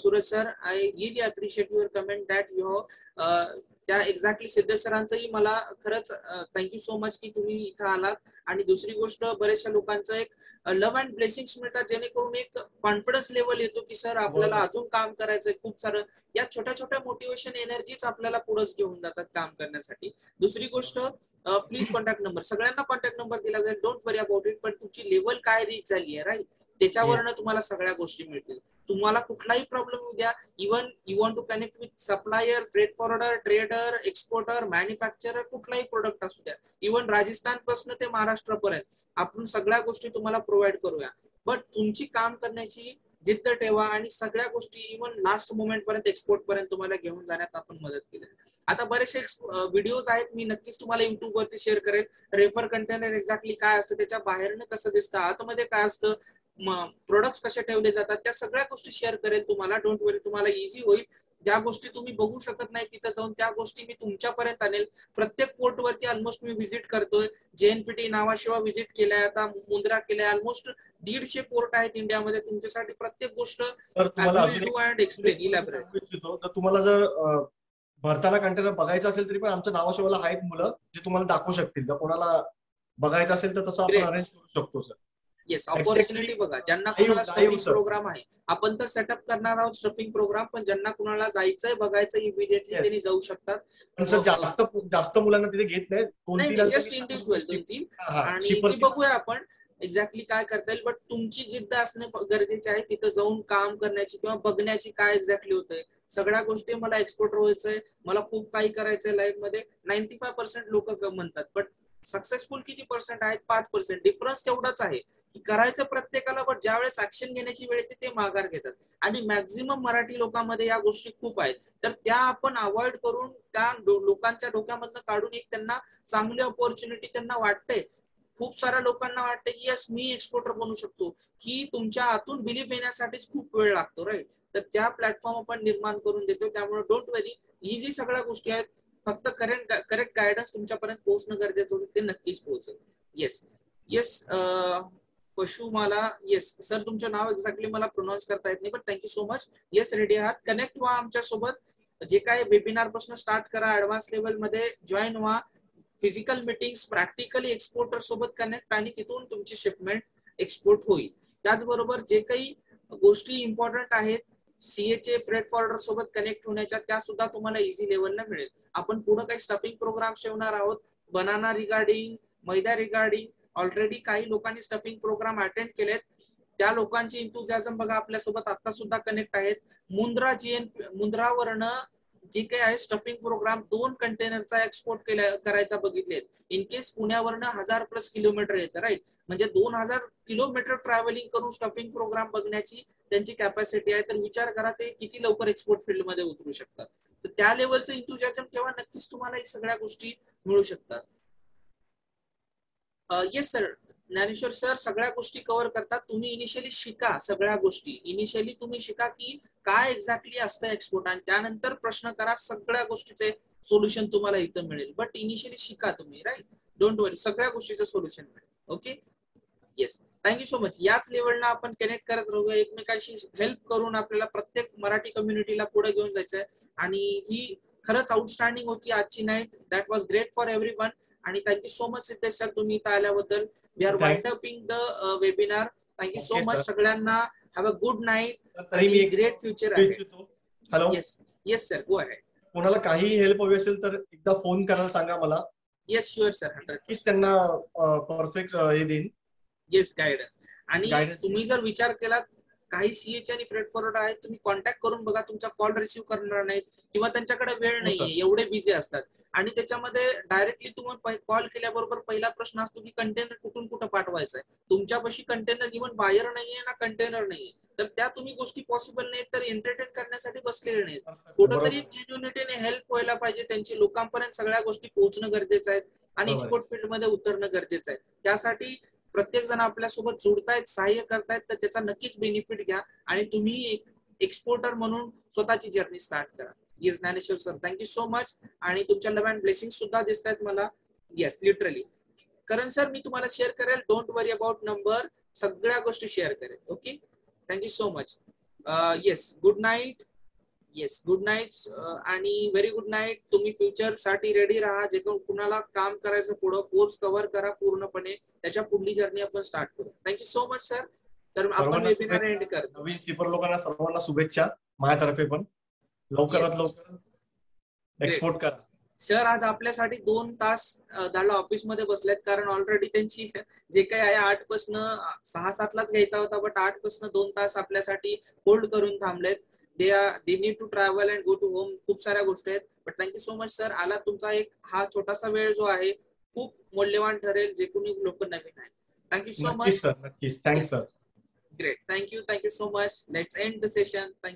Suraj sir. I really appreciate your comment that you have त्या exactly Siddhesh सरांचंही मला खरंच thank you so much की तुम्ही इथं आलात. आणि दुसरी गोष्ट बऱ्याचशा लोकांचं एक लव्ह अँड ब्लेसिंग्स मिळतात जेणेकरून एक कॉन्फिडन्स लेवल येतो की सर आपल्याला अजून काम करायचंय खूप सारं. या छोट्या छोट्या मोटिवेशन एनर्जीच आपल्याला पुढेच घेऊन जातात काम करण्यासाठी. दुसरी गोष्ट प्लीज कॉन्टॅक्ट नंबर, सगळ्यांना कॉन्टॅक्ट नंबर दिला जाईल. Don't worry about it. पण तुमची लेवल काय रीच झाली आहे राईट, त्याच्यावरनं तुम्हाला सगळ्या गोष्टी मिळतील. तुम्हाला कुठलाही प्रॉब्लेम येऊ द्या, even you want to connect with supplier, freight forwarder, trader, exporter, manufacturer, कुठलाही प्रोडक्ट असू द्या, इव्हन राजस्थान पासून ते महाराष्ट्र पर्यंत आपण सगळ्या गोष्टी तुम्हाला प्रोव्हाइड करूया. बट तुमची काम करण्याची जिद्द ठेवा आणि सगळ्या गोष्टी इव्हन लास्ट मोमेंट पर्यंत एक्सपोर्ट पर्यंत तुम्हाला घेऊन जाण्यात आपण मदत केली. आता बरेचसे व्हिडिओज आहेत, मी नक्कीच तुम्हाला युट्यूब वरती शेअर करेल. रेफर कंटेनर एक्झॅक्टली काय असतं, त्याच्या बाहेरनं कसं दिसतं, आतमध्ये काय असतं, प्रोडक्ट्स कसे ठेवले जातात, त्या सगळ्या गोष्टी शेअर करेल तुम्हाला. डोंट वरी, तुम्हाला इझी होईल. ज्या गोष्टी तुम्ही बघू शकत नाही तिथं जाऊन त्या गोष्टी मी तुमच्यापर्यंत आणेल. प्रत्येक पोर्ट वरती ऑलमोस्ट मी व्हिजिट करतोय. JNPT नावाशिवाय व्हिजिट केलाय, आता मुंद्रा केलाय. ऑलमोस्ट 150 पोर्ट आहेत इंडियामध्ये. तुमच्यासाठी प्रत्येक गोष्ट तुम्हाला जर भरताना कंटेनर बघायचं असेल तरी पण आमच्या नावाशिवाला आहेत मुलं जे तुम्हाला दाखवू शकतील. जर कोणाला बघायचं असेल तर तसं आपण अरेंज करू शकतो सर. येस, ऑपॉर्च्युनिटी बघा. ज्यांना कुणाला स्टफिंग प्रोग्राम आहे, आपण तर सेटअप करणार आहोत स्टफिंग प्रोग्राम, पण ज्यांना कुणाला जायचंय बघायचं इमिडिएटली त्यांनी जाऊ शकतात. पण सर जास्त मुलांना तिथे घेत नाही, 2-3 जस्ट इंडिव्हिज्युअल 2-3 आणि ती बघूया आपण. एक्झॅक्टली काय करता येईल, बट तुमची जिद्द असणे गरजेचे आहे तिथं जाऊन काम करण्याची किंवा बघण्याची काय एक्झॅक्टली होतंय. सगळ्या गोष्टी मला एक्सपोर्टर व्हायचंय, मला खूप काही करायचंय लाईफ मध्ये 95% लोक म्हणतात, बट सक्सेसफुल किती पर्सेंट आहेत? 5%. डिफरन्स तेवढाच आहे की करायचं प्रत्येकाला, बट ज्यावेळेस ऍक्शन घेण्याची वेळ येते ते माघार घेतात. आणि मॅक्झिमम मराठी लोकांमध्ये या गोष्टी खूप आहेत, तर त्या आपण अवॉइड करून त्या लोकांच्या डोक्यामधनं काढून एक त्यांना चांगली ऑपॉर्च्युनिटी त्यांना वाटते. खूप साऱ्या लोकांना वाटतं की यस मी एक्सपोर्टर बनू शकतो, की तुमच्या हातून बिलीफ येण्यासाठीच खूप वेळ लागतो, राईट. तर त्या प्लॅटफॉर्म आपण निर्माण करून देतो. त्यामुळे डोंट वरी, इझी सगळ्या गोष्टी आहेत, फक्त करेक्ट गायडन्स तुमच्यापर्यंत पोहोचणं गरजेचं होतं, ते नक्कीच पोहोचेल. येस येस पशुमाला, येस सर तुमचं नाव एक्झॅक्टली मला प्रोनाऊन्स करता येत नाही, but thank you so much. Yes ready आहात, कनेक्ट व्हा आमच्या सोबत. जे काय वेबिनार पासून स्टार्ट करा, ऍडव्हान्स लेवल मध्ये जॉईन व्हा, फिजिकल मीटिंग्स, प्रॅक्टिकली एक्सपोर्टर सोबत कनेक्ट, आणि तिथून तुमची शिपमेंट एक्सपोर्ट होईल. त्याचबरोबर जे काही गोष्टी इम्पॉर्टंट आहेत सीएचे फ्रेट फॉरवर्डर सोबत कनेक्ट होण्याच्या, त्या सुद्धा तुम्हाला इझी लेवलला मिळेल. आपण पुढे काही स्टफिंग प्रोग्राम ठेवणार आहोत, बनाना रिगार्डिंग, मैदा रिगार्डिंग. ऑलरेडी काही लोकांनी स्टफिंग प्रोग्राम अटेंड केलेत, त्या लोकांची इंथुझियाझम बघा आपल्यासोबत आता सुद्धा कनेक्ट आहेत. मुंद्रावरनं जे काही आहे स्टफिंग प्रोग्राम 2 कंटेनरचा एक्सपोर्ट करायचा बघितलेत. इन केस पुण्यावरनं 1000+ किलोमीटर येतं, राईट. म्हणजे 2000 किलोमीटर ट्रॅव्हलिंग करून स्टफिंग प्रोग्राम बघण्याची त्यांची कॅपॅसिटी आहे. तर विचार करा ते किती लवकर एक्सपोर्ट फील्ड मध्ये उतरू शकतात. तर त्या लेवलचं इंथुझियाझम ठेवा, नक्कीच तुम्हाला ही सगळ्या गोष्टी मिळू शकतात. येस सर, ज्ञानेश्वर सर सगळ्या गोष्टी कव्हर करतात. तुम्ही इनिशियली शिका सगळ्या गोष्टी, इनिशियली तुम्ही शिका की काय एक्झॅक्टली असतं एक्सपोर्ट, आणि त्यानंतर प्रश्न करा, सगळ्या गोष्टीचे सोल्युशन तुम्हाला इथं मिळेल. बट इनिशियली शिका तुम्ही, राईट. डोंट वरी, सगळ्या गोष्टीचं सोल्युशन मिळेल. Okay, yes thank you so much. याच लेवलला आपण कनेक्ट करत राहूया, एकमेकांशी हेल्प करून आपल्याला प्रत्येक मराठी कम्युनिटीला पुढे घेऊन जायचंय. आणि ही खरंच आउटस्टँडिंग होती आजची night. That was great for everyone. आणि thank you so much Siddhesh sir, तुम्ही इथं आल्याबद्दल. We are wind upping the webinar. Thank you so much सगळ्यांना. Have a good night, great future आहे. Hello, yes yes sir, go ahead. कोणाला काही help हवी असेल तर एकदा फोन करायला सांगा मला. येस शुअर सर, 100% त्यांना परफेक्ट हे देईन. Yes guidance. आणि तुम्ही जर विचार केला, काही सीएच आणि फ्रेट फॉरवर्डर आहेत, तुम्ही कॉन्टॅक्ट करून बघा, तुमचा कॉल रिसिव्ह करणार नाहीत किंवा त्यांच्याकडे वेळ नाहीये, एवढे बिझी असतात. आणि त्याच्यामध्ये डायरेक्टली तुम्ही कॉल केल्याबरोबर पहिला प्रश्न असतो की कंटेनर कुठून कुठं पाठवायचा आहे. तुमच्यापाशी कंटेनर इव्हन बायर नाहीये ना कंटेनर नाहीये, तर त्या तुम्ही गोष्टी पॉसिबल नाहीत, तर एंटरटेन करण्यासाठी बसलेले नाहीत. कुठंतरी जेन्युनिटीने हेल्प व्हायला पाहिजे त्यांची, लोकांपर्यंत सगळ्या गोष्टी पोहोचणं गरजेचं आहे आणि एक्सपोर्ट फील्ड मध्ये उतरणं गरजेचं आहे. त्यासाठी प्रत्येक जण आपल्यासोबत जोडतायत, सहाय्य करतायत, तर त्याचा नक्कीच बेनिफिट घ्या आणि तुम्ही एक एक्सपोर्टर म्हणून स्वतःची जर्नी स्टार्ट करा. Yes Dnyaneshwar sir, thank you so much. आणि तुमच्या लव्ह अँड ब्लेसिंग सुद्धा दिसत आहेत मला. Yes literally. करण सर, मी तुम्हाला शेअर करेल, डोंट वरी अबाउट नंबर, सगळ्या गोष्टी शेअर करेल. Okay, thank you so much. Yes, good night. Yes good night आणि व्हेरी गुड नाईट. तुम्ही फ्युचर साठी रेडी राहा. जे कोण कुणाला काम करायचं पुढं, कोर्स कव्हर करा पूर्णपणे, त्याच्या पुढली जर्नी आपण स्टार्ट करू. Thank you so much sir. तर आपण वेबिनार एंड करतो. नवीन शिपर लोकांना सर्वांना शुभेच्छा माझ्यातर्फे पण. लवकरात लवकर एक्सपोर्ट करा. सर आज आपल्यासाठी 2 तास झालं ऑफिस मध्ये बसलेत, कारण ऑलरेडी त्यांची जे काही आहे 8 पासून 6-7लाच घ्यायचा होता, बट 8 पासून 2 तास आपल्यासाठी होल्ड करून थांबलेत. they need to travel and go to home. खूप साऱ्या गोष्टी आहेत, but thank you so much sir. आला तुमचा एक हा छोटासा वेळ जो आहे खूप मौल्यवान ठरेल जे कोणी लोक नवीन आहेत. Thank you so much sir. नक्कीच, thanks sir. Great, thank you so much. Let's end the session. Thank you.